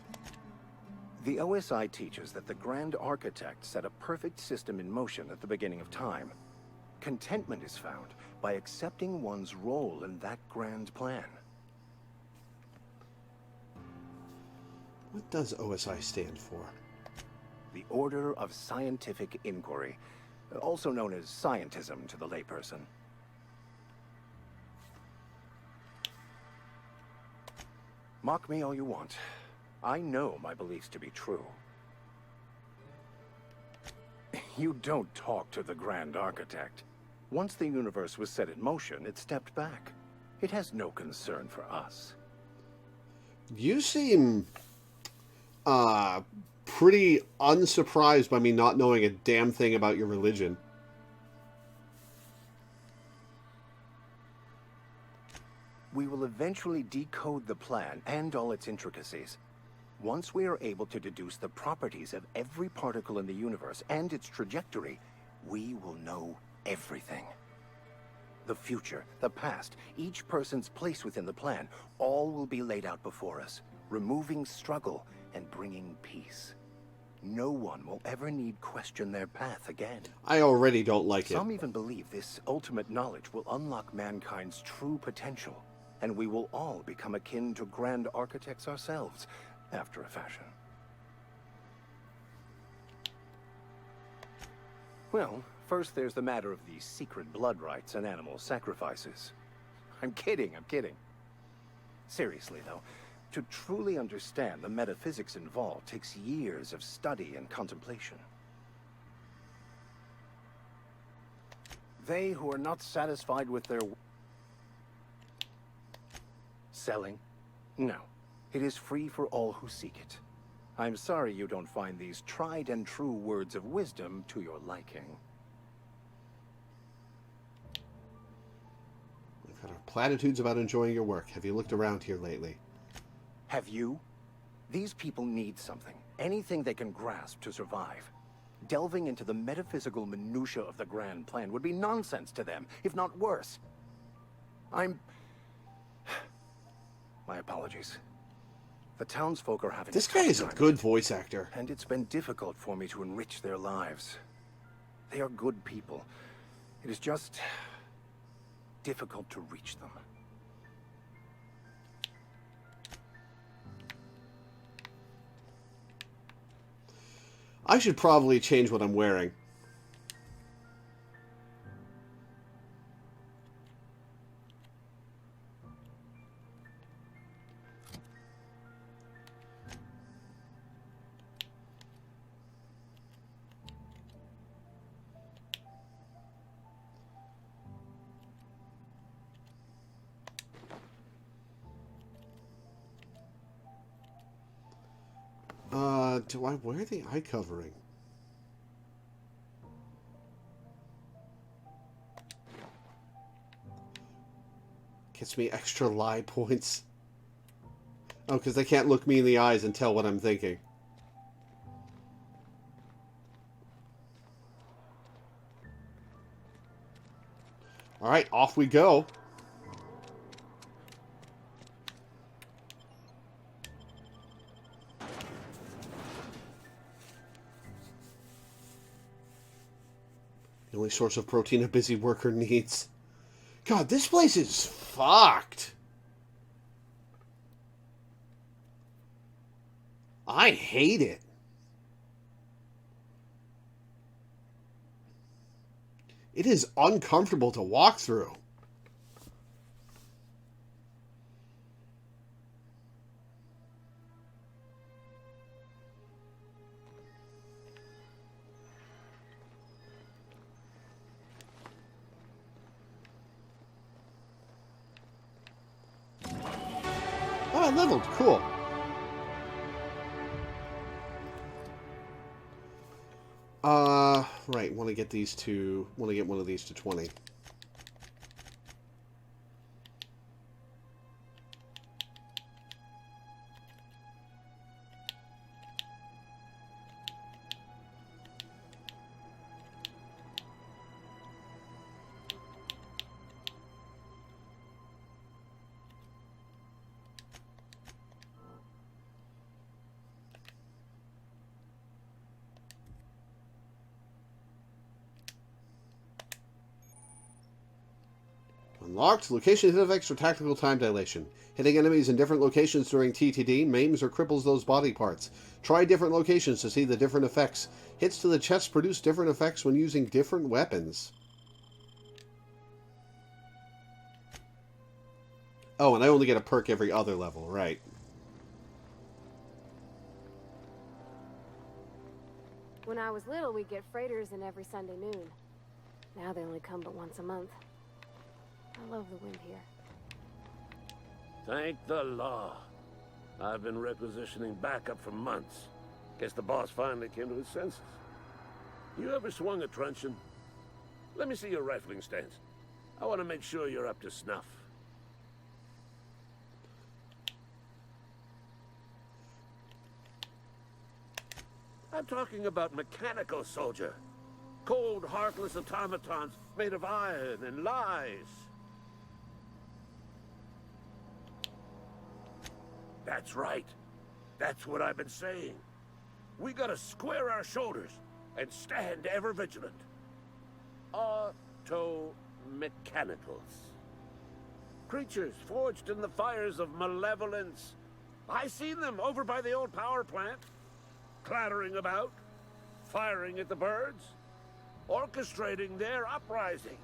The OSI teaches that the Grand Architect set a perfect system in motion at the beginning of time. Contentment is found by accepting one's role in that grand plan. What does OSI stand for? The Order of Scientific Inquiry, also known as scientism to the layperson. Mock me all you want. I know my beliefs to be true. You don't talk to the Grand Architect. Once the universe was set in motion, it stepped back. It has no concern for us. You seem pretty unsurprised by me not knowing a damn thing about your religion. We will eventually decode the plan and all its intricacies. Once we are able to deduce the properties of every particle in the universe and its trajectory, we will know everything. The future, the past, each person's place within the plan, all will be laid out before us, removing struggle and bringing peace. No one will ever need question their path again. I already don't like it. Some even believe this ultimate knowledge will unlock mankind's true potential, and we will all become akin to Grand Architects ourselves, after a fashion. Well, first there's the matter of the secret blood rites and animal sacrifices. I'm kidding. Seriously, though, to truly understand the metaphysics involved takes years of study and contemplation. They who are not satisfied with their selling? No. It is free for all who seek it. I'm sorry you don't find these tried and true words of wisdom to your liking. I've heard platitudes about enjoying your work. Have you looked around here lately? Have you? These people need something. Anything they can grasp to survive. Delving into the metaphysical minutiae of the grand plan would be nonsense to them, if not worse. My apologies. The townsfolk are having This guy is a good voice actor. And it's been difficult for me to enrich their lives. They are good people. It is just difficult to reach them. I should probably change what I'm wearing. Do I wear the eye covering? Gets me extra lie points. Oh, because they can't look me in the eyes and tell what I'm thinking. Alright, off we go. The only source of protein a busy worker needs. God, this place is fucked. I hate it. It is uncomfortable to walk through. Oh, I leveled. Cool. Right. Want to get these to. Want to get one of these to 20. Locked. Location hit effects for tactical time dilation. Hitting enemies in different locations during TTD maims or cripples those body parts. Try different locations to see the different effects. Hits to the chest produce different effects when using different weapons. Oh, and I only get a perk every other level, right. When I was little, we'd get freighters in every Sunday noon. Now they only come but once a month. I love the wind here. Thank the law. I've been requisitioning backup for months. Guess the boss finally came to his senses. You ever swung a truncheon? Let me see your rifling stance. I want to make sure you're up to snuff. I'm talking about mechanical soldier. Cold, heartless automatons made of iron and lies. That's right. That's what I've been saying. We gotta square our shoulders and stand ever vigilant. Auto-mechanicals. Creatures forged in the fires of malevolence. I seen them over by the old power plant. Clattering about, firing at the birds, orchestrating their uprising.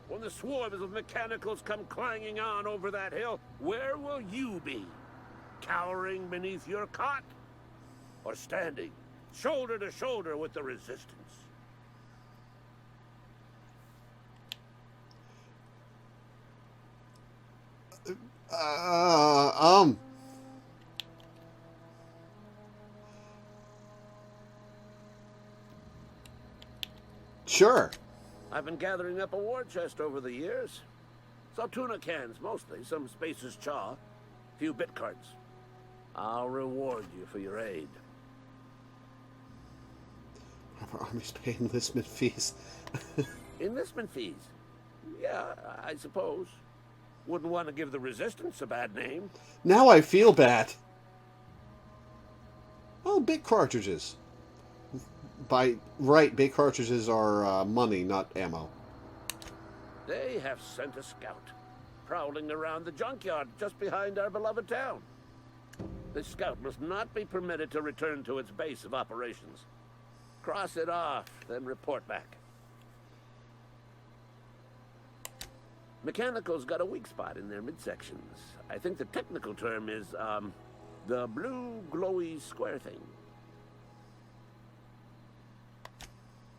When the swarms of mechanicals come clanging on over that hill, where will you be? Cowering beneath your cot? Or standing shoulder to shoulder with the resistance? Sure. I've been gathering up a war chest over the years. Saltuna cans, mostly. Some Spacer's chaw. A few bit cards. I'll reward you for your aid. Our armies pay enlistment fees. Enlistment fees? Yeah, I suppose. Wouldn't want to give the Resistance a bad name. Now I feel bad. Oh, big cartridges. By right, big cartridges are money, not ammo. They have sent a scout, prowling around the junkyard just behind our beloved town. This scout must not be permitted to return to its base of operations. Cross it off, then report back. Mechanical's got a weak spot in their midsections. I think the technical term is, the blue glowy square thing.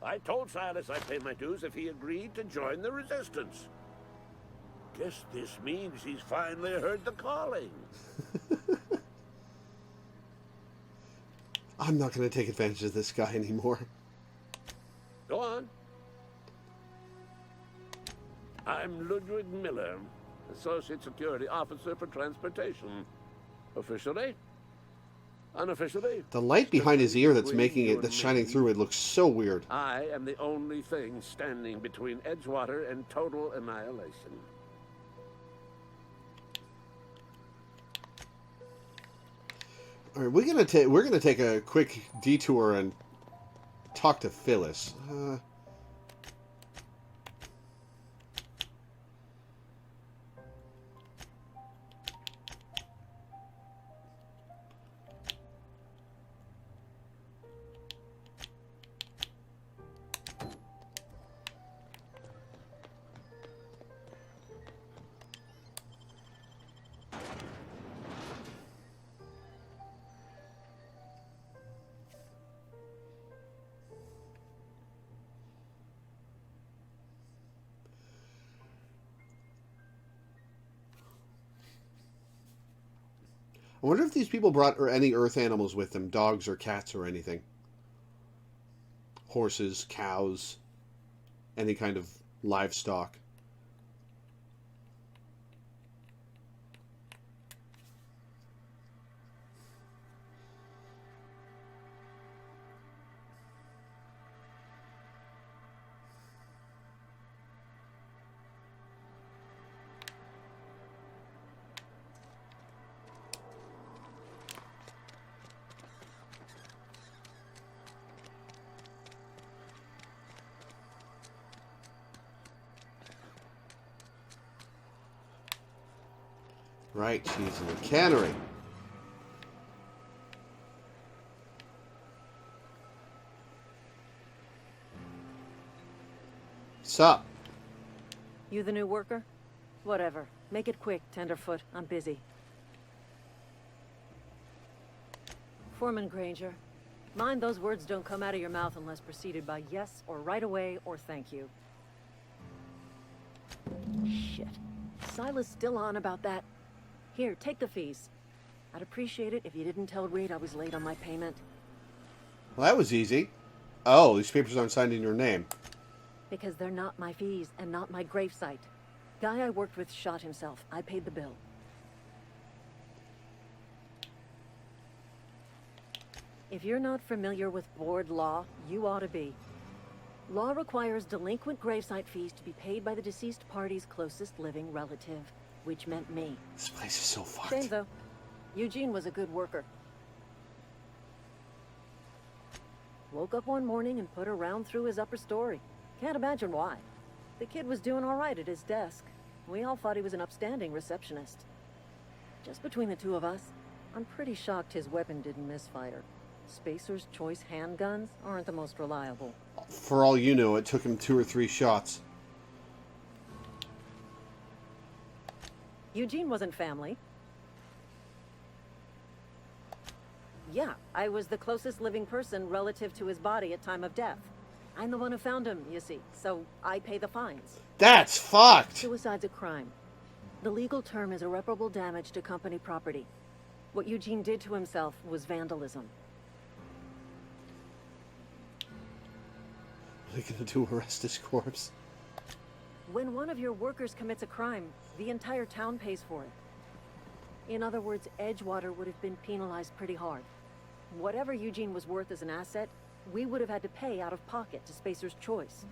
I told Silas I'd pay my dues if he agreed to join the Resistance. Guess this means he's finally heard the calling. I'm not going to take advantage of this guy anymore. Go on. I'm Ludwig Miller, Associate Security Officer for Transportation. Officially? Unofficially? The light behind his ear that's shining through it looks so weird. I am the only thing standing between Edgewater and total annihilation. All right, we're gonna take a quick detour and talk to Phyllis. I wonder if these people brought any earth animals with them, dogs or cats or anything. Horses, cows, any kind of livestock. Right, she's in the cannery. Sup? You the new worker? Whatever. Make it quick, Tenderfoot. I'm busy. Foreman Granger. Mind those words don't come out of your mouth unless preceded by yes or right away or thank you. Shit. Silas still on about that. Here, take the fees. I'd appreciate it if you didn't tell Reed I was late on my payment. Well, that was easy. Oh, these papers aren't signed in your name. Because they're not my fees and not my gravesite. Guy I worked with shot himself. I paid the bill. If you're not familiar with board law, you ought to be. Law requires delinquent gravesite fees to be paid by the deceased party's closest living relative, which meant me. This place is so fucked. Shame, though. Eugene was a good worker. Woke up one morning and put a round through his upper story. Can't imagine why. The kid was doing all right at his desk. We all thought he was an upstanding receptionist. Just between the two of us, I'm pretty shocked his weapon didn't misfire. Spacer's Choice handguns aren't the most reliable. For all you know, it took him 2 or 3 shots. Eugene wasn't family. Yeah, I was the closest living person relative to his body at time of death. I'm the one who found him, you see, so I pay the fines. That's fucked! Suicide's a crime. The legal term is irreparable damage to company property. What Eugene did to himself was vandalism. What are they gonna do, arrest his corpse? When one of your workers commits a crime, the entire town pays for it. In other words, Edgewater would have been penalized pretty hard. Whatever Eugene was worth as an asset, we would have had to pay out of pocket to Spacer's Choice.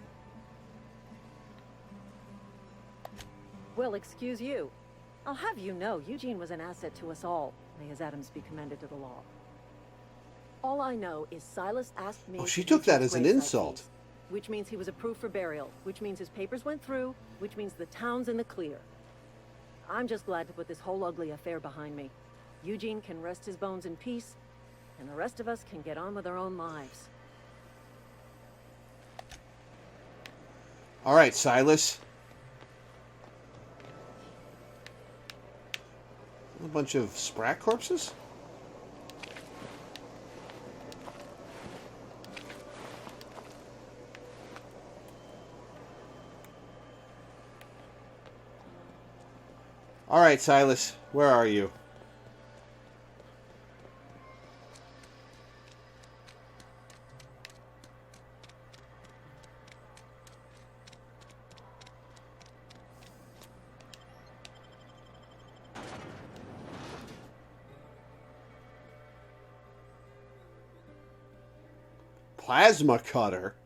Well, excuse you. I'll have you know, Eugene was an asset to us all. May his atoms be commended to the law. All I know is Silas asked me... Oh, she took that as an insult. Fees, which means he was approved for burial, which means his papers went through, which means the town's in the clear. I'm just glad to put this whole ugly affair behind me. Eugene can rest his bones in peace, and the rest of us can get on with our own lives. All right, Silas. A bunch of Sprat corpses? All right, Silas, where are you? Plasma cutter?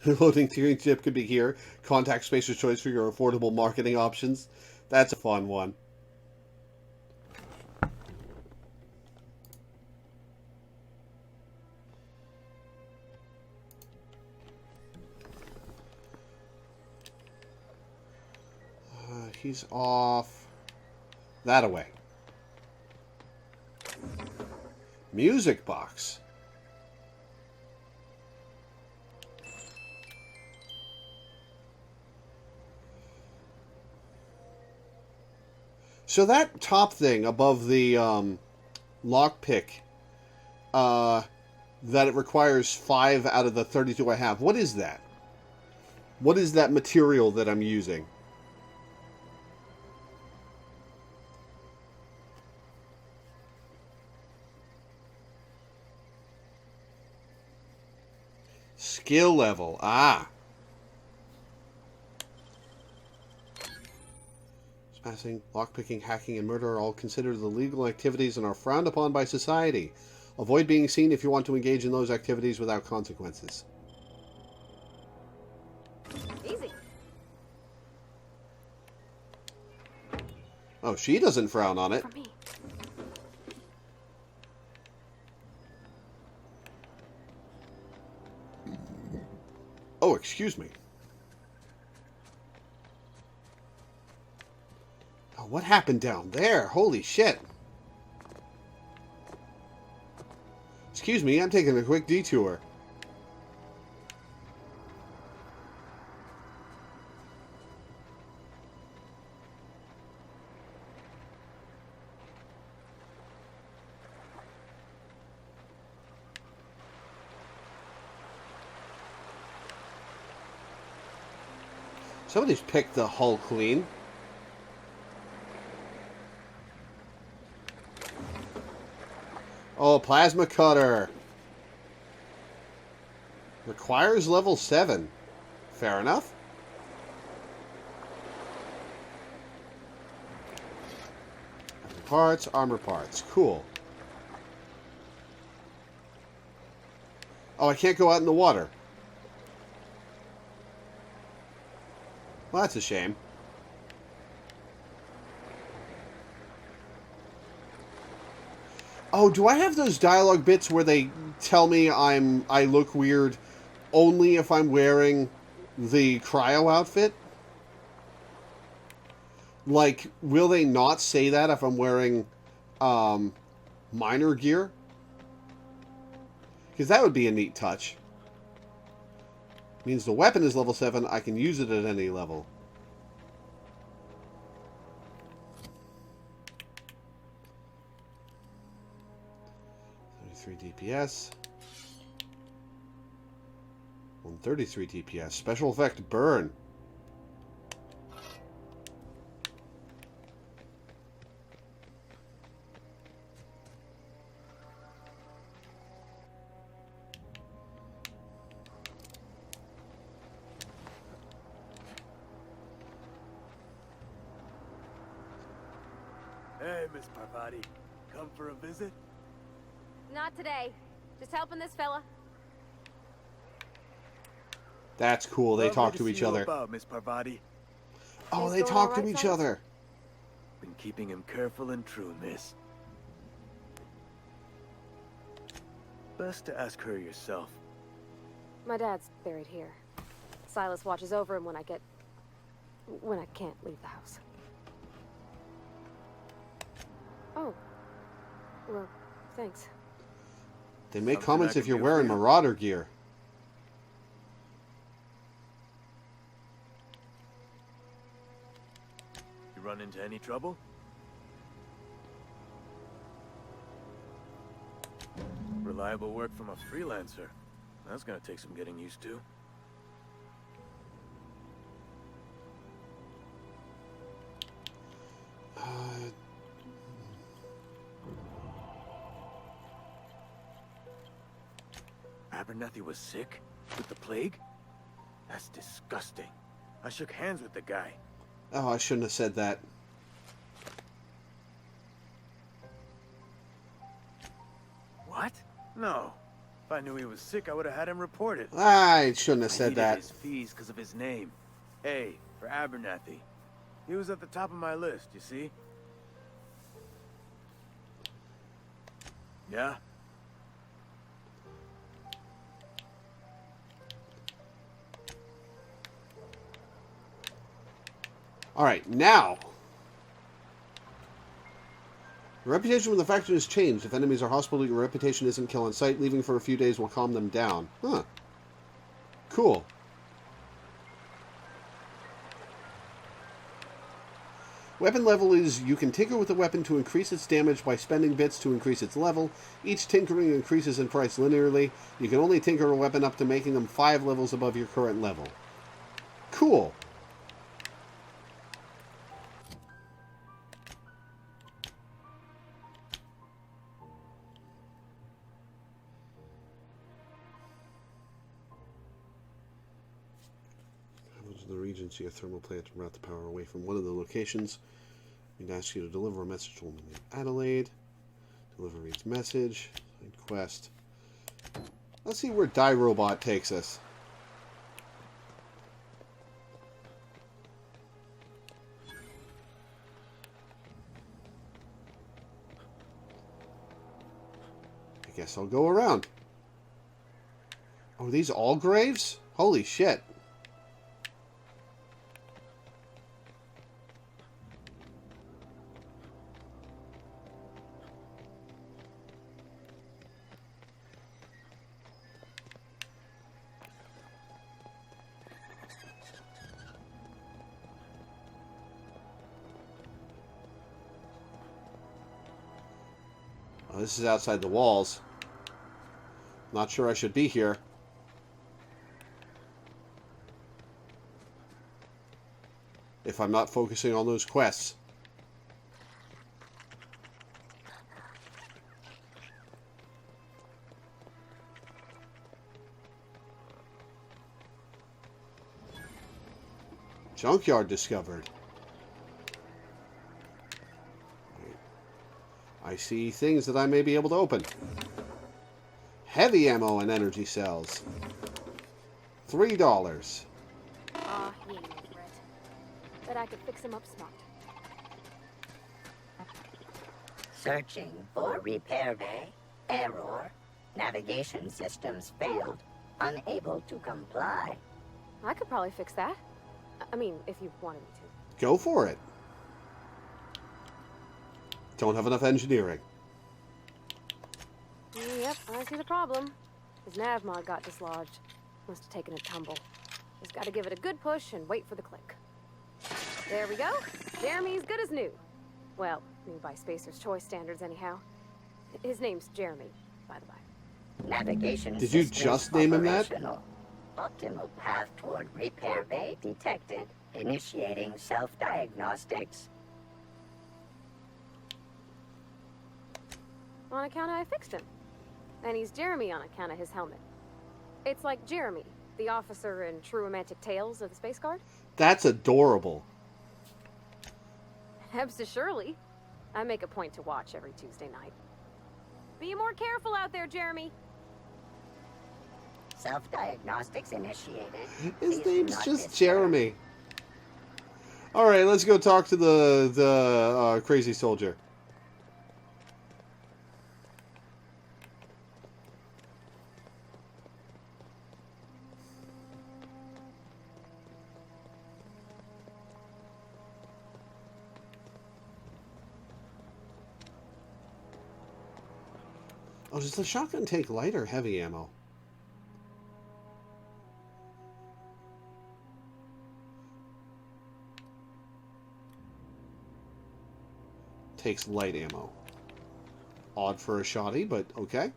Loading tiering tip could be here. Contact Spacer's Choice for your affordable marketing options. That's a fun one. He's off that away. Music box. So that top thing above the lockpick, that it requires 5 out of the 32 I have. What is that? What is that material that I'm using? Skill level. Ah. Passing, lockpicking, hacking, and murder are all considered illegal activities and are frowned upon by society. Avoid being seen if you want to engage in those activities without consequences. Easy. Oh, she doesn't frown on it. excuse me. Oh, what happened down there? Holy shit. Excuse me, I'm taking a quick detour. Somebody's picked the hull clean. Oh, plasma cutter. Requires level 7. Fair enough. Armor parts. Cool. Oh, I can't go out in the water. Well, that's a shame. Oh, do I have those dialogue bits where they tell me I look weird only if I'm wearing the cryo outfit? Like, will they not say that if I'm wearing miner gear? Because that would be a neat touch. Means the weapon is level 7, I can use it at any level. DPS. 133 DPS. Special effect burn. Hey, Miss Parvati. Come for a visit? Not today. Just helping this fella. That's cool. They talk to each other. About, Miss Parvati. Oh, they talk to each other. Been keeping him careful and true, miss. Best to ask her yourself. My dad's buried here. Silas watches over him when I can't leave the house. Oh. Well, thanks. They make comments if you're wearing Marauder gear. You run into any trouble? Reliable work from a freelancer. That's gonna take some getting used to. Abernathy was sick? With the plague? That's disgusting. I shook hands with the guy. Oh, I shouldn't have said that. What? No. If I knew he was sick, I would have had him reported. I shouldn't have said that. His fees because of his name. A for Abernathy. He was at the top of my list, you see? Yeah? Alright, now. Your reputation with the faction has changed. If enemies are hostile, your reputation isn't kill on sight. Leaving for a few days will calm them down. Huh. Cool. Weapon level is you can tinker with the weapon to increase its damage by spending bits to increase its level. Each tinkering increases in price linearly. You can only tinker a weapon up to making them 5 levels above your current level. Cool. The Regency, a thermal plant to route the power away from one of the locations. We'd ask you to deliver a message to a woman named Adelaide. Deliver Reed's message. Side quest. Let's see where Die Robot takes us. I guess I'll go around. Oh, are these all graves? Holy shit. this is outside the walls. Not sure I should be here. If I'm not focusing on those quests. Junkyard discovered. I see things that I may be able to open. Heavy ammo and energy cells. $3. Aw, he ain't no threat. Bet I could fix him up smart. Searching for repair bay. Error. Navigation systems failed. Unable to comply. I could probably fix that. I mean, if you wanted me to. Go for it. Don't have enough engineering. Yep, I see the problem. His nav mod got dislodged. Must have taken a tumble. Just gotta give it a good push and wait for the click. There we go. Jeremy's good as new. Well, new by Spacer's Choice standards anyhow. His name's Jeremy, by the way. Navigation Did you just name him that? Optimal path toward repair bay detected. Initiating self-diagnostics. On account of I fixed him. And he's Jeremy on account of his helmet. It's like Jeremy, the officer in True Romantic Tales of the Space Guard. That's adorable. Hebs Shirley. I make a point to watch every Tuesday night. Be more careful out there, Jeremy. Self-diagnostics initiated. His name's just Jeremy. Alright, let's go talk to the crazy soldier. Oh, does the shotgun take light or heavy ammo? Takes light ammo. Odd for a shotty, but okay.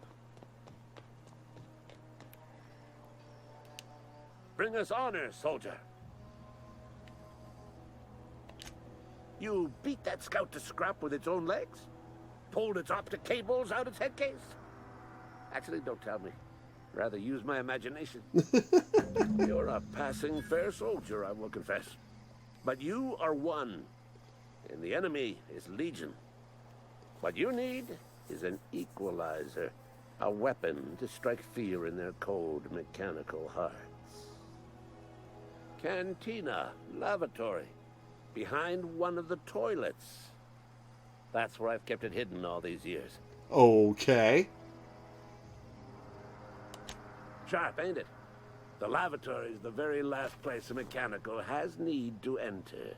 Bring us honor, soldier. You beat that scout to scrap with its own legs? Pulled its optic cables out its head case? Actually, don't tell me. Rather use my imagination. You're a passing fair soldier, I will confess. But you are one, and the enemy is legion. What you need is an equalizer, a weapon to strike fear in their cold mechanical hearts. Cantina, lavatory, behind one of the toilets. That's where I've kept it hidden all these years. Okay. Sharp, ain't it? The lavatory is the very last place a mechanical has need to enter.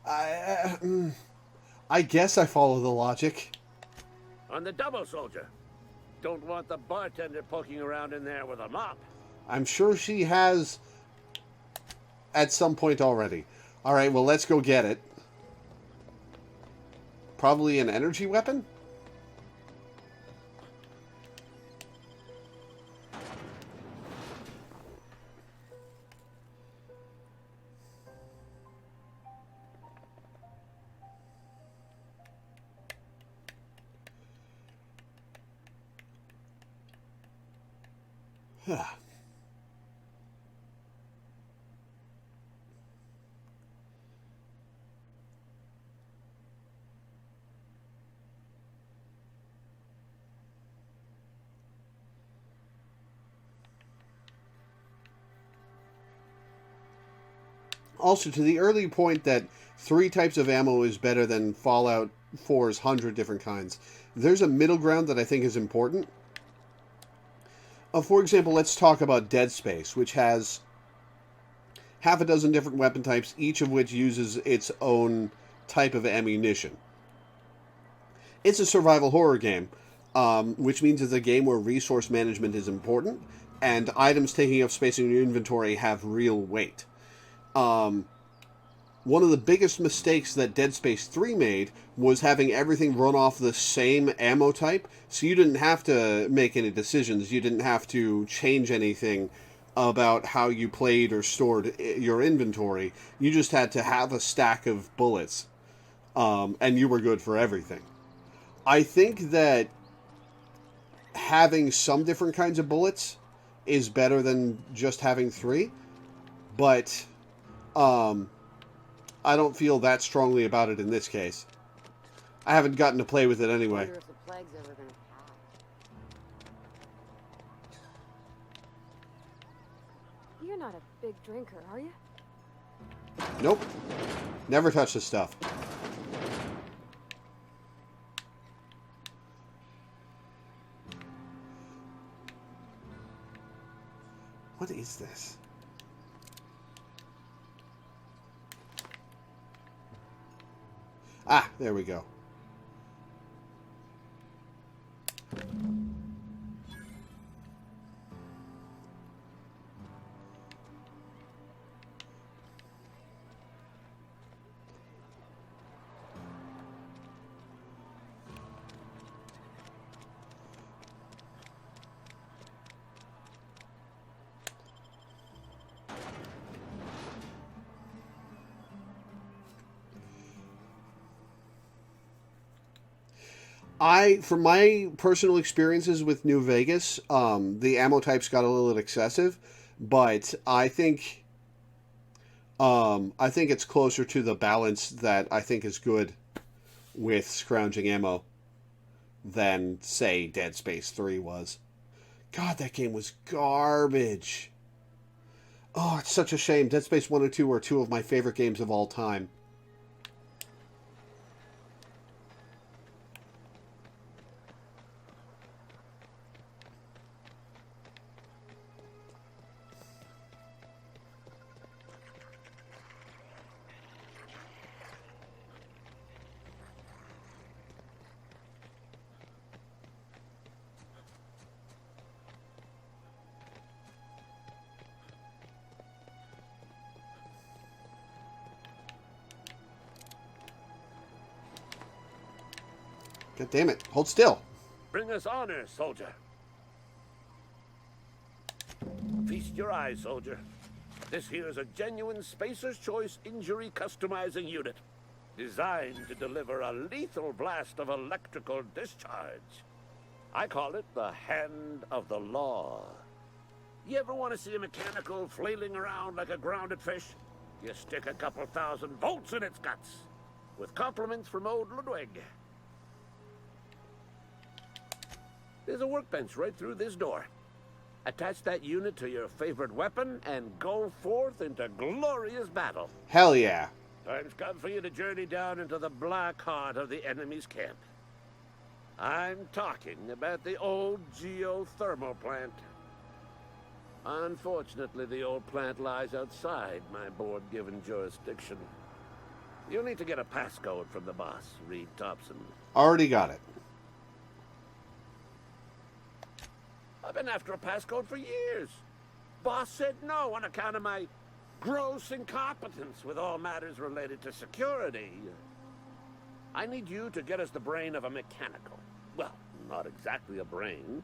I guess I follow the logic. On the double, soldier. Don't want the bartender poking around in there with a mop. I'm sure she has at some point already. Alright, well, let's go get it. Probably an energy weapon? Also, to the early point that 3 types of ammo is better than Fallout 4's 100 different kinds, there's a middle ground that I think is important. For example, let's talk about Dead Space, which has half a dozen different weapon types, each of which uses its own type of ammunition. It's a survival horror game, which means it's a game where resource management is important, and items taking up space in your inventory have real weight. one of the biggest mistakes that Dead Space 3 made was having everything run off the same ammo type, so you didn't have to make any decisions. You didn't have to change anything about how you played or stored your inventory. You just had to have a stack of bullets, and you were good for everything. I think that having some different kinds of bullets is better than just having 3, but I don't feel that strongly about it in this case. I haven't gotten to play with it anyway. I wonder if the plague's ever gonna pass. You're not a big drinker, are you? Nope. Never touch this stuff. What is this? Ah, there we go. From my personal experiences with New Vegas, the ammo types got a little excessive, but I think it's closer to the balance that I think is good with scrounging ammo than, say, Dead Space 3 was. God, that game was garbage. Oh, it's such a shame. Dead Space 1 and 2 are two of my favorite games of all time. God damn it. Hold still. Bring us honor, soldier. Feast your eyes, soldier. This here is a genuine Spacer's Choice injury customizing unit, designed to deliver a lethal blast of electrical discharge. I call it the Hand of the Law. You ever want to see a mechanical flailing around like a grounded fish? You stick a couple thousand volts in its guts. With compliments from old Ludwig. There's a workbench right through this door. Attach that unit to your favorite weapon and go forth into glorious battle. Hell yeah. Time's come for you to journey down into the black heart of the enemy's camp. I'm talking about the old geothermal plant. Unfortunately, the old plant lies outside my board-given jurisdiction. You'll need to get a passcode from the boss, Reed Thompson. Already got it. I've been after a passcode for years. Boss said no on account of my gross incompetence with all matters related to security. I need you to get us the brain of a mechanical. Well, not exactly a brain.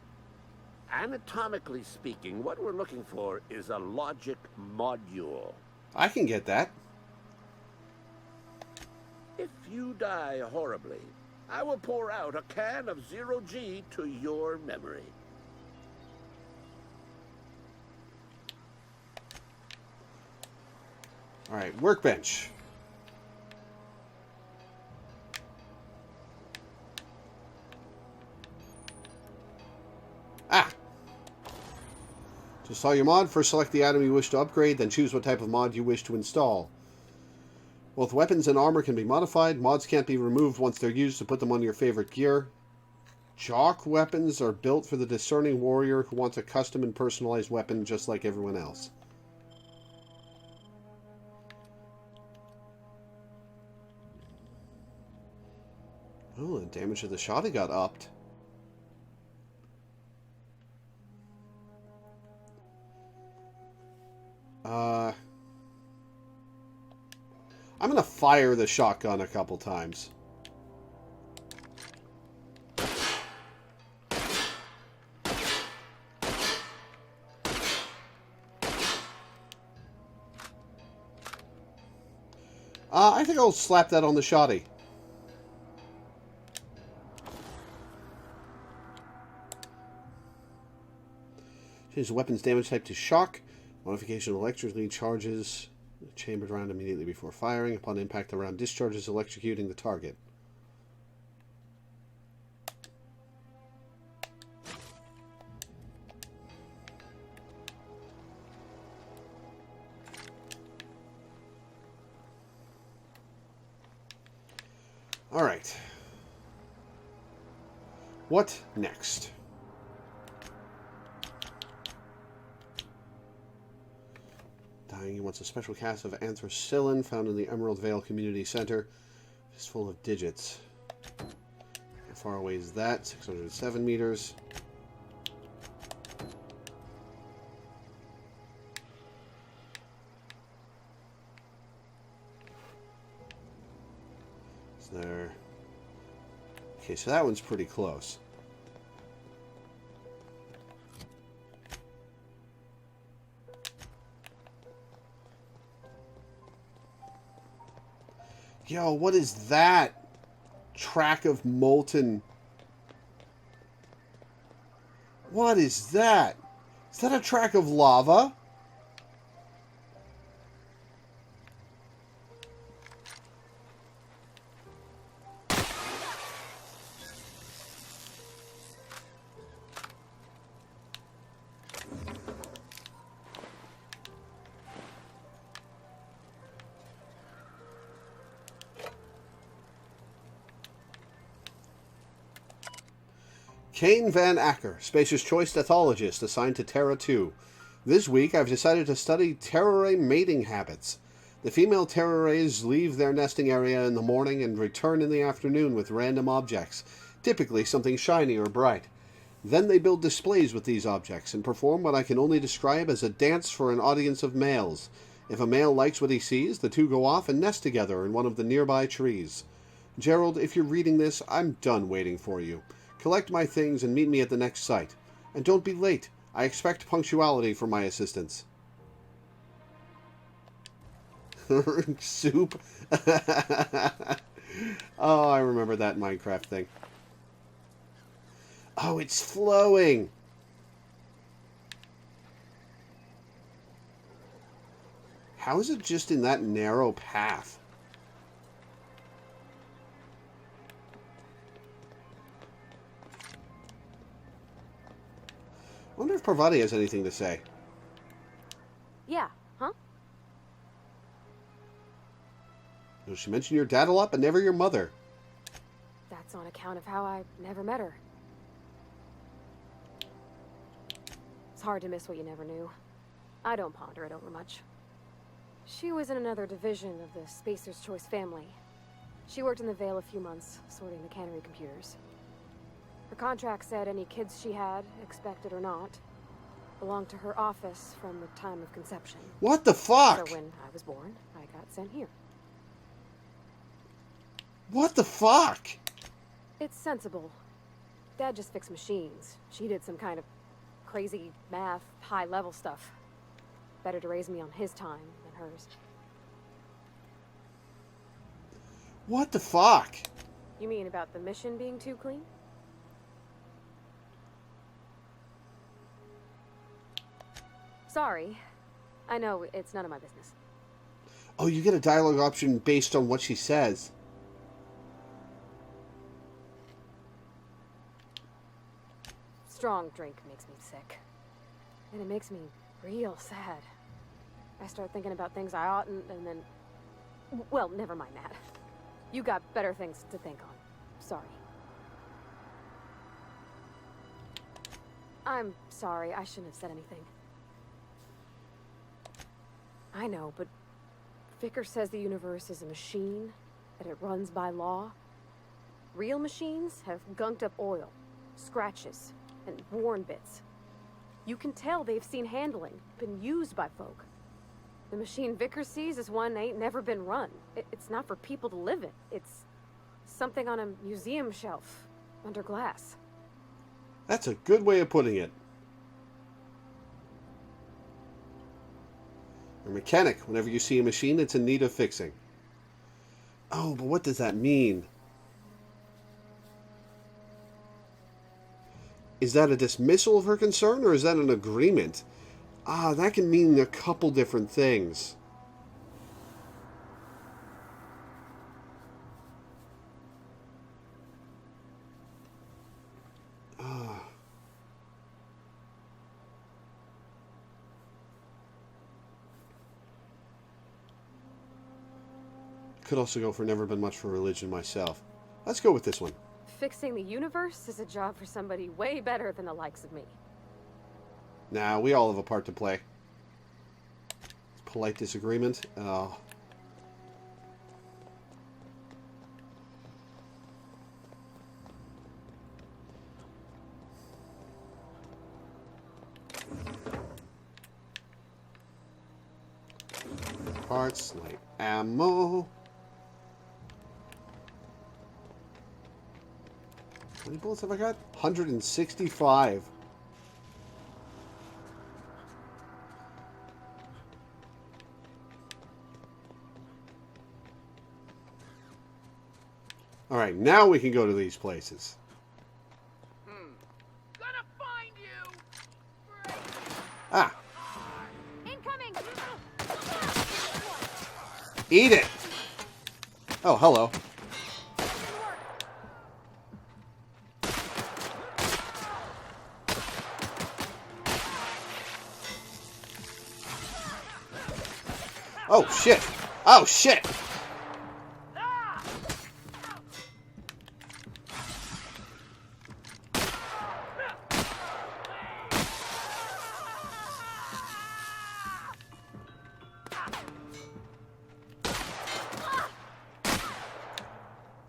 Anatomically speaking, what we're looking for is a logic module. I can get that. If you die horribly, I will pour out a can of 0G to your memory. All right, workbench. Ah! To install your mod, first select the item you wish to upgrade, then choose what type of mod you wish to install. Both weapons and armor can be modified. Mods can't be removed once they're used, to put them on your favorite gear. Jock weapons are built for the discerning warrior who wants a custom and personalized weapon just like everyone else. Oh, the damage of the shotty got upped. I'm going to fire the shotgun a couple times. I think I'll slap that on the shoddy. Change the weapon's damage type to shock. Modification electrically charges the chambered round immediately before firing. Upon impact, the round discharges, electrocuting the target. All right. What next? Dying wants a special cast of anthracillin found in the Emerald Vale Community Center. It's full of digits. How far away is that? 607 meters. Is there... Okay, so that one's pretty close. Yo, what is that? Track of molten... What is that? Is that a track of lava? Kane Van Acker, Spacer's Choice Ethologist, assigned to Terra 2. This week, I've decided to study Terra mating habits. The female Terra leave their nesting area in the morning and return in the afternoon with random objects, typically something shiny or bright. Then they build displays with these objects and perform what I can only describe as a dance for an audience of males. If a male likes what he sees, the two go off and nest together in one of the nearby trees. Gerald, if you're reading this, I'm done waiting for you. Collect my things and meet me at the next site. And don't be late. I expect punctuality from my assistants. Soup. Oh, I remember that Minecraft thing. Oh, it's flowing. How is it just in that narrow path? I wonder if Parvati has anything to say. Yeah, huh? She mentioned your dad a lot, but never your mother. That's on account of how I never met her. It's hard to miss what you never knew. I don't ponder it over much. She was in another division of the Spacer's Choice family. She worked in the Vale a few months, sorting the cannery computers. Her contract said any kids she had, expected or not, belonged to her office from the time of conception. What the fuck? So when I was born, I got sent here. What the fuck? It's sensible. Dad just fixed machines. She did some kind of crazy math, high-level stuff. Better to raise me on his time than hers. What the fuck? You mean about the mission being too clean? Sorry. I know it's none of my business. Oh, you get a dialogue option based on what she says. Strong drink makes me sick. And it makes me real sad. I start thinking about things I oughtn't, and then... Well, never mind that. You got better things to think on. Sorry. I'm sorry. I shouldn't have said anything. I know, but Vicker says the universe is a machine, that it runs by law. Real machines have gunked up oil, scratches, and worn bits. You can tell they've seen handling, been used by folk. The machine Vicker sees is one ain't never been run. It's not for people to live in. It's something on a museum shelf, under glass. That's a good way of putting it. A mechanic. Whenever you see a machine that's in need of fixing. Oh, but what does that mean? Is that a dismissal of her concern, or is that an agreement? Ah, that can mean a couple different things. Ah. Could also go for never been much for religion myself. Let's go with this one. Fixing the universe is a job for somebody way better than the likes of me. Nah, we all have a part to play. Polite disagreement. Parts, light ammo. How many bullets have I got? 165. All right, now we can go to these places. Gonna find you. Ah, Incoming. eat it. Oh, hello. Oh, shit. Oh, shit.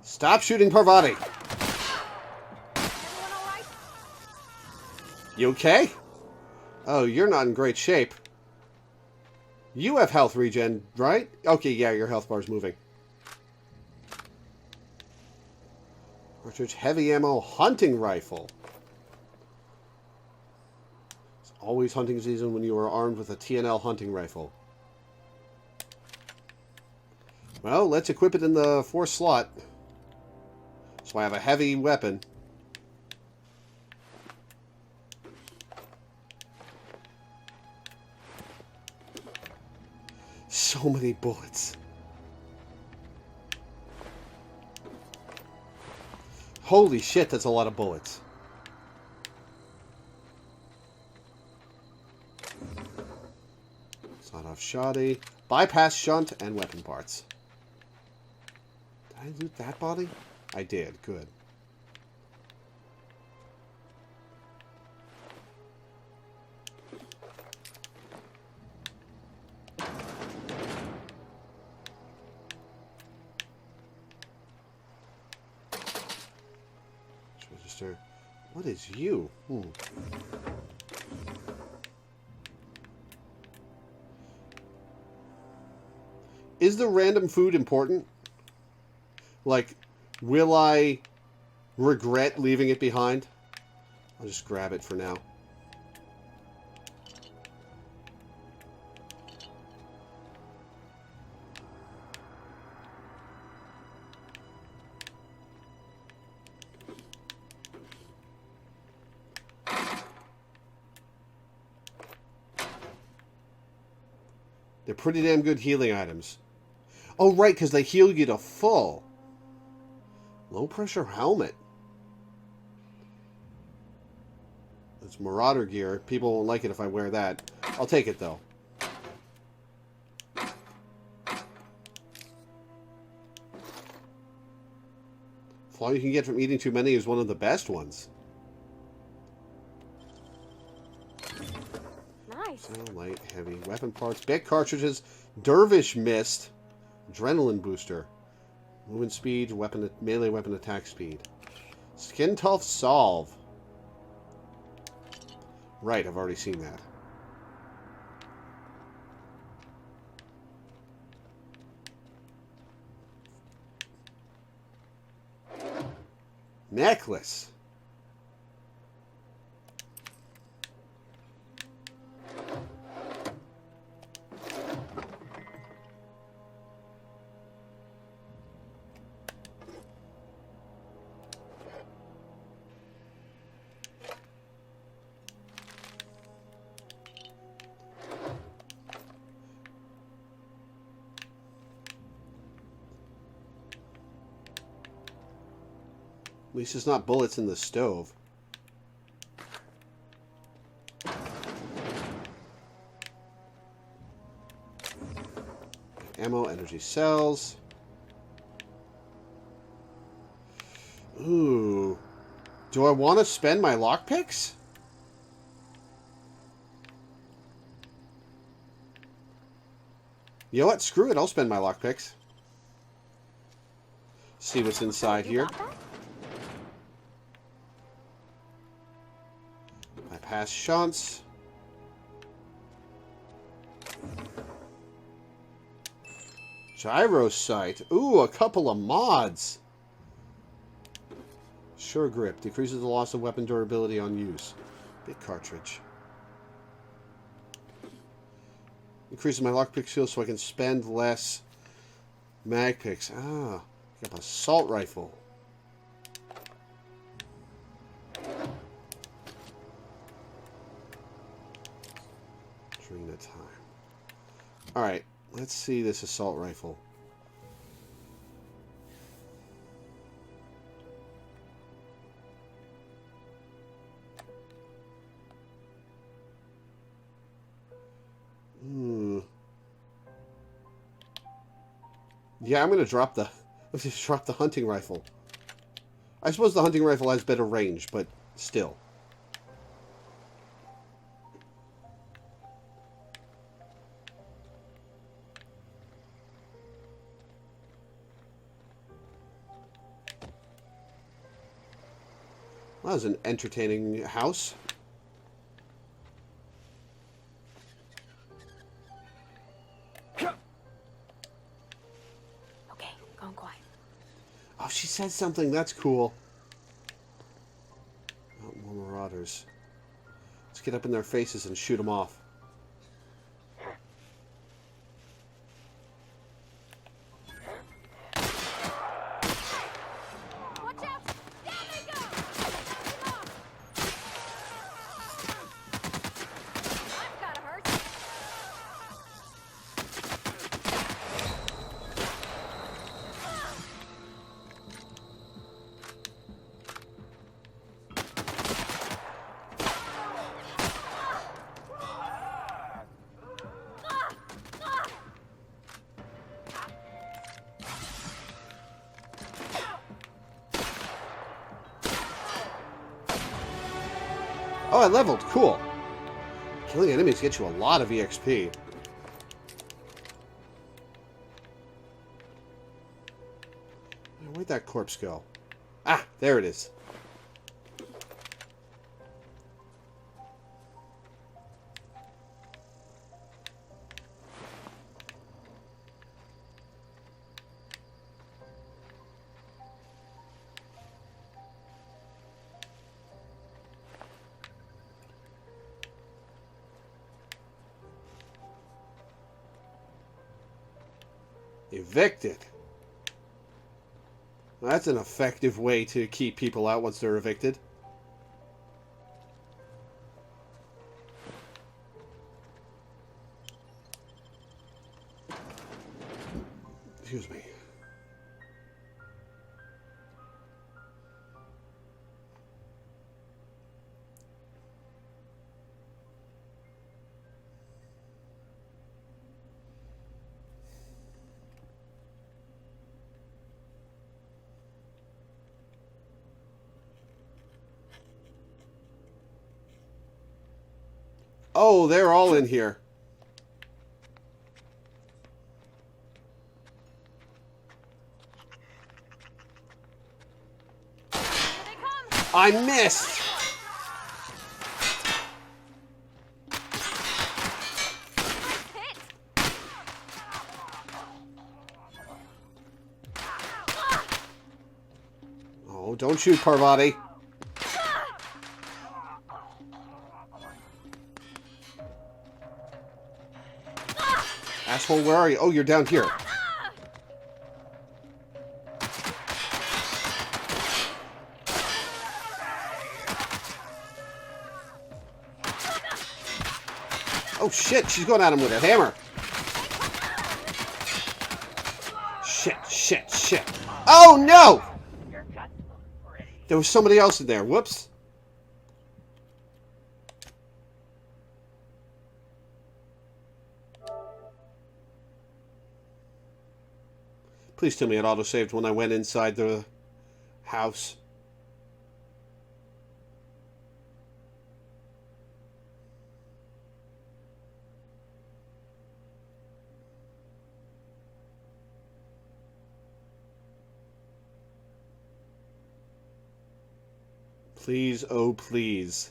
Stop shooting Parvati. You okay? Oh, you're not in great shape. You have health regen, right? Okay, yeah, your health bar's moving. Cartridge heavy ammo hunting rifle. It's always hunting season when you are armed with a TNL hunting rifle. Well, let's equip it in the fourth slot. So I have a heavy weapon. So many bullets. Holy shit, that's a lot of bullets. Sawed-off shoddy. Bypass shunt and weapon parts. Did I loot that body? I did. Good. Register. What is you? Is the random food important? Like, will I regret leaving it behind? I'll just grab it for now. They're pretty damn good healing items. Oh, right, because they heal you to full. Low pressure helmet. It's Marauder gear. People won't like it if I wear that. I'll take it, though. Flaw you can get from eating too many is one of the best ones. Nice. So, light, heavy, weapon parts, big cartridges, Dervish Mist, Adrenaline Booster, movement speed, weapon, melee weapon attack speed, Skin Tough Solve. Right, I've already seen that. Necklace. At least it's not bullets in the stove. Ammo, energy cells. Ooh. Do I want to spend my lockpicks? You know what? Screw it. I'll spend my lockpicks. See what's inside here. Bypass shunts. Gyro sight. Ooh, a couple of mods. Sure grip. Decreases the loss of weapon durability on use. Big cartridge. Increases my lockpick skill so I can spend less mag picks. Ah, got an assault rifle. During the time. Alright, let's see this assault rifle. Yeah, I'm gonna drop the. Let's just drop the hunting rifle. I suppose the hunting rifle has better range, but still. Well, that was an entertaining house. Oh, she said something. That's cool. Oh, more marauders. Let's get up in their faces and shoot them off. Oh, I leveled. Cool. Killing enemies gets you a lot of EXP. Where'd that corpse go? Ah, there it is. Evicted. Well, that's an effective way to keep people out once they're evicted. Excuse me. Oh, they're all in here. I missed! Oh, don't shoot, Parvati. Asshole, where are you? Oh, you're down here. Oh shit, she's going at him with a hammer. Shit. Oh no! There was somebody else in there. Whoops. Please tell me it autosaved when I went inside the house. Please, oh please.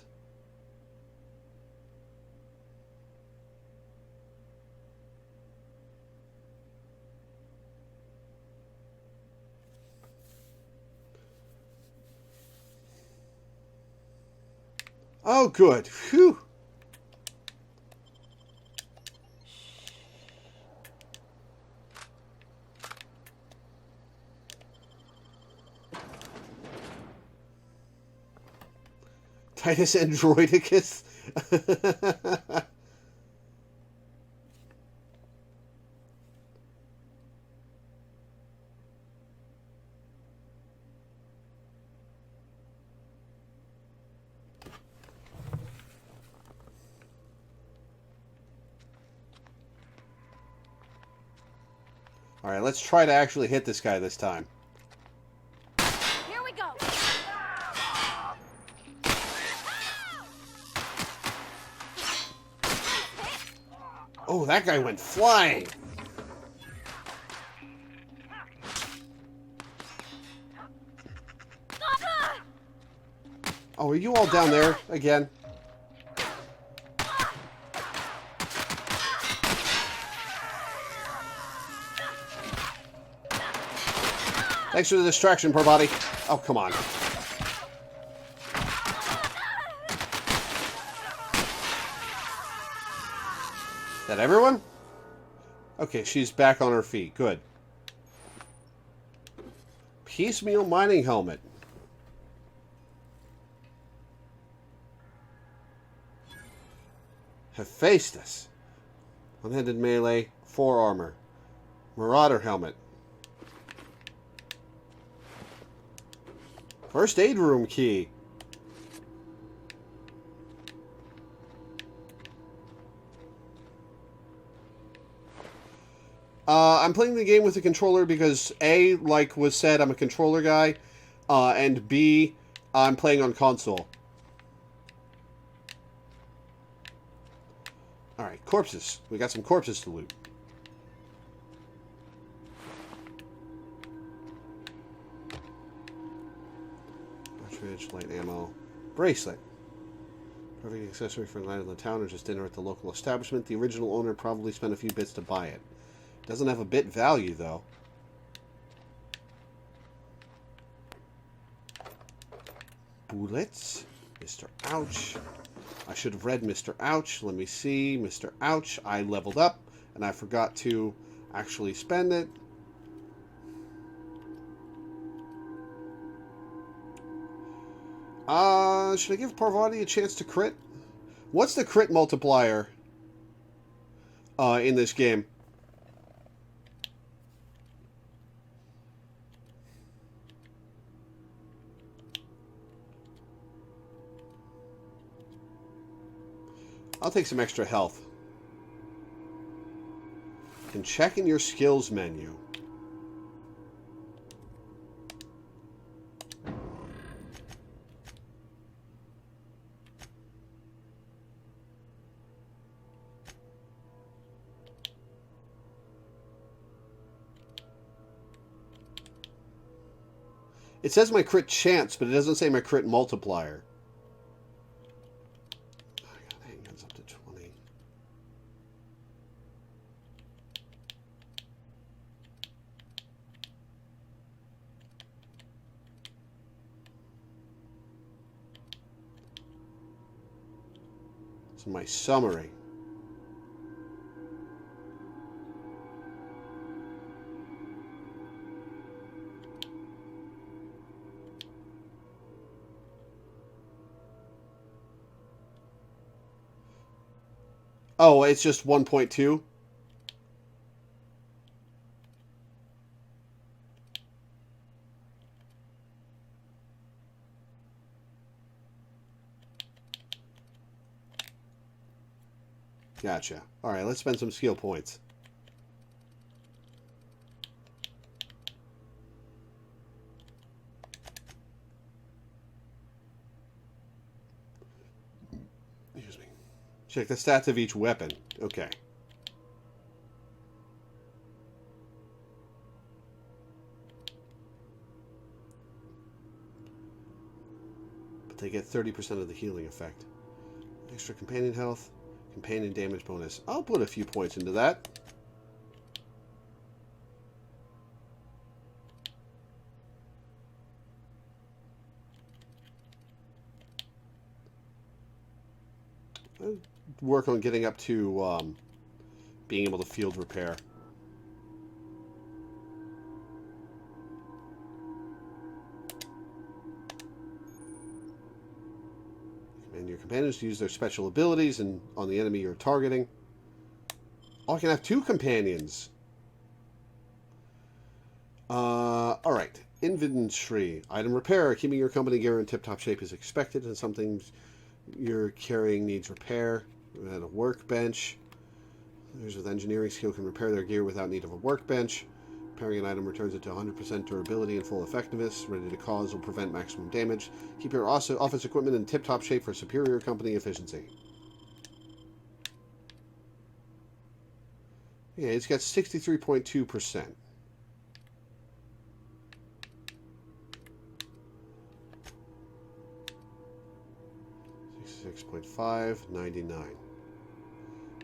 Oh, good. Phew. Titus Androidicus. All right, let's try to actually hit this guy this time. Here we go. Oh, that guy went flying. Oh, are you all down there again? Thanks for the distraction, Parvati. Oh, come on. Is that everyone? Okay, she's back on her feet. Good. Piecemeal mining helmet. Hephaestus. One-handed melee, 4 armor. Marauder helmet. First aid room key. I'm playing the game with the controller because A, like was said, I'm a controller guy, and B, I'm playing on console. Alright, corpses. We got some corpses to loot. Cartridge, light ammo, bracelet. Perfect accessory for a night in the town or just dinner at the local establishment. The original owner probably spent a few bits to buy it. Doesn't have a bit value, though. Bullets. Mr. Ouch. I should have read Mr. Ouch. Let me see. Mr. Ouch. I leveled up, and I forgot to actually spend it. Should I give Parvati a chance to crit? What's the crit multiplier in this game? I'll take some extra health. You can check in your skills menu. It says my crit chance, but it doesn't say my crit multiplier. Handguns up to 20. my summary. Oh, it's just 1.2? Gotcha. Alright, let's spend some skill points. Excuse me. Check the stats of each weapon. Okay. But they get 30% of the healing effect. Extra companion health. Companion damage bonus. I'll put a few points into that. I'll work on getting up to being able to field repair. And your companions use their special abilities and on the enemy you're targeting. Oh, I can have 2 companions. Alright. Inventory. Item repair. Keeping your company gear in tip-top shape is expected, and something you're carrying needs repair. At a workbench. Those with engineering skill can repair their gear without need of a workbench. Repairing an item returns it to 100% durability and full effectiveness. Ready to cause will prevent maximum damage. Keep your office equipment in tip-top shape for superior company efficiency. Yeah, it's got 63.2%. 66.5, 99.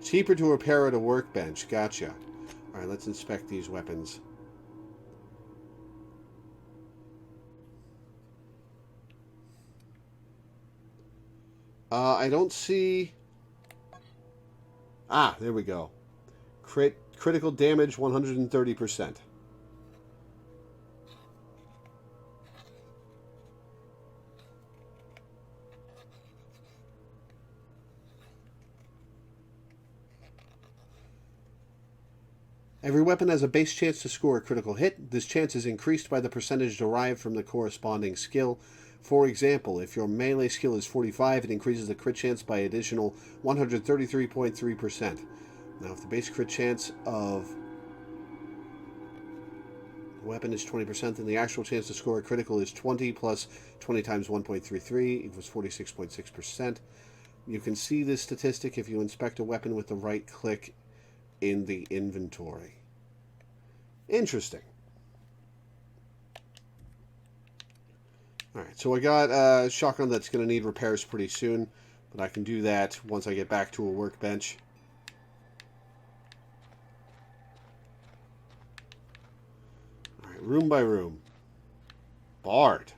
Cheaper to repair at a workbench. Gotcha. Alright, let's inspect these weapons. I don't see... Ah, there we go. Critical damage 130%. Every weapon has a base chance to score a critical hit. This chance is increased by the percentage derived from the corresponding skill. For example, if your melee skill is 45, it increases the crit chance by additional 133.3%. Now, if the base crit chance of the weapon is 20%, then the actual chance to score a critical is 20 plus 20 times 1.33 equals 46.6%. You can see this statistic if you inspect a weapon with the right click in the inventory. Interesting. Alright, so I got a shotgun that's going to need repairs pretty soon, but I can do that once I get back to a workbench. Alright, room by room. Bard.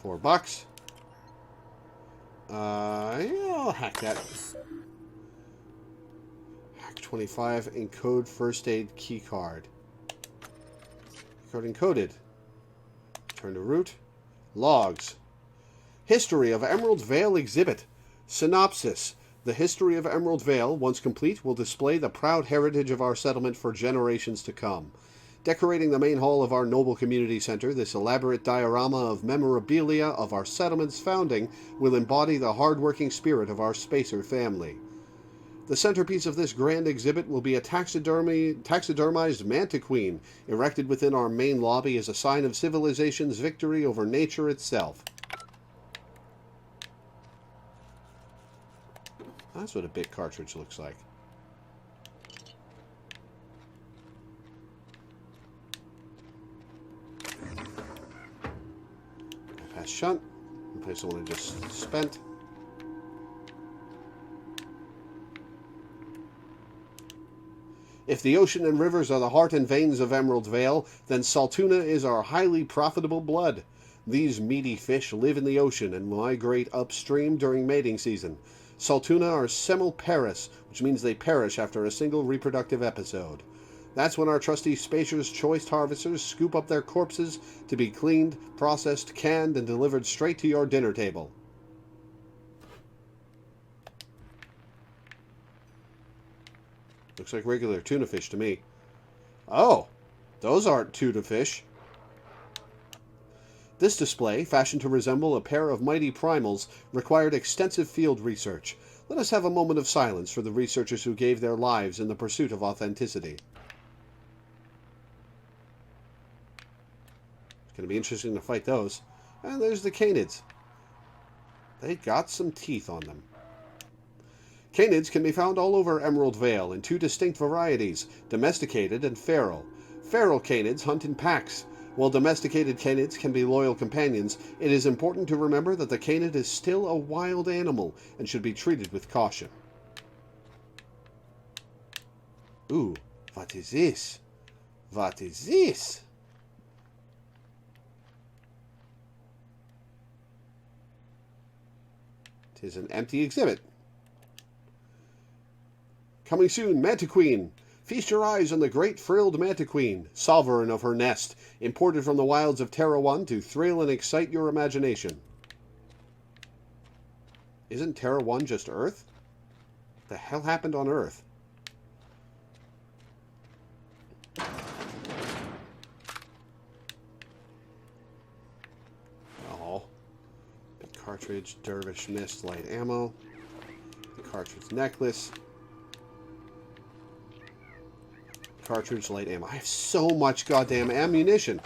$4. Yeah, I'll hack that. Hack 25. Encode first aid key card. Code encoded. Turn to root. Logs. History of Emerald Vale exhibit. Synopsis. The history of Emerald Vale, once complete, will display the proud heritage of our settlement for generations to come. Decorating the main hall of our noble community center, this elaborate diorama of memorabilia of our settlement's founding will embody the hard-working spirit of our Spacer family. The centerpiece of this grand exhibit will be a taxidermized mantiqueen erected within our main lobby as a sign of civilization's victory over nature itself. That's what a bit cartridge looks like. Pass shunt. Replace the one I just spent. If the ocean and rivers are the heart and veins of Emerald Vale, then Saltuna is our highly profitable blood. These meaty fish live in the ocean and migrate upstream during mating season. Saltuna are semiparous, which means they perish after a single reproductive episode. That's when our trusty Spacer's Choice harvesters scoop up their corpses to be cleaned, processed, canned, and delivered straight to your dinner table. Looks like regular tuna fish to me. Oh, those aren't tuna fish. This display, fashioned to resemble a pair of mighty primals, required extensive field research. Let us have a moment of silence for the researchers who gave their lives in the pursuit of authenticity. It's going to be interesting to fight those. And there's the canids. They got some teeth on them. Canids can be found all over Emerald Vale in two distinct varieties, domesticated and feral. Feral canids hunt in packs. While domesticated canids can be loyal companions, it is important to remember that the canid is still a wild animal and should be treated with caution. Ooh, what is this? What is this? It is an empty exhibit. Coming soon, Mantiqueen. Feast your eyes on the great frilled Mantiqueen, sovereign of her nest, imported from the wilds of Terra 1 to thrill and excite your imagination. Isn't Terra 1 just Earth? What the hell happened on Earth? Oh. Big cartridge, Dervish Mist, light ammo. The cartridge necklace. Cartridge, light ammo. I have so much goddamn ammunition.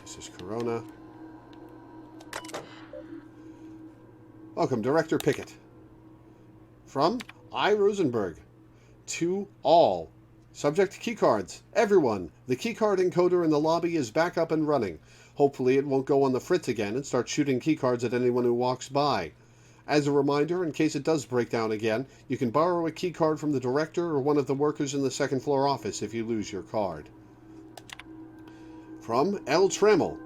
This is Corona. Welcome, Director Pickett. From I. Rosenberg. To all. Subject keycards. Everyone. The keycard encoder in the lobby is back up and running. Hopefully it won't go on the fritz again and start shooting keycards at anyone who walks by. As a reminder, in case it does break down again, you can borrow a keycard from the director or one of the workers in the second floor office if you lose your card. From L. Trammell.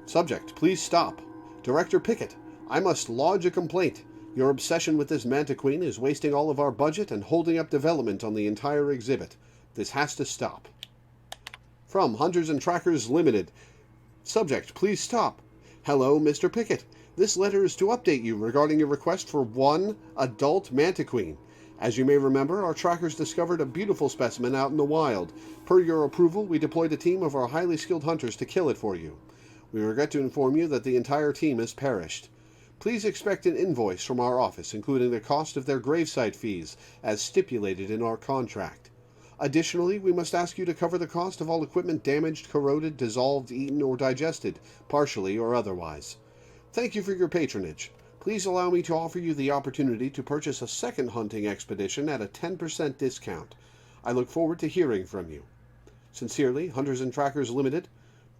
Subject, please stop. Director Pickett, I must lodge a complaint. Your obsession with this Mantiqueen is wasting all of our budget and holding up development on the entire exhibit. This has to stop. From Hunters and Trackers Limited. Subject, please stop. Hello, Mr. Pickett. This letter is to update you regarding your request for one adult Mantiqueen. As you may remember, our trackers discovered a beautiful specimen out in the wild. Per your approval, we deployed a team of our highly skilled hunters to kill it for you. We regret to inform you that the entire team has perished. Please expect an invoice from our office, including the cost of their gravesite fees, as stipulated in our contract. Additionally, we must ask you to cover the cost of all equipment damaged, corroded, dissolved, eaten, or digested, partially or otherwise. Thank you for your patronage. Please allow me to offer you the opportunity to purchase a second hunting expedition at a 10% discount. I look forward to hearing from you. Sincerely, Hunters and Trackers Limited,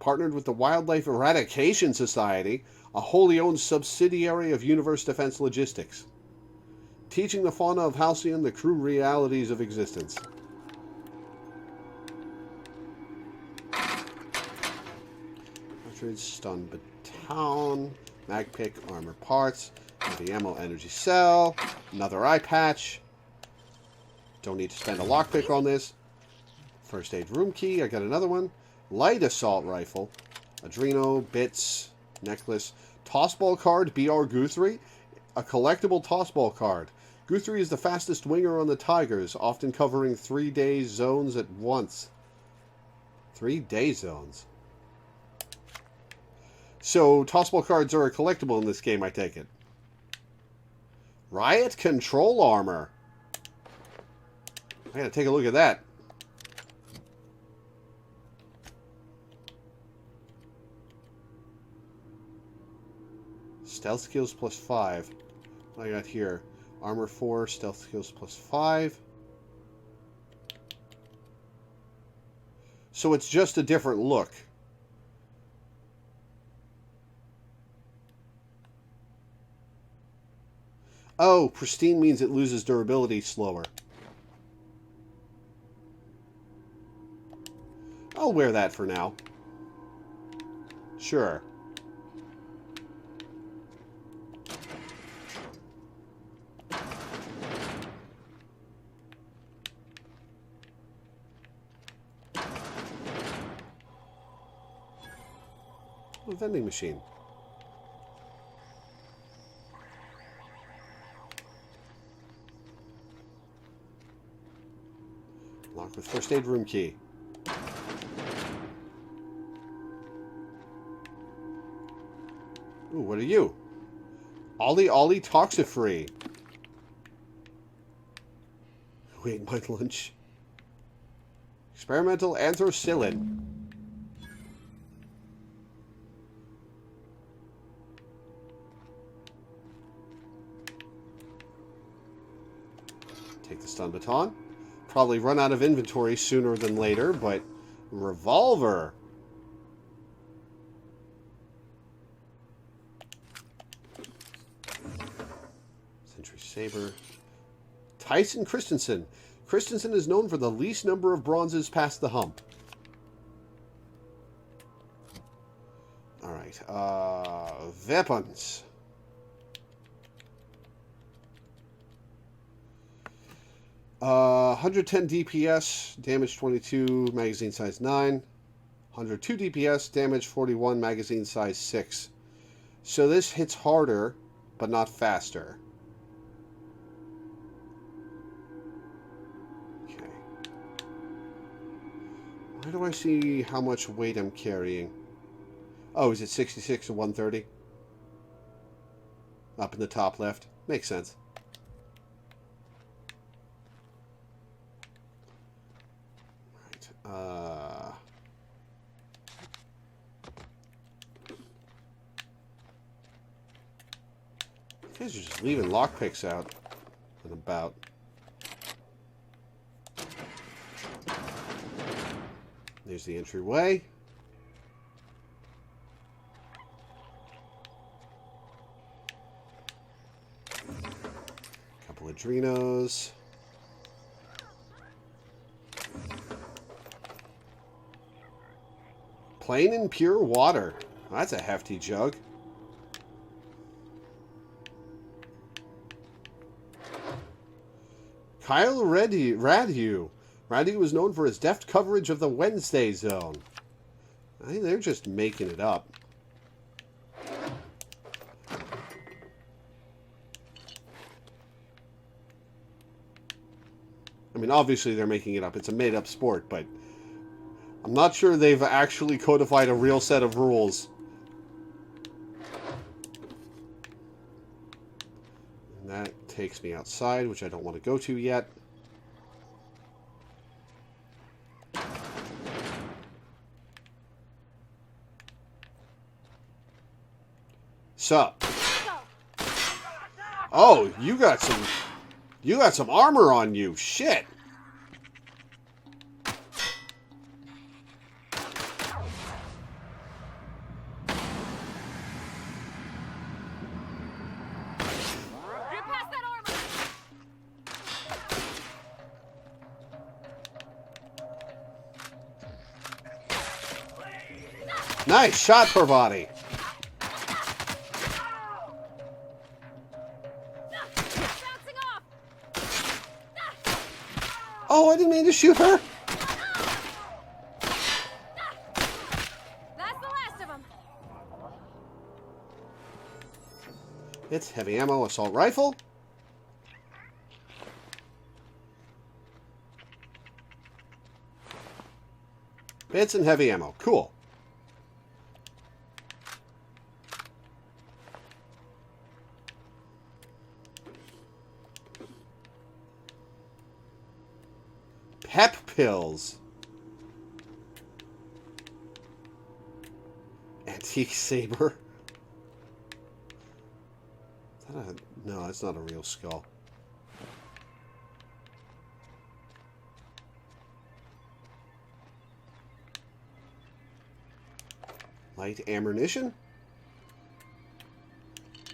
partnered with the Wildlife Eradication Society, a wholly owned subsidiary of Universe Defense Logistics, teaching the fauna of Halcyon the cruel realities of existence. Cartridge, stun baton, mag pick, armor parts, heavy ammo, energy cell, another eye patch. Don't need to spend a lockpick on this. First aid room key, I got another one. Light assault rifle, Adreno, bits, necklace, tossball card, BR Guthrie, a collectible tossball card. Guthrie is the fastest winger on the Tigers, often covering 3-day zones at once. 3-day zones. So, tossball cards are a collectible in this game, I take it. Riot control armor. I gotta take a look at that. Stealth skills +5. What I got here? Armor 4, stealth skills +5. So it's just a different look. Oh, pristine means it loses durability slower. I'll wear that for now. Sure. A vending machine. Lock with first aid room key. Ooh, what are you? Ollie Ollie Toxifree. Who ate my lunch? Experimental anthracillin. Take the stun baton. Probably run out of inventory sooner than later, but revolver. Sentry saber. Tyson Christensen. Christensen is known for the least number of bronzes past the hump. All right. Weapons. Uh, 110 DPS, damage 22, magazine size 9. 102 DPS, damage 41, magazine size 6. So this hits harder, but not faster. Okay. Where do I see how much weight I'm carrying? Oh, is it 66 to 130? Up in the top left. Makes sense. You guys are just leaving lockpicks out and about. There's the entryway. Couple of Drinos. Plain and pure water. That's a hefty jug. Kyle Radu. Radu was known for his deft coverage of the Wednesday zone. I think they're just making it up. I mean, obviously they're making it up. It's a made-up sport, but I'm not sure they've actually codified a real set of rules. And that takes me outside, which I don't want to go to yet. Sup? Oh, you got some armor on you. Shit. Nice shot per body. Oh, I didn't mean to shoot her. That's the last of them. It's heavy ammo assault rifle. Bits and heavy ammo. Cool. Pep pills. Antique saber. Is that a... No, that's not a real skull. Light ammunition.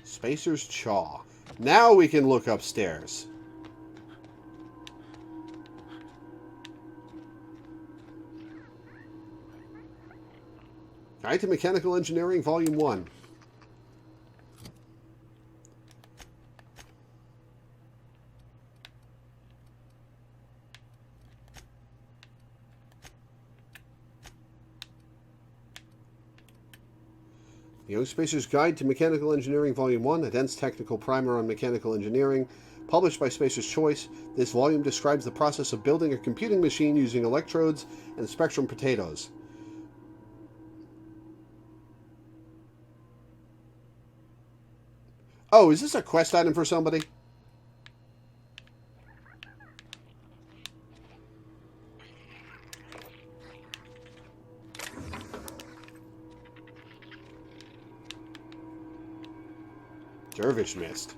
Spacer's Chaw. Now we can look upstairs. Guide to Mechanical Engineering, Volume 1. The Young Spacer's Guide to Mechanical Engineering, Volume 1, a dense technical primer on mechanical engineering, published by Spacer's Choice. This volume describes the process of building a computing machine using electrodes and spectrum potatoes. Oh, is this a quest item for somebody? Dervish missed.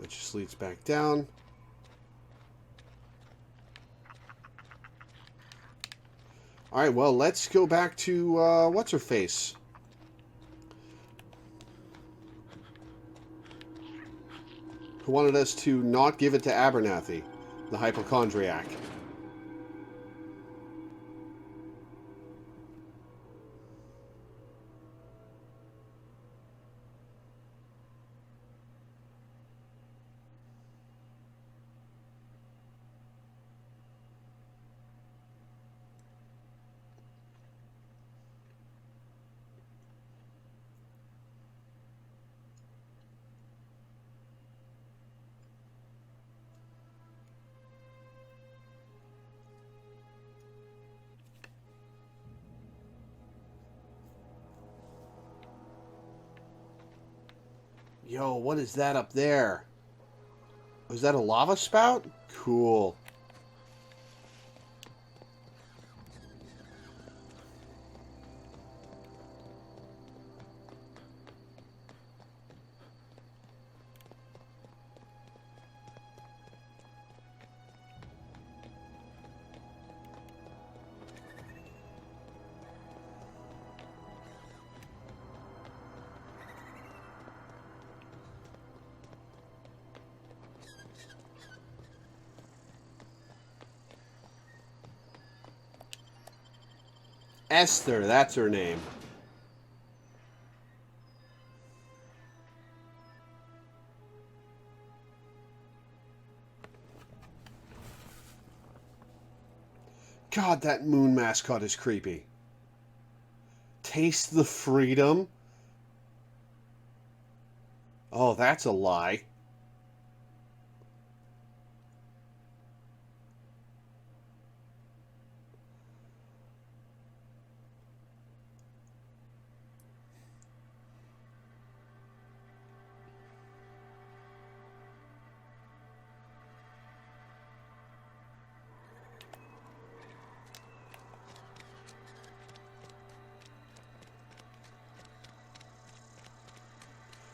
That just leads back down. Alright, well, let's go back to, what's-her-face? Who wanted us to not give it to Abernathy, the hypochondriac. Yo, what is that up there? Was that a lava spout? Cool. Esther, that's her name. God, that moon mascot is creepy. Taste the freedom? Oh, that's a lie.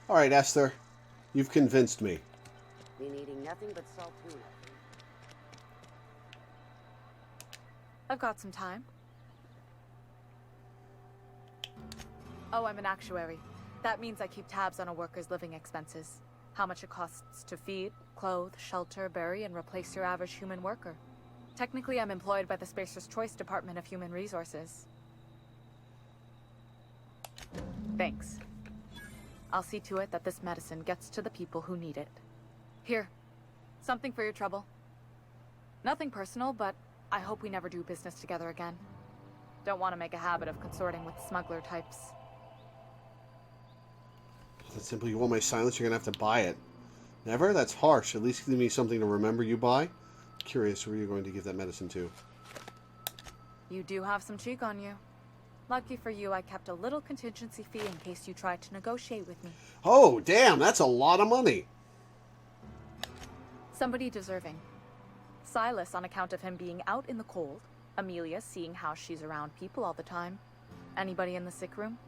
All right, Esther. You've convinced me. Been eating nothing but salt tuna. I've got some time. Oh, I'm an actuary. That means I keep tabs on a worker's living expenses. How much it costs to feed, clothe, shelter, bury, and replace your average human worker. Technically, I'm employed by the Spacer's Choice Department of Human Resources. Thanks. I'll see to it that this medicine gets to the people who need it. Here, something for your trouble. Nothing personal, but I hope we never do business together again. Don't want to make a habit of consorting with smuggler types. That's simply you want my silence, you're going to have to buy it. Never? That's harsh. At least give me something to remember you by. Curious where you're going to give that medicine to. You do have some cheek on you. Lucky for you, I kept a little contingency fee in case you tried to negotiate with me. Oh, damn, that's a lot of money. Somebody deserving. Silas on account of him being out in the cold. Amelia seeing how she's around people all the time. Anybody in the sick room?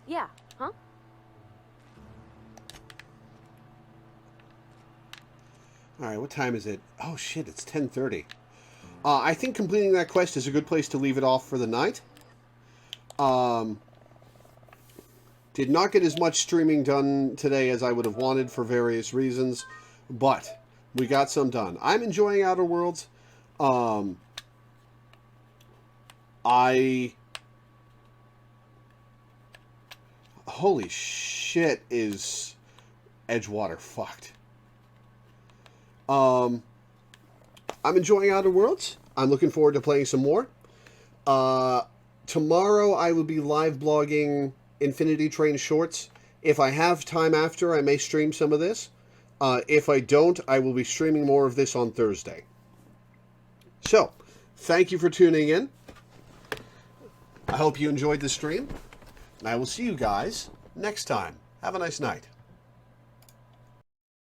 Yeah, huh? All right, what time is it? Oh, shit, it's 10:30. I think completing that quest is a good place to leave it off for the night. Did not get as much streaming done today as I would have wanted for various reasons, but we got some done. I'm enjoying Outer Worlds. Holy shit, is Edgewater fucked. I'm enjoying Outer Worlds. I'm looking forward to playing some more. Tomorrow I will be live blogging Infinity Train Shorts. If I have time after, I may stream some of this. If I don't, I will be streaming more of this on Thursday. So, thank you for tuning in. I hope you enjoyed the stream. And I will see you guys next time. Have a nice night.